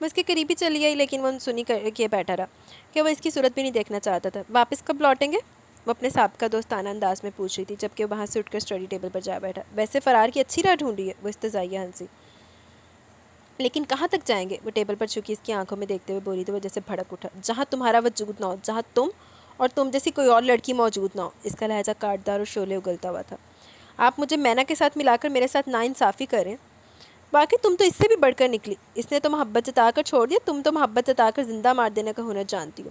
وہ اس کے قریب ہی چلی گئی، لیکن وہ سنی کیے بیٹھا رہا کہ وہ اس کی صورت بھی نہیں دیکھنا چاہتا تھا۔ واپس کب لوٹیں گے؟ وہ اپنے سابقہ دوستانہ انداز میں پوچھ رہی تھی، جبکہ وہ وہاں سے اٹھ کر اسٹڈی ٹیبل پر جا بیٹھا۔ ویسے فرار کی اچھی راہ ڈھونڈی ہے، وہ استہزائیہ ہنسی۔ لیکن کہاں تک جائیں گے؟ وہ ٹیبل پر چھکی اس کی آنکھوں میں دیکھتے ہوئے بولی تو وہ جیسے بھڑک اٹھا۔ جہاں تمہارا وجود نہ ہو، جہاں تم اور تم جیسی کوئی اور لڑکی موجود نہ ہو۔ اس کا لہجہ کاٹدار اور شعلے اگلتا ہوا تھا۔ آپ مجھے مینا کے ساتھ ملا کر میرے ساتھ ناانصافی کریں؟ باقی تم تو اس سے بھی بڑھ کر نکلی۔ اس نے تو محبت جتا کر چھوڑ دیا، تم تو محبت جتا کر زندہ مار دینے کا ہنر جانتی ہو۔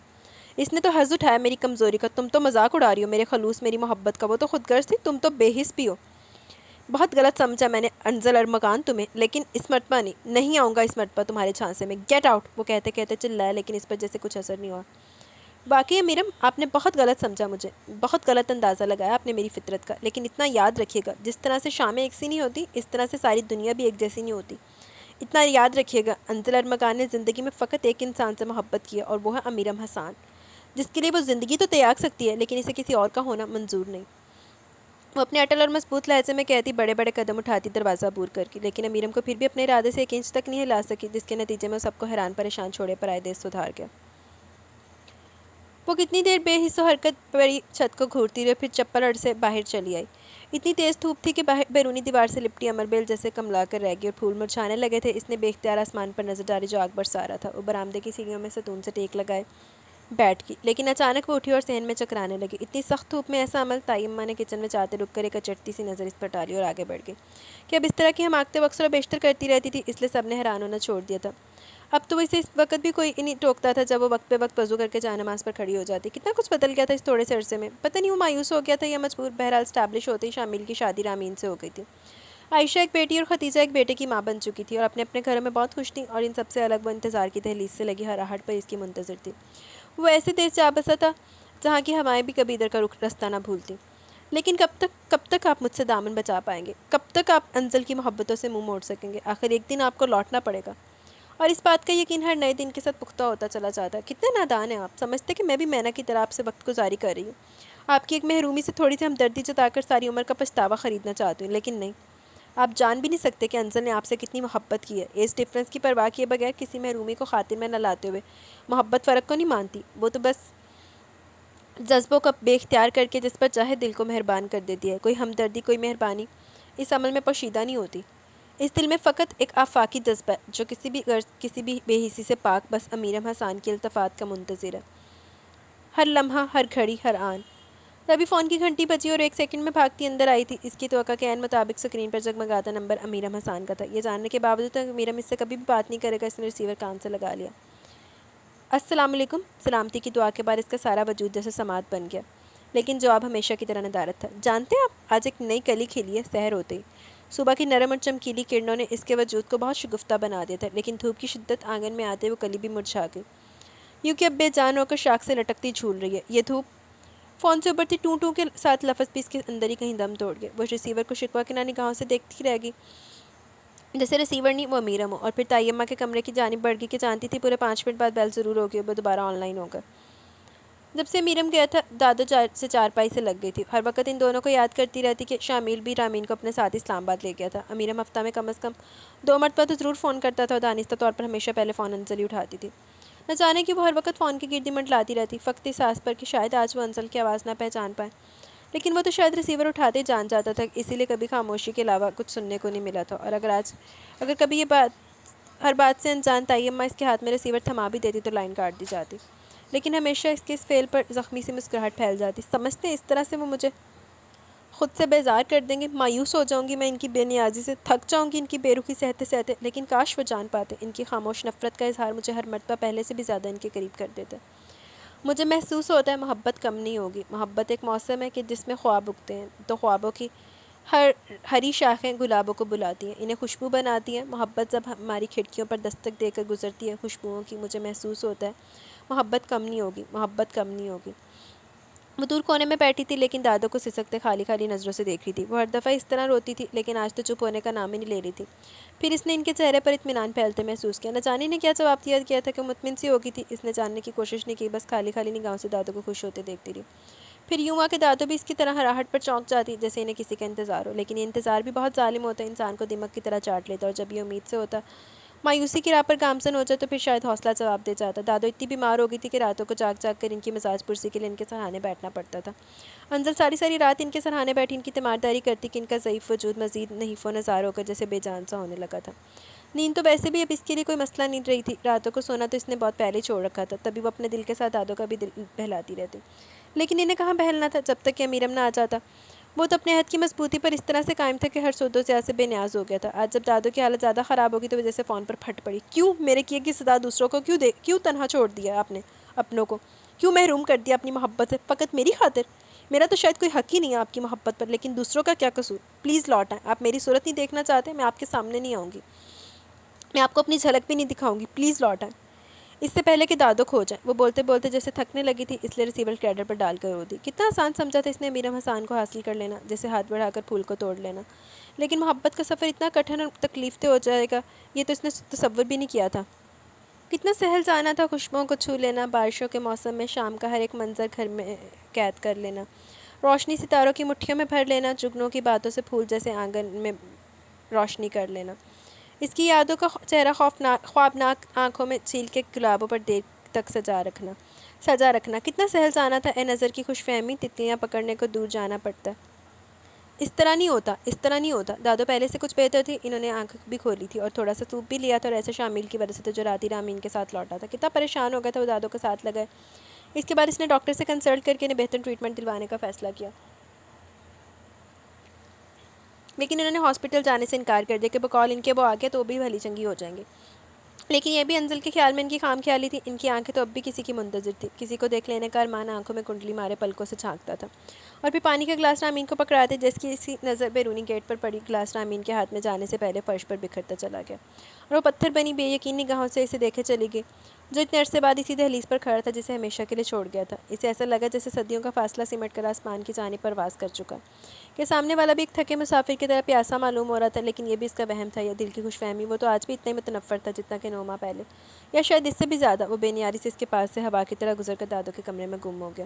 اس نے تو حظ اٹھایا میری کمزوری کا، تم تو مذاق اڑا رہی ہو میرے خلوص میری محبت کا، وہ تو خود غرض تھی، تم تو بے حس بھی ہو۔ بہت غلط سمجھا میں نے انزل ارمغان تمہیں، لیکن اس مرتبہ نہیں آؤں گا اس مرتبہ تمہارے چھانسے میں، گیٹ آؤٹ! وہ کہتے کہتے چلایا، لیکن اس پر جیسے کچھ اثر نہیں ہوا۔ باقی امیرم آپ نے بہت غلط سمجھا مجھے، بہت غلط اندازہ لگایا آپ نے میری فطرت کا، لیکن اتنا یاد رکھیے گا جس طرح سے شامیں ایک سی نہیں ہوتی اس طرح سے ساری دنیا بھی ایک جیسی نہیں ہوتی۔ اتنا یاد رکھیے گا، انزل ارمغان نے زندگی میں فقط ایک انسان سے محبت کی ہے اور وہ ہے امیرم حسان، جس کے لیے وہ زندگی تو تیاگ سکتی ہے لیکن اسے کسی اور کا ہونا منظور نہیں۔ وہ اپنے اٹل اور مضبوط لہجے میں کہتی، بڑے بڑے قدم اٹھاتی دروازہ عبور کر کے، لیکن امیرم کو پھر بھی اپنے ارادے سے ایک انچ تک نہیں ہلا سکی، جس کے نتیجے میں وہ سب کو حیران پریشان چھوڑے پر آئے دیش سدھار گیا۔ وہ کتنی دیر بے حس و حرکت بڑی چھت کو گھورتی رہی، پھر چپل اڑ سے باہر چلی آئی۔ اتنی تیز دھوپ تھی کہ بیرونی دیوار سے لپٹی امر بیل جیسے کملا کر رہ گئی اور پھول مرجھانے لگے تھے۔ اس نے بے اختیار آسمان پر نظر ڈالی جو آگ برسا رہا تھا۔ وہ برآمدے کی سیڑھیوں میں ستون سے ٹیک لگائے بیٹھ گئی، لیکن اچانک وہ اٹھی اور صحن میں چکرانے لگی۔ اتنی سخت دھوپ میں ایسا عمل! تائی اماں نے کچن میں چاہتے رک کر ایک اچٹتی سی نظر اس پر ڈالی اور آگے بڑھ گئی کہ اب اس طرح کی حماقتیں وہ اکثر و بیشتر کرتی رہتی تھی، اس لیے سب نے حیران ہونا چھوڑ دیا تھا۔ اب تو اسے اس وقت بھی کوئی نہیں ٹوکتا تھا جب وہ وقت پہ وقت وضو کر کے جائے نماز پر کھڑی ہو جاتی۔ کتنا کچھ بدل گیا تھا اس تھوڑے سے عرصے میں، پتہ نہیں وہ مایوس ہو گیا تھا یا مجبور۔ بہرحال اسٹیبلش ہوتے ہی شامل کی شادی رامین سے ہو گئی تھی۔ عائشہ ایک بیٹی اور ختیجہ ایک بیٹے کی ماں بن چکی تھی اور اپنے اپنے گھروں میں بہت خوش تھیں، اور ان سب سے الگ وہ انتظار کی دہلیز سے لگی ہراہٹ پر اس کی منتظر تھی۔ وہ ایسے دیش جا بسا تھا جہاں کی ہوائیں بھی کبھی ادھر کا رستہ نہ بھولتی۔ لیکن کب تک آپ مجھ سے دامن بچا پائیں گے؟ کب تک آپ انزل کی محبتوں سے منہ موڑ سکیں گے؟ آخر ایک دن آپ کو لوٹنا پڑے گا، اور اس بات کا یقین ہر نئے دن کے ساتھ پختہ ہوتا چلا جاتا ہے۔ کتنے نادان ہیں آپ! سمجھتے کہ میں بھی مینا کی طرح آپ سے وقت گزاری کر رہی ہوں، آپ کی ایک محرومی سے تھوڑی سی ہمدردی جتا کر ساری عمر کا پچھتاوا خریدنا چاہتی ہوں، لیکن نہیں، آپ جان بھی نہیں سکتے کہ انزل نے آپ سے کتنی محبت کی ہے۔ ایج ڈفرینس کی پرواہ کیے بغیر کسی محرومی کو خاطر میں نہ لاتے ہوئے محبت فرق کو نہیں مانتی، وہ تو بس جذبوں کو بے اختیار کر کے جس پر چاہے دل کو مہربان کر دیتی ہے۔ کوئی ہمدردی، کوئی مہربانی اس عمل میں پوشیدہ نہیں ہوتی۔ اس دل میں فقط ایک آفاقی جذبہ ہے جو کسی بھی غرض، کسی بھی بے حسی سے پاک، بس امیرم حسان کی التفات کا منتظر ہے، ہر لمحہ، ہر گھڑی، ہر آن۔ تبھی فون کی گھنٹی بجی اور ایک سیکنڈ میں بھاگتی اندر آئی تھی۔ اس کی توقع کے عین مطابق اسکرین پر جگمگاتا نمبر امیرم حسان کا تھا۔ یہ جاننے کے باوجود کہ امیرم اس سے کبھی بھی بات نہیں کرے گا، اس نے ریسیور کان سے لگا لیا۔ السلام علیکم۔ سلامتی کی دعا کے بعد اس کا سارا وجود جیسے سماعت بن گیا، لیکن جواب ہمیشہ کی طرح ندارت تھا۔ جانتے ہیں آپ، آج ایک نئی کلی کھلی ہے سحر ہوتے ہی۔ صبح کی نرم اور چمکیلی کرنوں نے اس کے وجود کو بہت شگفتہ بنا دیا تھا، لیکن دھوپ کی شدت آنگن میں آتے وہ کلی بھی مرجھا گئی، یوں کہ اب بے جان ہو کر شاخ سے لٹکتی جھول رہی ہے۔ یہ دھوپ فون سے ابھرتی ٹوں ٹوں کے ساتھ لفظ بھی اس کے اندر ہی کہیں دم توڑ گئے۔ وہ ریسیور کو شکوہ کے نگاہوں سے دیکھتی رہ گئی، جیسے ریسیور نہیں وہ امیرم ہو۔ اور پھر طیمہ کے کمرے کی جانب بڑھ گئی کہ جانتی تھی پورے 5 منٹ بعد بیل ضرور ہوگی اور وہ دوبارہ آن لائن ہوگا۔ جب سے امیرم گیا تھا دادو سے چارپائی سے لگ گئی تھی، ہر وقت ان دونوں کو یاد کرتی رہتی کہ شامل بھی رامین کو اپنے ساتھ اسلام آباد لے گیا تھا۔ امیرم ہفتہ میں کم از کم 2 مرتبہ تو ضرور فون کرتا تھا اور دانستہ طور پر ہمیشہ پہلے فون انزل ہی اٹھاتی تھی۔ نہ جانے کہ وہ ہر وقت فون کی گردی منڈلاتی رہتی، فقط اس آس پر کہ شاید آج وہ انزل کی آواز نہ پہچان پائے، لیکن وہ تو شاید ریسیور اٹھاتے جان جاتا تھا، اسی لیے کبھی خاموشی کے علاوہ کچھ سننے کو نہیں ملا تھا۔ اور اگر کبھی ہر بات سے انجان طیمہ اس کے ہاتھ میں ریسیور تھما بھی دیتی تو لائن کاٹ دی جاتی، لیکن ہمیشہ اس کے اس فعل پر زخمی سی مسکراہٹ پھیل جاتی۔ سمجھتے ہیں اس طرح سے وہ مجھے خود سے بیزار کر دیں گے، مایوس ہو جاؤں گی میں ان کی بے نیازی سے، تھک جاؤں گی ان کی بے رخی سہتے سہتے، لیکن کاش وہ جان پاتے ان کی خاموش نفرت کا اظہار مجھے ہر مرتبہ پہلے سے بھی زیادہ ان کے قریب کر دیتا۔ مجھے محسوس ہوتا ہے محبت کم نہیں ہوگی۔ محبت ایک موسم ہے کہ جس میں خواب اگتے ہیں، تو خوابوں کی ہری شاخیں گلابوں کو بلاتی ہیں، انہیں خوشبو بناتی ہیں۔ محبت جب ہماری کھڑکیوں پر دستک دے کر گزرتی ہے خوشبوؤں کی، مجھے محسوس ہوتا ہے محبت کم نہیں ہوگی، محبت کم نہیں ہوگی۔ وہ دور کونے میں بیٹھی تھی لیکن دادو کو سسکتے خالی خالی نظروں سے دیکھ رہی تھی۔ وہ ہر دفعہ اس طرح روتی تھی لیکن آج تو چپ ہونے کا نام ہی نہیں لے رہی تھی۔ پھر اس نے ان کے چہرے پر اطمینان پھیلتے محسوس کیا۔ نہ جانے نے کیا جواب کیا تھا کہ مطمئن سی ہو گئی تھی۔ اس نے جاننے کی کوشش نہیں کی، بس خالی خالی نگاہوں سے دادو کو خوش ہوتے دیکھتی رہی۔ پھر یوں ہوا کہ دادو بھی اس کی طرح ہراہٹ پر چونک جاتی جیسے انہیں کسی کا انتظار ہو، لیکن یہ انتظار بھی بہت ظالم ہوتا ہے، انسان کو دمک کی طرح چاٹ لیتا، اور جب یہ امید سے ہوتا مایوسی کی راہ پر گامزن ہو جائے تو پھر شاید حوصلہ جواب دے جاتا۔ دادو اتنی بیمار ہو گئی تھی کہ راتوں کو جاگ جاگ کر ان کی مزاج پرسی کے لیے ان کے سرہانے بیٹھنا پڑتا تھا۔ انزل ساری ساری رات ان کے سرہانے بیٹھی ان کی تیمارداری کرتی کہ ان کا ضعیف وجود مزید نحیف و نزار ہو کر جیسے بے جان سا ہونے لگا تھا۔ نیند تو ویسے بھی اب اس کے لیے کوئی مسئلہ نہیں رہی تھی، راتوں کو سونا تو اس نے بہت پہلے چھوڑ رکھا تھا، تبھی وہ اپنے دل کے ساتھ دادو کا بھی دل بہلاتی رہتی، لیکن انہیں کہاں بہلنا تھا جب تک کہ امیرم نہ آ جاتا۔ وہ تو اپنے عہد کی مضبوطی پر اس طرح سے قائم تھا کہ ہر سود و زیاد سے بے نیاز ہو گیا تھا۔ آج جب دادو کی حالت زیادہ خراب ہوگی تو وہ جیسے فون پر پھٹ پڑی۔ کیوں میرے کیے کی سزا دوسروں کو کیوں تنہا چھوڑ دیا آپ نے اپنوں کو؟ کیوں محروم کر دیا اپنی محبت سے؟ فقط میری خاطر؟ میرا تو شاید کوئی حق ہی نہیں ہے آپ کی محبت پر، لیکن دوسروں کا کیا قصور؟ پلیز لوٹ آئیں۔ آپ میری صورت نہیں دیکھنا چاہتے؟ میں آپ کے سامنے نہیں آؤں گی، میں آپ کو اپنی جھلک بھی نہیں دکھاؤں گی، پلیز لوٹ آئیں اس سے پہلے کہ دادو کھو جائیں۔ وہ بولتے بولتے جیسے تھکنے لگی تھی، اس لیے ریسیور کیڈر پر ڈال کر رو دی۔ کتنا آسان سمجھا تھا اس نے امیرم حسان کو حاصل کر لینا، جیسے ہاتھ بڑھا کر پھول کو توڑ لینا، لیکن محبت کا سفر اتنا کٹھن اور تکلیف دہ ہو جائے گا یہ تو اس نے تصور بھی نہیں کیا تھا۔ کتنا سہل جانا تھا خوشبوؤں کو چھو لینا، بارشوں کے موسم میں شام کا ہر ایک منظر گھر میں قید کر لینا، روشنی ستاروں کی مٹھیوں میں بھر لینا، جگنوں کی باتوں سے پھول جیسے آنگن میں روشنی کر لینا، اس کی یادوں کا چہرہ خوابناک آنکھوں میں چھیل کے گلابوں پر دیر تک سجا رکھنا۔ کتنا سہل جانا تھا اے نظر کی خوش فہمی، تتلیاں پکڑنے کو دور جانا پڑتا۔ اس طرح نہیں ہوتا۔ دادو پہلے سے کچھ بہتر تھی، انہوں نے آنکھ بھی کھولی تھی اور تھوڑا سا سوپ بھی لیا تھا، اور ایسے شامل کی وجہ سے تو جو راتی رامین کے ساتھ لوٹا تھا کتنا پریشان ہو گیا تھا وہ دادو کے ساتھ لگائے۔ اس کے بعد اس نے ڈاکٹر سے کنسلٹ کر کے انہیں بہتر ٹریٹمنٹ دلوانے کا فیصلہ کیا، لیکن انہوں نے ہاسپٹل جانے سے انکار کر دیا کہ بقول ان کے وہ آ گیا تو وہ بھی بھلی چنگی ہو جائیں گے۔ لیکن یہ بھی انزل کے خیال میں ان کی خام خیالی تھی، ان کی آنکھیں تو اب بھی کسی کی منتظر تھی، کسی کو دیکھ لینے کا ارمان آنکھوں میں کنڈلی مارے پلکوں سے جھانکتا تھا، اور پھر پانی کا گلاس رامین کو پکڑاتے جس کی اسی نظر بیرونی گیٹ پر پڑی گلاس رامین کے ہاتھ میں جانے سے پہلے فرش پر بکھرتا چلا گیا، اور وہ پتھر بنی بے یقین نگاہوں سے اسے دیکھے چلی گئی، جو اتنے عرصے بعد اسی دہلیز پر کھڑا تھا جسے ہمیشہ کے لیے چھوڑ گیا تھا۔ اسے ایسا لگا جیسے صدیوں کا فاصلہ سمٹ کر آسمان کی جانب پرواز کر چکا، کہ سامنے والا بھی ایک تھکے مسافر کی طرح پیاسا معلوم ہو رہا تھا، لیکن یہ بھی اس کا وہم تھا یا دل کی خوش فہمی، وہ تو آج بھی اتنا ہی متنفر تھا جتنا کہ 9 ماہ پہلے، یا شاید اس سے بھی زیادہ۔ وہ بے نیاری سے اس کے پاس سے ہوا کی طرح گزر کر دادو کے کمرے میں گم ہو گیا۔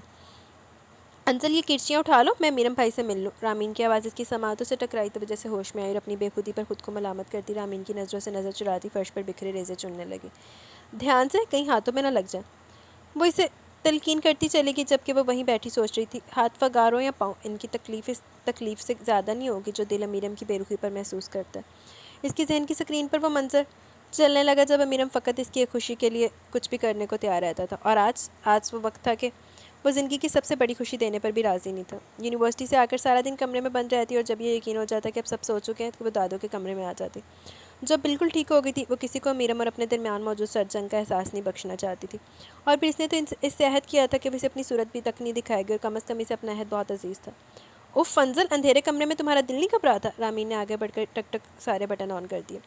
انزل یہ کرچیاں اٹھا لو، میں میرم بھائی سے مل لوں۔ رامین کی آواز اس کی سماعتوں سے ٹکرائی تو وہ جیسے ہوش میں آئی اور اپنی بے خودی پر خود کو ملامت کرتی رامین کی نظروں سے نظر چراتی فرش پر بکھرے ریزے چننے لگی۔ دھیان سے، کہیں ہاتھوں میں نہ لگ جائیں، وہ اسے تلقین کرتی چلے گی، جبکہ وہ وہیں بیٹھی سوچ رہی تھی، ہاتھ وگاروں یا پاؤں، ان کی تکلیف اس تکلیف سے زیادہ نہیں ہوگی جو دل امیرم کی بے رخی پر محسوس کرتا ہے۔ اس کی ذہن کی سکرین پر وہ منظر چلنے لگا جب امیرم فقط اس کی ایک خوشی کے لیے کچھ بھی کرنے کو تیار رہتا تھا، اور آج وہ وقت تھا کہ وہ زندگی کی سب سے بڑی خوشی دینے پر بھی راضی نہیں تھا۔ یونیورسٹی سے آ کر سارا دن کمرے میں بند رہتی، اور جب یہ یقین ہو جاتا کہ اب سب سو چکے ہیں تو وہ دادو کے کمرے میں آ جاتی، جو بالکل ٹھیک ہو گئی تھی۔ وہ کسی کو امیرم اور اپنے درمیان موجود سرد جنگ کا احساس نہیں بخشنا چاہتی تھی، اور پھر اس نے تو اس سے عہد کیا تھا کہ وہ اسے اپنی صورت بھی تک نہیں دکھائے گی، اور کم از کم اسے اپنا عہد بہت عزیز تھا۔ اف انزل، اندھیرے کمرے میں تمہارا دل نہیں گھبراتا؟ رامین نے آگے بڑھ کر ٹک ٹک سارے بٹن آن کر دیے،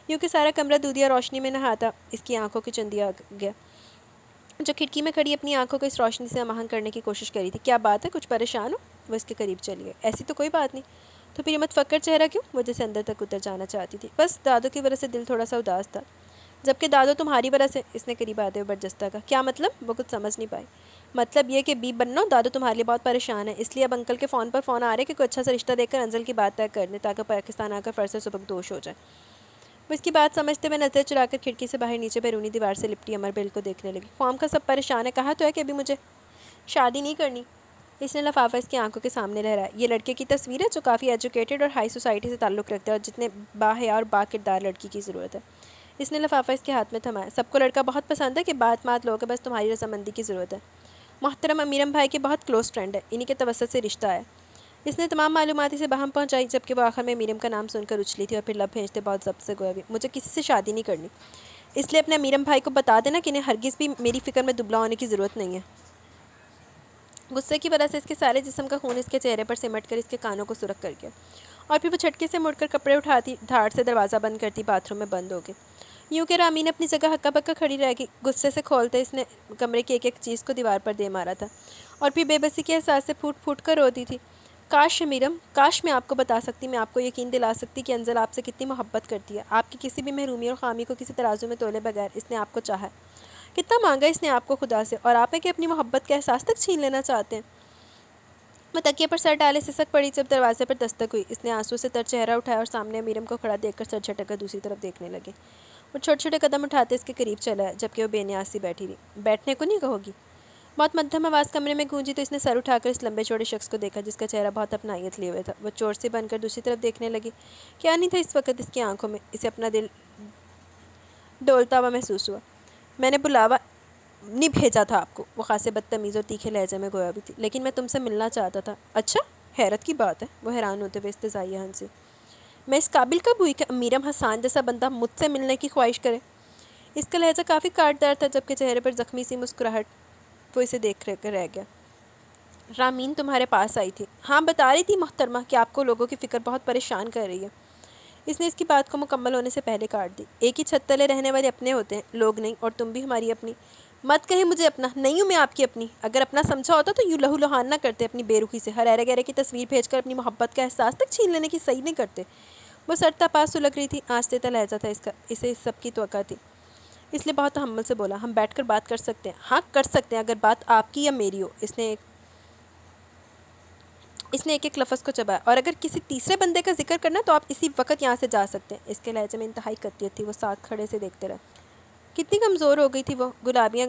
کیونکہ سارا کمرہ دودھیا روشنی میں نہاتا اس کی آنکھوں کی چندی آ گیا۔ جو کھڑکی میں کھڑی اپنی آنکھوں کو اس روشنی سے آہنگ کرنے کی کوشش کری تھی۔ کیا بات ہے، کچھ پریشان ہو؟ وہ اس کے قریب چلی گئی۔ ایسی تو کوئی بات نہیں۔ تو پھر یہ متفکر چہرہ کیوں؟ وہ جیسے اندر تک اتر جانا چاہتی تھی۔ بس دادو کی وجہ سے دل تھوڑا سا اداس تھا، جبکہ دادو تمہاری وجہ سے۔ اس نے قریب آتے ہوئے برجستہ کہا۔ کیا مطلب؟ وہ کچھ سمجھ نہیں پائی۔ مطلب یہ کہ بی بنو، دادو تمہارے لیے بہت پریشان ہے، اس لیے اب انکل کے فون آ رہے کہ کوئی اچھا سا رشتہ دے کر انزل کی بات طے کر دیں تاکہ پاکستان آ کر فرض سے سبکدوش ہو جائے۔ وہ اس کی بات سمجھتے ہوئے نظر چلا کر کھڑکی سے باہر نیچے بیرونی دیوار سے لپٹی امر بیل کو دیکھنے لگی۔ فارم کا سب پریشان ہے، کہا تو ہے کہ ابھی مجھے شادی نہیں کرنی۔ اس نے لفافہ اس کی آنکھوں کے سامنے لہرایا۔ یہ لڑکے کی تصویر ہے جو کافی ایجوکیٹڈ اور ہائی سوسائٹی سے تعلق رکھتا ہے اور جتنے باحیا اور با کردار لڑکی کی ضرورت ہے۔ اس نے لفافہ اس کے ہاتھ میں تھمایا۔ سب کو لڑکا بہت پسند ہے کہ بات مات لوگ، بس تمہاری رضامندی کی ضرورت ہے۔ محترم امیرم بھائی کے بہت کلوز فرینڈ ہے، انہی کے توسط سے رشتہ ہے۔ اس نے تمام معلومات اسے باہم پہنچائی، جبکہ وہ آخر میں امیرم کا نام سن کر اچھلی تھی اور پھر لب بھیجتے بہت ضبط سے گویا بھی۔ مجھے کسی سے شادی نہیں کرنی، اس لیے اپنے امیرم بھائی کو بتا دینا کہ انہیں ہرگز بھی میری فکر میں دبلا ہونے کی ضرورت نہیں ہے۔ غصے کی وجہ سے اس کے سارے جسم کا خون اس کے چہرے پر سمٹ کر اس کے کانوں کو سرخ کر گیا، اور پھر وہ جھٹکے سے مڑ کر کپڑے اٹھاتی دھاڑ سے دروازہ بند کرتی باتھ روم میں بند ہو گئی۔ یوں کہ رامین اپنی جگہ ہکا بکا کھڑی رہ گئی۔ غصے سے کھولتے اس نے کمرے کی ایک ایک چیز کو دیوار پر دے مارا تھا، اور پھر بے بسی کے احساس سے پھوٹ پھوٹ کر روتی تھی۔ کاش امیرم، کاش میں آپ کو بتا سکتی، میں آپ کو یقین دلا سکتی کہ انزل آپ سے کتنی محبت کرتی ہے۔ آپ کی کسی بھی محرومی اور خامی کو کسی ترازو میں تولے بغیر اس نے آپ کو چاہا ہے۔ کتنا مانگا اس نے آپ کو خدا سے، اور آپ ہے کہ اپنی محبت کے احساس تک چھین لینا چاہتے ہیں۔ وہ تکیے پر سر ڈالے سسک پڑی جب دروازے پر دستک ہوئی۔ اس نے آنسو سے تر چہرہ اٹھایا اور سامنے امیرم کو کھڑا دیکھ کر سر جھٹک کر دوسری طرف دیکھنے لگے۔ وہ چھوٹے چھوٹے قدم اٹھاتے اس کے قریب چلا ہے، جبکہ وہ بے نیاز سی بیٹھی رہی۔ بیٹھنے کو نہیں کہو گی؟ بہت مدھم آواز کمرے میں گونجی تو اس نے سر اٹھا کر اس لمبے چوڑے شخص کو دیکھا جس کا چہرہ بہت اپنائیت لیے ہوئے تھا۔ وہ چور سے بن کر دوسری طرف دیکھنے لگی۔ کیا نہیں تھا اس وقت اس کی آنکھوں میں؟ اسے اپنا دل ڈولتا ہوا محسوس ہوا۔ میں نے بلاوا نہیں بھیجا تھا آپ کو، وہ خاصے بدتمیز اور تیکھے لہجے میں گویا بھی تھی، لیکن میں تم سے ملنا چاہتا تھا۔ اچھا، حیرت کی بات ہے، وہ حیران ہوتے ہوئے استہزائیہ ہنسی۔ میں اس قابل کب ہوئی کہ امیرم حسان جیسا بندہ مجھ سے ملنے کی خواہش کرے؟ اس کا لہجہ کافی کاٹدار تھا، جبکہ چہرے پر زخمی سی مسکراہٹ وہ اسے دیکھ کر رہ گیا۔ رامین تمہارے پاس آئی تھی؟ ہاں، بتا رہی تھی محترمہ کہ آپ کو لوگوں کی فکر بہت پریشان کر رہی ہے۔ اس نے اس کی بات کو مکمل ہونے سے پہلے کاٹ دی۔ ایک ہی چھت تلے رہنے والے اپنے ہوتے ہیں، لوگ نہیں، اور تم بھی ہماری اپنی۔ مت کہیں مجھے اپنا، نہیں ہوں میں آپ کی اپنی۔ اگر اپنا سمجھا ہوتا تو یوں لہو لہان نہ کرتے اپنی بے رخی سے، ہر ایرے گہرے کی تصویر بھیج کر اپنی محبت کا احساس تک چھین لینے کی صحیح نہیں کرتے۔ وہ سرتا پاس سلگ رہی تھی، آنچ دیتا لہجہ تھا اس کا، اسے اس سب کی توقع تھی، اس لیے بہت تحمل سے بولا۔ ہم بیٹھ کر بات کر سکتے ہیں؟ ہاں کر سکتے ہیں، اگر بات آپ کی یا میری ہو۔ اس نے ایک ایک لفظ کو چبایا۔ اور اگر کسی تیسرے بندے کا ذکر کرنا تو آپ اسی وقت یہاں سے جا سکتے ہیں۔ اس کے لہجے میں انتہائی قطعیت تھی۔ وہ ساتھ کھڑے سے دیکھتے رہے۔ کتنی کمزور ہو گئی تھی وہ، گلابیاں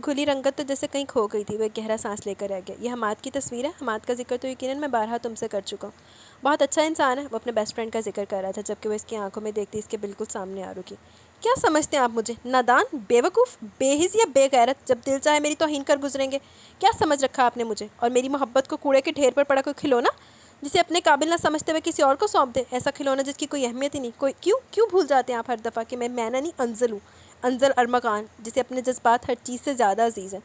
گھلی رنگت تو جیسے کہیں کھو گئی تھی۔ وہ ایک گہرا سانس لے کر رہ گیا۔ یہ حماد کی تصویر ہے؟ حماد کا ذکر تو یقیناً میں بارہا تم سے کر چکا ہوں، بہت اچھا انسان ہے۔ وہ اپنے بیسٹ فرینڈ کا ذکر کر رہا تھا، جبکہ وہ اس کی آنکھوں میں دیکھتی اس کے بالکل سامنے آ رکی۔ کیا سمجھتے ہیں آپ مجھے؟ نادان، بے وقوف، بے حس یا بے غیرت؟ جب دل چاہے میری توہین کر گزریں گے؟ کیا سمجھ رکھا آپ نے مجھے اور میری محبت کو کوڑے کے ڈھیر پر پڑا کوئی کھلونا جسے اپنے قابل نہ سمجھتے ہوئے کسی اور کو سونپ دے؟ ایسا کھلونا جس کی کوئی اہمیت ہی نہیں، کوئی کیوں بھول جاتے ہیں آپ ہر دفعہ کہ میں مینا نہیں انزل ہوں، انزل ارمغان، جسے اپنے جذبات ہر چیز سے زیادہ عزیز ہیں،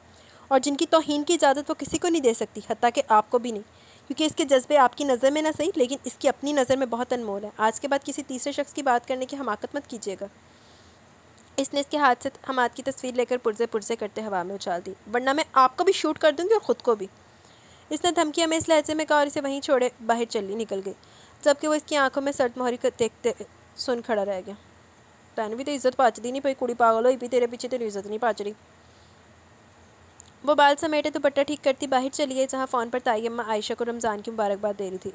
اور جن کی توہین کی اجازت وہ کسی کو نہیں دے سکتی، حتیٰ کہ آپ کو بھی نہیں، کیونکہ اس کے جذبے آپ کی نظر میں نہ صحیح لیکن اس کی اپنی نظر میں بہت انمول ہے۔ آج کے بعد کسی تیسرے شخص کی بات کرنے کی حماقت مت کیجیے گا۔ اس نے اس کے ہاتھ سے حماد کی تصویر لے کر پرزے پرزے کرتے ہوا میں اچھال دی، ورنہ میں آپ کو بھی شوٹ کر دوں گی اور خود کو بھی۔ اس نے دھمکیاں میں اس لہجے میں کہا اور اسے وہیں چھوڑے باہر چلی نکل گئی، جبکہ وہ اس کی آنکھوں میں سرد مہری کو دیکھتے سن کھڑا رہ گیا۔ تین بھی تو عزت پاچ دی نہیں پئی، کڑی پاگل ہوئی پی، تیرے پیچھے تیری عزت نہیں پاچ رہی۔ وہ بال سمیٹے دوپٹہ ٹھیک کرتی باہر چلی گئی، جہاں فون پر تائی اماں عائشہ کو رمضان کی مبارکباد دے رہی تھی۔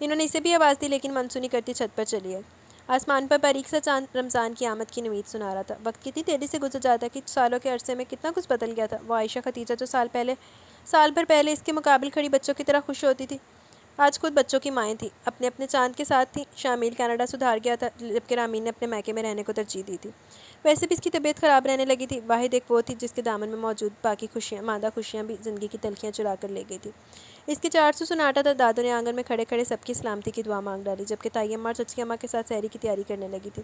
انہوں نے اسے بھی آواز دی، لیکن منسونی کرتی چھت پر چلی گئی۔ آسمان پر باریک سا چاند رمضان کی آمد کی نوید سنا رہا تھا۔ وقت کتنی تیزی سے گزر جاتا ہے کہ سالوں کے عرصے میں کتنا کچھ بدل گیا تھا۔ وہ عائشہ ختیجہ جو سال بھر پہلے اس کے مقابل کھڑی بچوں کی طرح خوش ہوتی تھی، آج خود بچوں کی مائیں تھیں، اپنے چاند کے ساتھ تھیں۔ شامل کینیڈا سدھار گیا تھا، جبکہ رامین نے اپنے میکے میں رہنے کو ترجیح دی تھی۔ ویسے بھی اس کی طبیعت خراب رہنے لگی تھی، واحد ایک وہ تھی جس کے دامن میں موجود باقی خوشیاں، مادہ خوشیاں بھی زندگی کی تلخیاں چرا کر لے گئی تھی۔ اس کے 400 سناٹا تھا۔ دادو نے آنگن میں کھڑے کھڑے سب کی سلامتی کی دعا مانگ ڈالی، جبکہ تائی اماں اور چچی اماں کے ساتھ سحری کی تیاری کرنے لگی تھی۔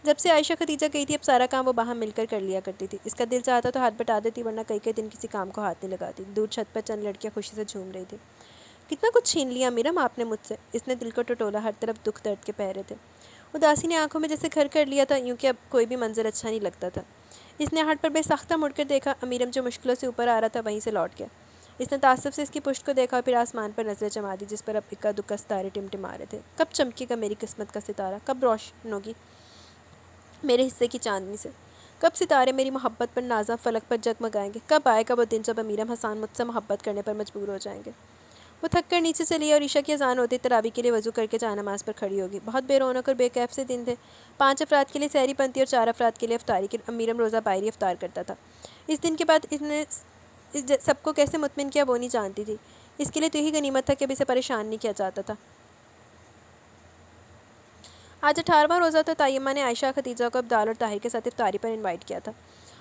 جب سے عائشہ ختیجہ گئی تھی اب سارا کام وہ باہم مل کر لیا کرتی تھی۔ اس کا دل چاہتا تو ہاتھ بٹا دیتی، ورنہ کئی دن کسی کام کو ہاتھ نہیں لگاتی۔ دور چھت پر چند لڑکیاں خوشی سے جھوم رہی تھی۔ کتنا کچھ چھین لیا امیرم آپ نے مجھ سے، اس نے دل کو ٹٹولا، ہر طرف دکھ درد کے پہرے تھے۔ اداسی نے آنکھوں میں جیسے گھر کر لیا تھا، یوں کہ اب کوئی بھی منظر اچھا نہیں لگتا تھا۔ اس نے ہٹ پر بے سختہ مڑ کر دیکھا۔ امیرم جو مشکلوں سے اوپر آ رہا تھا وہیں سے لوٹ گیا۔ اس نے تعصب سے اس کی پشت کو دیکھا اور پھر آسمان پر نظریں جما دی جس پر اب اکا دکا ستارے ٹمٹما رہے تھے۔ کب چمکے گا میری قسمت کا ستارہ؟ کب روشن ہوگی میرے حصے کی چاندنی سے؟ کب ستارے میری محبت پر نازاں فلک پر جگمگائیں گے؟ کب آئے گا وہ دن جب امیرم حسان مجھ سے محبت کرنے پر مجبور ہو جائیں گے؟ وہ تھک کر نیچے چلی اور عشاء کی اذان ہوتی تراویح کے لیے وضو کر کے جائے نماز پر کھڑی ہوگی۔ بہت بے رونق اور بے کیف سے دن تھے۔ 5 افراد کے لیے سحری بنتی اور 4 افراد کے لیے افطاری کی۔ امیرم روزہ باہری افطار کرتا تھا۔ اس دن کے بعد اس نے سب کو کیسے مطمئن کیا وہ نہیں جانتی تھی۔ اس کے لیے تو یہی غنیمت تھا کہ اب اسے پریشان نہیں کیا جاتا تھا۔ آج 18واں روزہ تھا۔ طیمہ نے عائشہ خدیجہ کو عبدال اور طاہر کے ساتھ افطاری پر انوائٹ کیا تھا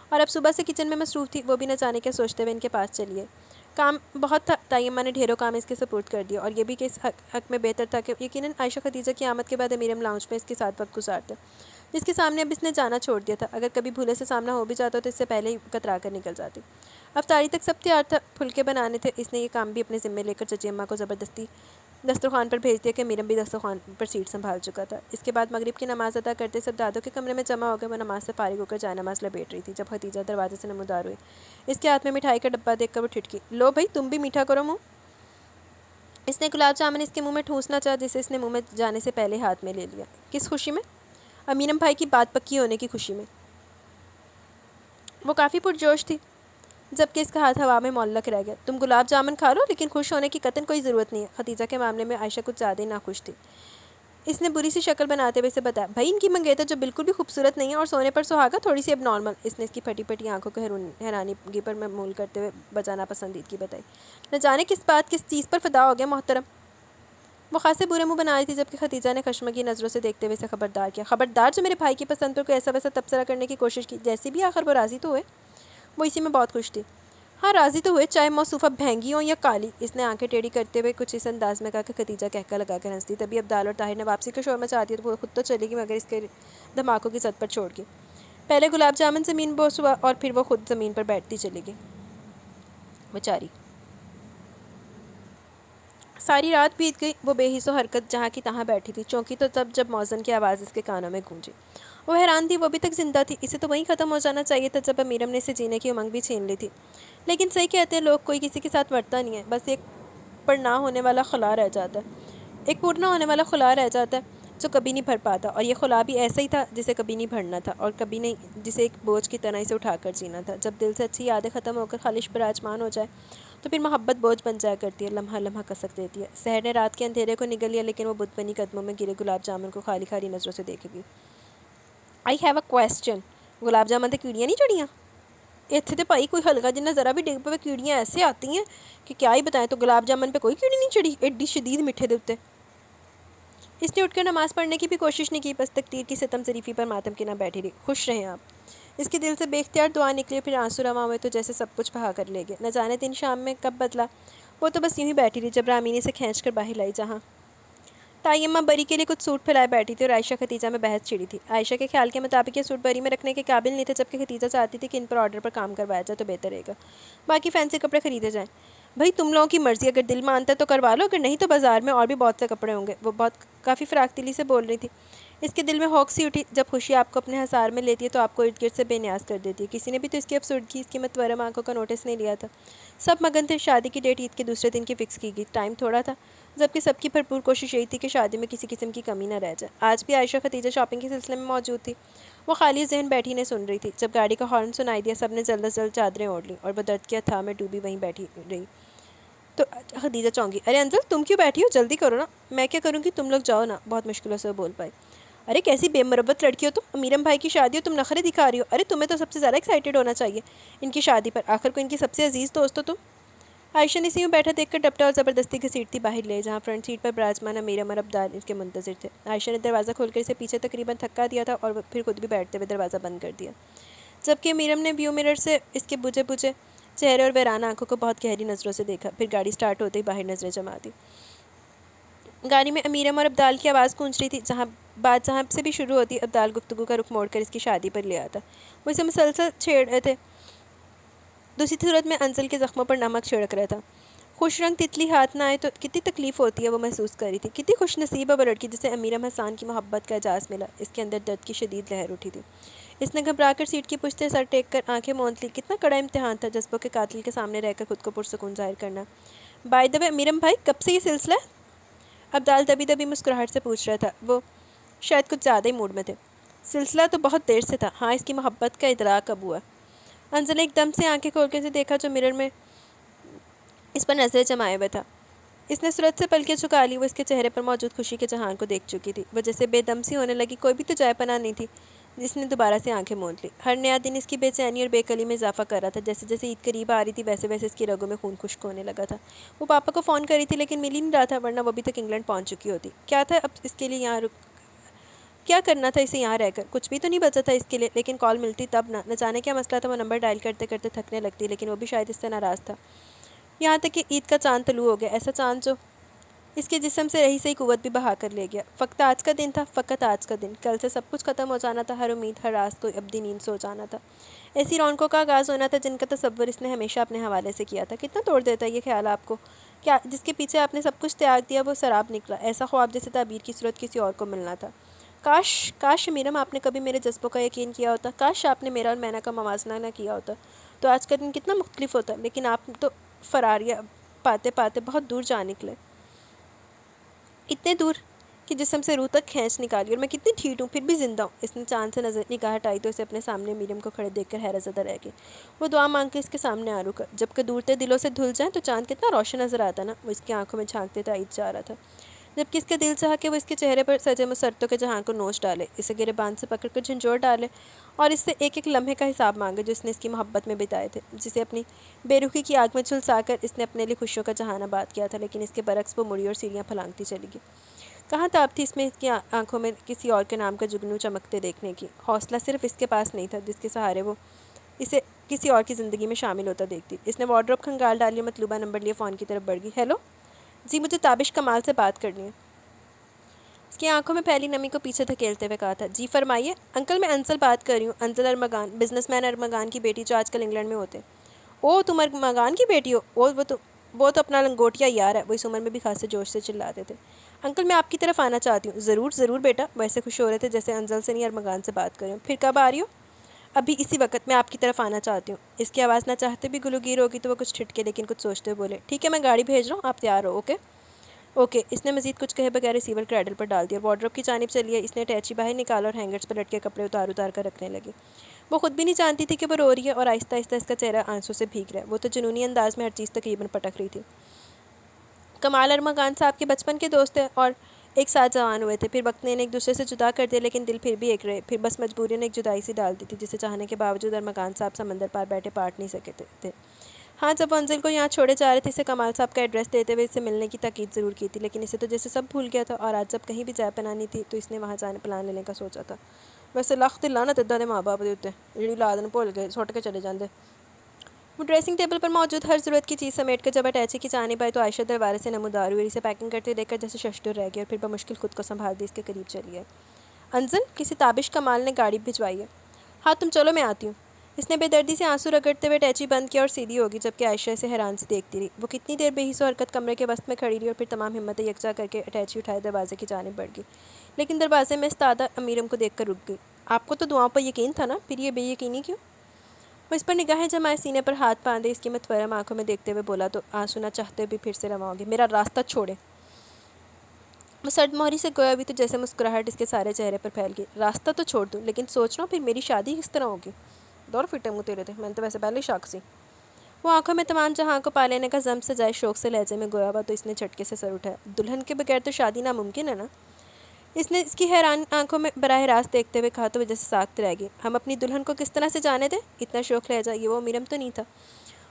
اور اب صبح سے کچن میں مصروف تھی۔ وہ بھی نہ جانے کیا سوچتے ہوئے ان کے پاس چلی ہے۔ کام بہت تھا۔ طیمہ نے ڈھیروں کام اس کے سپرد کر دیا اور یہ بھی کہ اس حق میں بہتر تھا کہ یقیناً عائشہ خدیجہ کی آمد کے بعد امیرم لاؤنج میں اس کے ساتھ وقت گزارتا جس کے سامنے اب اس نے جانا چھوڑ دیا تھا۔ اگر کبھی بھولے سے سامنا ہو بھی جاتا تو اس سے پہلے ہی کترا کر نکل جاتی۔ افطاری تک سب تیار تھا۔ پھلکے بنانے تھے۔ اس نے یہ کام بھی اپنے ذمے لے کر چچی اماں کو زبردستی دسترخوان پر بھیج دیا کہ امیرم بھی دسترخوان پر سیٹ سنبھال چکا تھا۔ اس کے بعد مغرب کی نماز ادا کرتے سب دادوں کے کمرے میں جمع ہو گئے۔ وہ نماز سے فارغ ہو کر جائے نماز لپیٹ رہی تھی جب خدیجہ دروازے سے نمودار ہوئی۔ اس کے ہاتھ میں مٹھائی کا ڈبہ دیکھ کر وہ ٹھٹکی۔ لو بھائی تم بھی میٹھا کرو منہ۔ اس نے گلاب جامن اس کے منہ میں ٹھونسنا چاہا جسے اس نے منہ میں جانے سے پہلے ہاتھ میں لے لیا۔ کس خوشی میں؟ امیرم بھائی کی بات پکی ہونے کی خوشی میں۔ وہ کافی پرجوش تھی جبکہ اس کا ہاتھ ہوا میں معلق رہ گیا۔ تم گلاب جامن کھا لو لیکن خوش ہونے کی قطعاً کوئی ضرورت نہیں ہے۔ خدیجہ کے معاملے میں عائشہ کچھ زیادہ ہی ناخوش تھی۔ اس نے بری سی شکل بناتے ہوئے اسے بتایا، بھائی ان کی منگیتر جو بالکل بھی خوبصورت نہیں ہے اور سونے پر سہاگا تھوڑی سی اب نارمل۔ اس نے اس کی پھٹی پھٹی آنکھوں کو حیرانگی پر معمول کرتے ہوئے بجانا پسندیدگی بتائی۔ نہ جانے کس بات کس چیز پر فدا ہو گیا محترم۔ وہ خاصے برے منہ بنا رہی تھی جبکہ خدیجہ نے خشمگی نظروں سے دیکھتے ہوئے اسے خبردار کیا۔ خبردار جو میرے بھائی کی پسند پر کوئی ایسا ویسا تبصرہ کرنے کی کوشش کی۔ جیسی بھی آخر وہ راضی تو ہوئے۔ وہ اسی میں بہت خوش تھی۔ ہاں راضی تو ہوئے چاہے موصوفہ بھینگی ہوں یا کالی۔ اس نے آنکھیں ٹیڑھی کرتے ہوئے کچھ اس انداز میں کہا کہ خدیجہ کہکا لگا کر ہنس دی۔ تبھی عبدال اور طاہر نے واپسی کا شور مچا دیا تو وہ خود تو چلی گئی مگر اس کے دھماکوں کی زد پر چھوڑ گئی۔ پہلے گلاب جامن زمین بوس ہوا اور پھر وہ خود زمین پر بیٹھتی چلی گئی بیچاری۔ ساری رات بیت گئی۔ وہ بے حس و حرکت جہاں کی تہاں بیٹھی تھی۔ چونکی تو تب جب مؤذن کی آواز اس کے کانوں میں گونجی۔ وہ حیران تھی، وہ ابھی تک زندہ تھی۔ اسے تو وہیں ختم ہو جانا چاہیے تھا جب امیرم نے اسے جینے کی امنگ بھی چھین لی تھی۔ لیکن صحیح کہتے ہیں لوگ، کوئی کسی کے ساتھ مرتا نہیں ہے، بس ایک پر نہ ہونے والا خلا رہ جاتا ہے، ایک پورنا ہونے والا خلا رہ جاتا ہے جو کبھی نہیں بھر پاتا۔ اور یہ خلا بھی ایسا ہی تھا جسے کبھی نہیں بھرنا تھا اور کبھی نہیں، جسے ایک بوجھ کی طرح اسے اٹھا کر جینا تھا۔ جب دل سے اچھی یادیں ختم ہو کر خالص براجمان ہو جائے تو پھر محبت بوجھ بن جایا کرتی ہے، لمحہ لمحہ کسک دیتی ہے۔ سحر نے رات کے اندھیرے کو نگل لیا لیکن وہ بت بنی قدموں میں گرے گلاب جامن کو خالی خالی نظروں سے دیکھے گی۔ I have a question. Gulab jamun تے کیڑیاں نہیں چڑیاں؟ اتنے تو بھائی کوئی ہلکا جنہ ذرا بھی ڈگ پہ کیڑیاں ایسے آتی ہیں کہ کیا ہی بتائیں۔ تو گلاب جامن پہ کوئی کیڑی نہیں چڑھی ایڈی شدید میٹھے دے اتے؟ اس نے اٹھ کر نماز پڑھنے کی بھی کوشش نہیں کی، بس تقدیر کی ستم ظریفی پر ماتم کی نہ بیٹھی رہی۔ خوش رہیں آپ۔ اس کے دل سے بے اختیار دعا نکلی پھر آنسو رواں ہوئے تو جیسے سب کچھ بہا کر لے گئے۔ نہ جانے دن شام میں کب بدلا۔ وہ تو بس یوں ہی بیٹھی رہی جب رامینی سے کھینچ کر باہر لائی جہاں طیمہ بری کے لیے کچھ سوٹ پھیلائے بیٹھی تھی اور عائشہ خدیجہ میں بحث چھڑی تھی۔ عائشہ کے خیال کے مطابق یہ سوٹ بری میں رکھنے کے قابل نہیں تھے جبکہ خدیجہ چاہتی تھی کہ ان پر آرڈر پر کام کروایا جائے تو بہتر رہے گا، باقی فینسی کپڑے خریدے جائیں۔ بھائی تم لوگوں کی مرضی، اگر دل مانتا ہے تو کروا لو، اگر نہیں تو بازار میں اور بھی بہت سے کپڑے ہوں گے۔ وہ کافی فراق دلی سے بول رہی تھی۔ اس کے دل میں ہوک سی اٹھی، جب خوشی آپ کو اپنے حصار میں لیتی ہے تو آپ کو ارد گرد سے بے نیاز کر دیتی ہے۔ کسی نے بھی تو اس کی افسردگی، اس کی متورم آنکھوں کا نوٹس نہیں لیا تھا۔ سب مگن تھے۔ شادی کی ڈیٹ عید کے دوسرے دن کی فکس کی گئی، ٹائم تھوڑا تھا جبکہ سب کی بھرپور کوشش یہی تھی کہ شادی میں کسی قسم کی کمی نہ رہ جائے۔ آج بھی عائشہ خدیجہ شاپنگ کے سلسلے میں موجود تھی۔ وہ خالی ذہن بیٹھی نے سن رہی تھی۔ جب گاڑی کا ہارن سنائی دیا سب نے جلد از جلد چادریں اوڑھ لیں اور وہ درد کے اتھاہ میں ڈوبی وہیں بیٹھی رہی تو خدیجہ چونکی، ارے انزل تم کیوں بیٹھی ہو؟ جلدی کرو نا۔ میں کیا کروں گی، تم لوگ جاؤ نا، بہت مشکلوں سے وہ بول پائی۔ ارے کیسی بے مربت لڑکی ہو تم، امیرم بھائی کی شادی ہو تم نخرے دکھا رہی ہو۔ ارے تمہیں تو سب سے زیادہ ایکسائٹیڈ ہونا چاہیے ان کی شادی پر، آخر کو ان کی سب سے عزیز دوست ہو تم۔ عائشہ نے سیوں بیٹھا دیکھ کر ڈپٹا اور زبردستی گھسیٹتی باہر لے جہاں فرنٹ سیٹ پر براجمان امیرم اور عبدال اس کے منتظر تھے۔ عائشہ نے دروازہ کھول کر اسے پیچھے تقریباً تھکا دیا تھا اور پھر خود بھی بیٹھتے ہوئے دروازہ بند کر دیا جبکہ امیرم نے ویو مرر سے اس کے بجھے بجھے چہرے اور ویرانہ آنکھوں کو بہت گہری نظروں سے دیکھا، پھر گاڑی سٹارٹ ہوتے ہی باہر نظریں جما دی۔ گاڑی میں امیرم اور عبدال کی آواز گونج رہی تھی۔ بات جہاں سے بھی شروع ہوتی عبدال گفتگو کا رخ موڑ کر اس کی شادی پر لے آتا۔ وہ اسے مسلسل چھیڑ رہے تھے، دوسری صورت میں انزل کے زخموں پر نمک چھڑک رہا تھا۔ خوش رنگ تتلی ہاتھ نہ آئے تو کتنی تکلیف ہوتی ہے وہ محسوس کر رہی تھی۔ کتنی خوش نصیب ہے وہ لڑکی جسے امیرم حسان کی محبت کا اعزاز ملا۔ اس کے اندر درد کی شدید لہر اٹھی تھی۔ اس نے گھبرا کر سیٹ کی پشت سے سر ٹیک کر آنکھیں موند لی۔ کتنا کڑا امتحان تھا جذبوں کے قاتل کے سامنے رہ کر خود کو پرسکون ظاہر کرنا۔ بائی دا وے امیرم بھائی، کب سے یہ سلسلہ ہے؟ عبدال دبی دبی مسکراہٹ سے پوچھ رہا تھا۔ وہ شاید کچھ زیادہ ہی موڈ میں تھے۔ سلسلہ تو بہت دیر سے تھا، ہاں اس کی محبت کا ادراک اب ہوا۔ انزل نے ایک دم سے آنکھیں کھول کے اسے دیکھا جو مرر میں اس پر نظریں جمائے ہوئے تھا۔ اس نے صورت سے پلکیں جھکا لی۔ وہ اس کے چہرے پر موجود خوشی کے جہان کو دیکھ چکی تھی۔ وہ جیسے بے دم سی ہونے لگی، کوئی بھی تو جائے پناہ نہیں تھی۔ جس نے دوبارہ سے آنکھیں موند لی۔ ہر نیا دن اس کی بے چینی اور بے کلی میں اضافہ کر رہا تھا۔ جیسے جیسے عید قریب آ رہی تھی ویسے ویسے اس کی رگوں میں خون خشک ہونے لگا تھا۔ وہ پاپا کو فون کری تھی لیکن مل ہی نہیں رہا تھا، ورنہ وہ ابھی تک انگلینڈ پہنچ چکی ہوتی۔ کیا تھا اب اس کے لیے یہاں کیا کرنا تھا اسے یہاں رہ کر؟ کچھ بھی تو نہیں بچا تھا اس کے لیے، لیکن کال ملتی تب نہ جانے کیا مسئلہ تھا۔ وہ نمبر ڈائل کرتے کرتے تھکنے لگتی، لیکن وہ بھی شاید اس سے ناراض تھا۔ یہاں تک کہ عید کا چاند طلوع ہو گیا، ایسا چاند جو اس کے جسم سے رہی سہی قوت بھی بہا کر لے گیا۔ فقط آج کا دن تھا، فقط آج کا دن۔ کل سے سب کچھ ختم ہو جانا تھا، ہر امید، ہر راز کو ابدی نیند سو جانا تھا۔ ایسی رونقوں کا آغاز ہونا تھا جن کا تصور اس نے ہمیشہ اپنے حوالے سے کیا تھا۔ کتنا توڑ دیتا ہے یہ خیال آپ کو، کیا جس کے پیچھے آپ نے سب کچھ تیاگ دیا وہ سراب نکلا، ایسا خواب جیسے تعبیر کی صورت کسی اور کو ملنا تھا۔ کاش میرم آپ نے کبھی میرے جذبوں کا یقین کیا ہوتا، کاش آپ نے میرا اور مینا کا موازنہ نہ کیا ہوتا تو آج کا دن کتنا مختلف ہوتا۔ لیکن آپ تو فراریہ پاتے پاتے بہت دور جا نکلے، اتنے دور کہ جسم سے روح تک کھینچ نکالی، اور میں کتنی ٹھیٹ ہوں پھر بھی زندہ ہوں۔ اس نے چاند سے نگاہ ہٹائی تو اسے اپنے سامنے میرم کو کھڑے دیکھ کر حیرت زدہ رہ گئی۔ وہ دعا مانگ کے اس کے سامنے آ رکا۔ جب کہ دورتے دلوں سے دھل جائیں تو چاند کتنا روشن نظر آتا نا۔ وہ اس کی آنکھوں میں جھانکتے تائید چاہ رہا تھا، جبکہ اس کے دل چاہا کہ وہ اس کے چہرے پر سجے مسرتوں کے جہاں کو نوچ ڈالے، اسے گریبان سے پکڑ کر جھنجھوڑ ڈالے اور اس سے ایک ایک لمحے کا حساب مانگے جو اس نے اس کی محبت میں بتائے تھے، جسے اپنی بے رخی کی آگ میں جھلسا کر اس نے اپنے لیے خوشیوں کا جہان آباد کیا تھا۔ لیکن اس کے برعکس وہ مڑی اور سیڑھیاں پھلانگتی چلی گئی۔ کہاں تاب تھی اس میں اس کی آنکھوں میں کسی اور کے نام کا جگنو چمکتے دیکھنے کی؟ حوصلہ صرف اس کے پاس نہیں تھا جس کے سہارے وہ اسے کسی اور کی زندگی میں شامل ہوتا دیکھتی۔ اس نے وارڈروب کھنگال ڈالی اور مطلوبہ نمبر لیے فون کی طرف بڑھ گئی۔ ہیلو جی، مجھے تابش کمال سے بات کرنی ہے، اس کی آنکھوں میں پھیلی نمی کو پیچھے دھکیلتے ہوئے کہا تھا۔ جی فرمائیے انکل، میں انزل بات کر رہی ہوں، انزل ارمغان، بزنس مین ارمغان کی بیٹی جو آج کل انگلینڈ میں ہوتے۔ او تم ارمغان کی بیٹی ہو؟ وہ تو اپنا لنگوٹیا یار ہے، وہ اس عمر میں بھی خاصے جوش سے چلاتے تھے۔ انکل میں آپ کی طرف آنا چاہتی ہوں۔ ضرور ضرور بیٹا، ویسے خوش ہو رہے تھے جیسے انزل سے نہیں ارمغان سے بات کر رہے ہوں۔ پھر کب آ رہی ہو؟ ابھی اسی وقت میں آپ کی طرف آنا چاہتی ہوں۔ اس کی آواز نہ چاہتے بھی گلوگیر ہوگی تو وہ کچھ ٹھٹکے لیکن کچھ سوچتے ہوئے بولے، ٹھیک ہے میں گاڑی بھیج رہا ہوں، آپ تیار ہو؟ اوکے۔ اس نے مزید کچھ کہے بغیر ریسیور کریڈل پر ڈال دیا اور وارڈروب کی جانب چلی ہے۔ اس نے اٹیچی باہر نکالا اور ہینگرز پر لٹکے کپڑے اتار کر رکھنے لگی۔ وہ خود بھی نہیں جانتی تھی کہ وہ رو رہی ہے اور آہستہ آہستہ اس کا چہرہ آنسوں سے بھیگ رہا ہے۔ وہ تو جنونی انداز میں ہر چیز تقریباً پٹک رہی تھی۔ کمال ارمغان صاحب کے بچپن کے دوست تھے اور ایک ساتھ جوان ہوئے تھے، پھر وقت نے انہیں ایک دوسرے سے جدا کر دیا لیکن دل پھر بھی ایک رہے۔ پھر بس مجبوری نے ایک جدائی سی ڈال دی تھی جسے چاہنے کے باوجود ارمغان صاحب سمندر پار بیٹھے پاٹ نہیں سکے تھے۔ ہاں جب وہ انزل کو یہاں چھوڑے جا رہے تھے اسے کمال صاحب کا ایڈریس دیتے ہوئے اس سے ملنے کی تاکید ضرور کی تھی، لیکن اسے تو جیسے سب بھول گیا تھا۔ اور آج جب کہیں بھی جائے پناہ نہیں تھی تو اس نے وہاں جانے پلان لینے کا سوچا تھا۔ ویسے لخت لعنت ادھا دے ماں باپ دے اوتے جڑی اولاد نوں بھول گئے سٹ کے چلے جاندے۔ وہ ڈریسنگ ٹیبل پر موجود ہر ضرورت کی چیز سمیٹ کر جب اٹیچی کی جانب آئی تو عائشہ دروازے سے نمودار ہوئی اور اسے پیکنگ کرتے دیکھ کر جیسے ششدر رہ گئی اور پھر بمشکل خود کو سنبھال دی اس کے قریب چلی ہے۔ انزل، کسی تابش کمال نے گاڑی بھجوائی ہے؟ ہاں تم چلو میں آتی ہوں۔ اس نے بے دردی سے آنسو رگڑتے ہوئے اٹیچی بند کیا اور سیدھی ہوگی جبکہ عائشہ اسے حیران سے دیکھتی رہی۔ وہ کتنی دیر بے حس و حرکت کمرے کے وسط میں کھڑی رہی اور پھر تمام ہمتیں یکجا کر کے اٹیچی اٹھائے دروازے کی جانب بڑھ گئی، لیکن دروازے میں استادہ امیرم کو دیکھ کر رک گئی۔ آپ کو تو دعاؤں پر یقین تھا نا، پھر یہ بے یقینی کیوں؟ وہ اس پر نگاہیں جمائے سینے پر ہاتھ باندھے اس کی متورم آنکھوں میں دیکھتے ہوئے بولا تو آنسو نہ چاہتے بھی پھر سے رواں ہو گئے۔ میرا راستہ چھوڑے۔ وہ سرد موہری سے گویا بھی تو جیسے مسکراہٹ اس کے سارے چہرے پر پھیل گئی۔ راستہ تو چھوڑ دوں لیکن سوچ رہا ہوں پھر میری شادی کس طرح ہوگی؟ دور فٹے منہ تیرے تھے، میں نے تو ویسے پہلے ہی شاک سی۔ وہ آنکھوں میں تمام جہاں کو پا لینے کا ضم سجائے شوق سے لہجے میں گویا ہوا تو اس نے جھٹکے سے سر اٹھایا۔ دلہن کے بغیر تو شادی ناممکن ہے نا؟ اس نے اس کی حیران آنکھوں میں براہ راست دیکھتے ہوئے کہا تو وہ جیسے ساکت رہ گئی۔ ہم اپنی دلہن کو کس طرح سے جانے دیں؟ اتنا شوق لہجہ یہ وہ امیرم تو نہیں تھا۔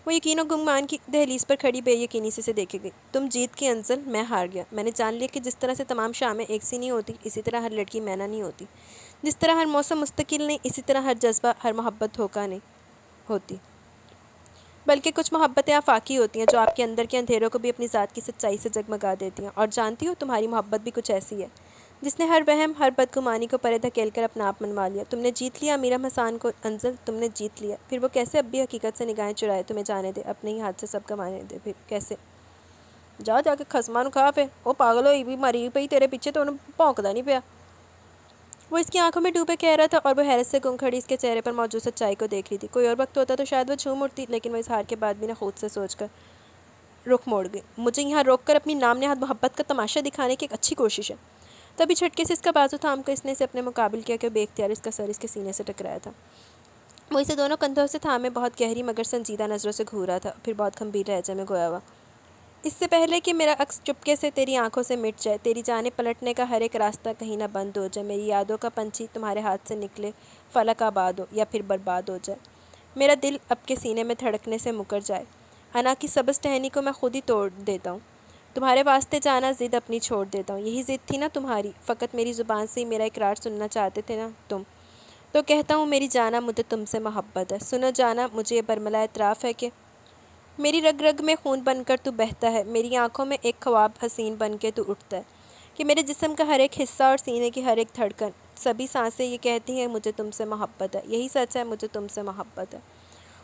وہ یقین و گمان کی دہلیز پر کھڑی بے یقینی سے اسے دیکھے گئی۔ تم جیت کی انزل، میں ہار گیا۔ میں نے جان لیا کہ جس طرح سے تمام شامیں ایک سی نہیں ہوتی اسی طرح ہر لڑکی مینا نہیں ہوتی، جس طرح ہر موسم مستقل نہیں اسی طرح ہر جذبہ ہر محبت دھوکہ نہیں ہوتی، بلکہ کچھ محبتیں آفاقی ہوتی ہیں جو آپ کے اندر کے اندھیروں کو بھی اپنی ذات کی سچائی سے جگمگا دیتی ہیں۔ اور جانتی ہو تمہاری محبت بھی کچھ ایسی ہے جس نے ہر وہم ہر بدگمانی کو پرے دھکیل کر اپنا آپ منوا لیا۔ تم نے جیت لیا امیرم حسان کو انزل، تم نے جیت لیا۔ پھر وہ کیسے اب بھی حقیقت سے نگاہیں چرائے تمہیں جانے دے، اپنے ہی ہاتھ سے سب گنوانے دے، پھر کیسے؟ جا جا کے خسما نو کھا پہ، وہ پاگل ہوئی بھی مری پئی تیرے پیچھے تو انہوں بھونکدا نہیں پیا۔ وہ اس کی آنکھوں میں ڈوبے کہہ رہا تھا اور وہ حیرت سے گم کھڑی اس کے چہرے پر موجود سچائی کو دیکھ رہی تھی۔ کوئی اور وقت ہوتا تو شاید وہ جھوم اٹھتی، لیکن وہ اظہار کے بعد بھی نہ خود سے سوچ کر رخ موڑ گئی۔ مجھے یہاں روک کر اپنی نام نہاد محبت کا تماشا دکھانے کی ایک اچھی کوشش ہے۔ تبھی جھٹکے سے اس کا بازو تھام کر اس نے اسے اپنے مقابل کیا کہ بے اختیار اس کا سر اس کے سینے سے ٹکرایا تھا۔ وہ اسے دونوں کندھوں سے تھامے بہت گہری مگر سنجیدہ نظروں سے گھورا تھا، پھر بہت گھمبیر لہجے میں گویا ہوا، اس سے پہلے کہ میرا عکس چپکے سے تیری آنکھوں سے مٹ جائے، تیری جانب پلٹنے کا ہر ایک راستہ کہیں نہ بند ہو جائے، میری یادوں کا پنچھی تمہارے ہاتھ سے نکلے، فلک آباد ہو یا پھر برباد ہو جائے، میرا دل اب کے سینے میں دھڑکنے سے مکر جائے، انا کی سبز ٹہنی کو میں خود ہی توڑ دیتا ہوں، تمہارے واسطے جانا ضد اپنی چھوڑ دیتا ہوں، یہی ضد تھی نا تمہاری، فقط میری زبان سے ہی میرا اقرار سننا چاہتے تھے نا تم، تو کہتا ہوں میری جانا مجھے تم سے محبت ہے، سنو جانا مجھے یہ برملا اعتراف ہے کہ میری رگ رگ میں خون بن کر تو بہتا ہے، میری آنکھوں میں ایک خواب حسین بن کے تو اٹھتا ہے، کہ میرے جسم کا ہر ایک حصہ اور سینے کی ہر ایک دھڑکن، سبھی سانسیں یہ کہتی ہیں مجھے تم سے محبت ہے، یہی سچ ہے مجھے تم سے محبت ہے۔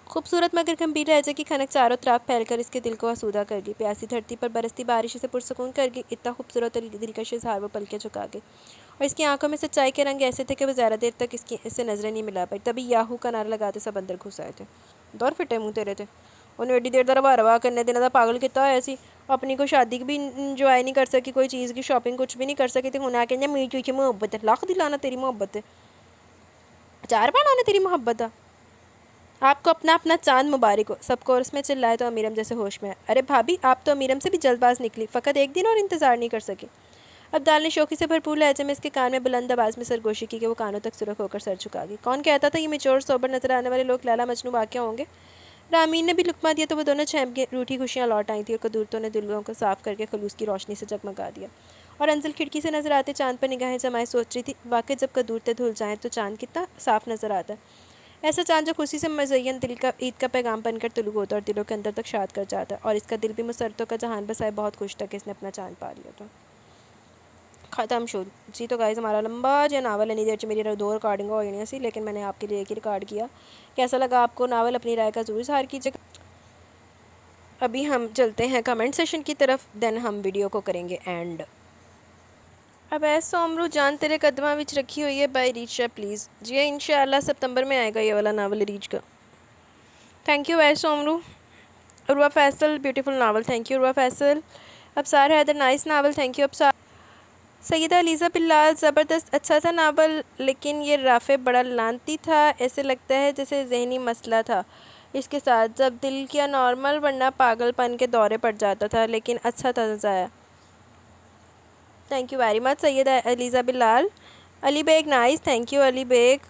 خوبصورت مگر گمبھیر لہجے کی کھنک چاروں طرف پھیل کر اس کے دل کو آسودہ کر گئی، پیاسی دھرتی پر برستی بارش اسے پرسکون کر گئی، اتنا خوبصورت اور دلکش اظہار وہ پلکیں جھکا گئی، اور اس کی آنکھوں میں سچائی کے رنگ ایسے تھے کہ وہ زیادہ دیر تک اس سے نظریں نہیں ملا پائی، تبھی یاہو کا نعرہ لگاتے سب اندر گھس آئے تھے۔ دور پھٹے منہ تیرے تھے، انہوں ایڈی دیر دا روا کرنے دینا دا پاگل کتا ہوا سی، اپنی کوئی شادی بھی انجوائے نہیں کر سکی، کوئی چیز کی شاپنگ کچھ بھی نہیں کر سکی تھی، انہیں کہنا میری تجھے محبت ہے، لاکھ دلانا تیری محبت ہے، چار بار آنے تیری محبت ہے، آپ کو اپنا اپنا چاند مبارک ہو، سب کورس میں چلائے تو امیرم جیسے ہوش میں ہے، ارے بھابھی آپ تو امیرم سے بھی جلد باز نکلی، فقط ایک دن اور انتظار نہیں کر سکے۔ عبدال نے شوخی سے بھرپور لہجے میں اس کے کان میں بلند آواز میں سرگوشی کی کہ وہ کانوں تک سرخ ہو کر سر جھکا گئی۔ کون کہتا تھا یہ میچور سوبر نظر آنے والے لوگ لیلا مجنوں واقع ہوں گے؟ رامین نے بھی لقمہ دیا تو وہ دونوں چھینپ گئے، روٹھی خوشیاں لوٹ آئی تھیں اور قدورتوں نے دلوں کو صاف کر کے خلوص کی روشنی سے جگمگا دیا، اور انزل کھڑکی سے نظر آتے چاند پر نگاہیں جمائے سوچ رہی تھی واقعی جب قدورتیں دھل جائیں تو چاند کتنا صاف نظر آتا ہے، ایسا چاند جو خوشی سے مزین دل کا عید کا پیغام بن کر طلوع ہوتا اور دلوں کے اندر تک شاد کر جاتا ہے، اور اس کا دل بھی مسرتوں کا جہان بسائے بہت خوش تھا کہ اس نے اپنا چاند پا لیا تھا۔ ختم شروع جی۔ تو گائز ہمارا لمبا جو ناول ہے دیر میری 2 ریکارڈنگ ہو جانی سی، لیکن میں نے آپ کے لیے ایک ہی ریکارڈ کیا۔ کیسا لگا آپ کو ناول؟ اپنی رائے کا ضرور اظہار کیجیے گا۔ ابھی ہم چلتے ہیں کمنٹ سیشن کی طرف، دین ہم ویڈیو کو کریں گے اینڈ۔ اب ایسا عمرو جان تیرے قدمہ وچ رکھی ہوئی ہے بائی ریچا پلیز، جی انشاءاللہ ستمبر میں آئے گا یہ والا ناول ریچ کا۔ تھینک یو ایسا عمرو۔ Urwa Faisal beautiful novel, thank you Urwa Faisal. Absar Haider nice novel, thank you Absar. Syeda Aliza Bilal زبردست، اچھا تھا ناول لیکن یہ رافع بڑا لانتی تھا، ایسے لگتا ہے جیسے ذہنی مسئلہ تھا اس کے ساتھ، جب دل کیا نارمل ورنہ پاگل پن کے دورے پڑ جاتا تھا، لیکن اچھا تھا ضائع۔ Thank you very much Syeda Aliza Bilal. Ali Baig nice, thank you Ali Baig.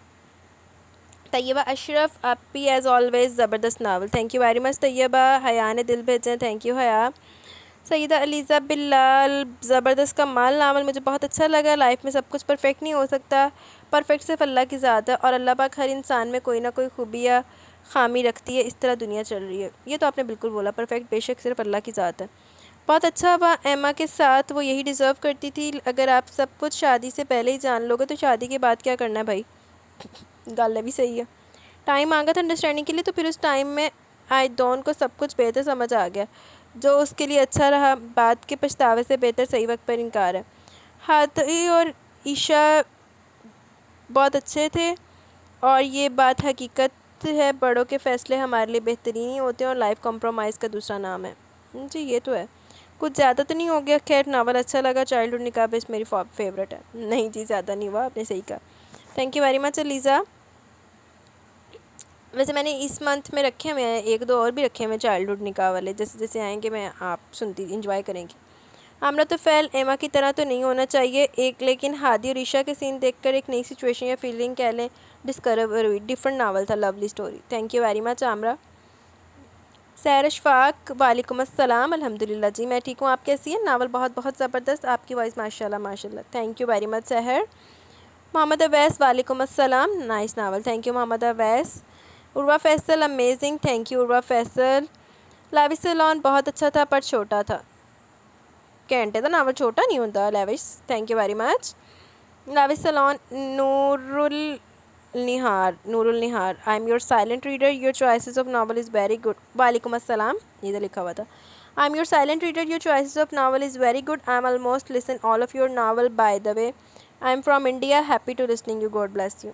Tayyaba Ashraf اپی ایز آلویز زبردست novel, thank you very much Tayyaba. Haya نے دل بھیجے، تھینک یو حیا۔ سیدہ علیزہ بلال زبردست کمال ناول، مجھے بہت اچھا لگا۔ لائف میں سب کچھ پرفیکٹ نہیں ہو سکتا، پرفیکٹ صرف اللہ کی ذات ہے، اور اللہ پاک ہر انسان میں کوئی نہ کوئی خوبی یا خامی رکھتی ہے، اس طرح دنیا چل رہی ہے۔ یہ تو آپ نے بالکل بولا، پرفیکٹ بے شک صرف اللہ کی ذات ہے۔ بہت اچھا ہوا ایما کے ساتھ، وہ یہی ڈیزرو کرتی تھی، اگر آپ سب کچھ شادی سے پہلے ہی جان لو گے تو شادی کے بعد کیا کرنا ہے بھائی؟ گل بھی صحیح ہے۔ ٹائم مانگا تھا انڈرسٹینڈنگ کے لیے، تو پھر اس ٹائم میں آئی ڈون کو سب کچھ بہتر سمجھ آ گیا، جو اس کے لیے اچھا رہا، بعد کے پچھتاوے سے بہتر صحیح وقت پر انکار ہے۔ ہاتھی اور عشا بہت اچھے تھے، اور یہ بات حقیقت ہے، بڑوں کے فیصلے ہمارے لیے بہترین ہی ہوتے ہیں، اور لائف کمپرومائز کا دوسرا نام ہے۔ جی یہ تو ہے، کچھ زیادہ تو نہیں ہو گیا؟ خیر ناول اچھا لگا، چائلڈ ہوڈ نکاح بیس میری فیوریٹ ہے۔ نہیں جی زیادہ نہیں ہوا، آپ نے صحیح کہا۔ تھینک یو ویری مچ علیزہ۔ ویسے میں نے اس منتھ میں رکھے ہوئے ہیں 1-2 اور بھی رکھے ہوئے ہیں چائلڈ ہوڈ نکاح والے، جیسے جیسے آئیں گے میں آپ سنتی انجوائے کریں گی۔ امرت فعل ایما کی طرح تو نہیں ہونا چاہیے ایک، لیکن ہادی اور عشا کے سین دیکھ کر ایک نئی سچویشن یا فیلنگ کہہ لیں ڈسکور ہوئی، ڈفرنٹ ناول تھا، lovely story. Thank you very much Amira. Sehar Ashfaq وعلیکم السلام، الحمدللہ جی میں ٹھیک ہوں، آپ کیسی ہیں؟ ناول بہت بہت زبردست، آپ کی وائس ماشاءاللہ ماشاءاللہ، thank you very much Sehar. Muhammad Owais وعلیکم السلام، nice novel, thank you Muhammad Owais. Urwa Faisal amazing, thank you Urwa Faisal. Lavish Salon بہت اچھا تھا پر چھوٹا تھا، گھنٹے دا ناول چھوٹا نہیں ہوتا Lavish, thank you very much. Lavish Salon Noor ul Nahar I am your silent reader, your choices of novel is very good, وعلیکم السلام، یہ تو لکھا ہوا تھا۔ I'm your silent reader. Your choices of novel is very good. I'm almost listen all of your novel by the way. I'm from India. Happy to listening you. God bless you.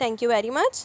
Thank you very much.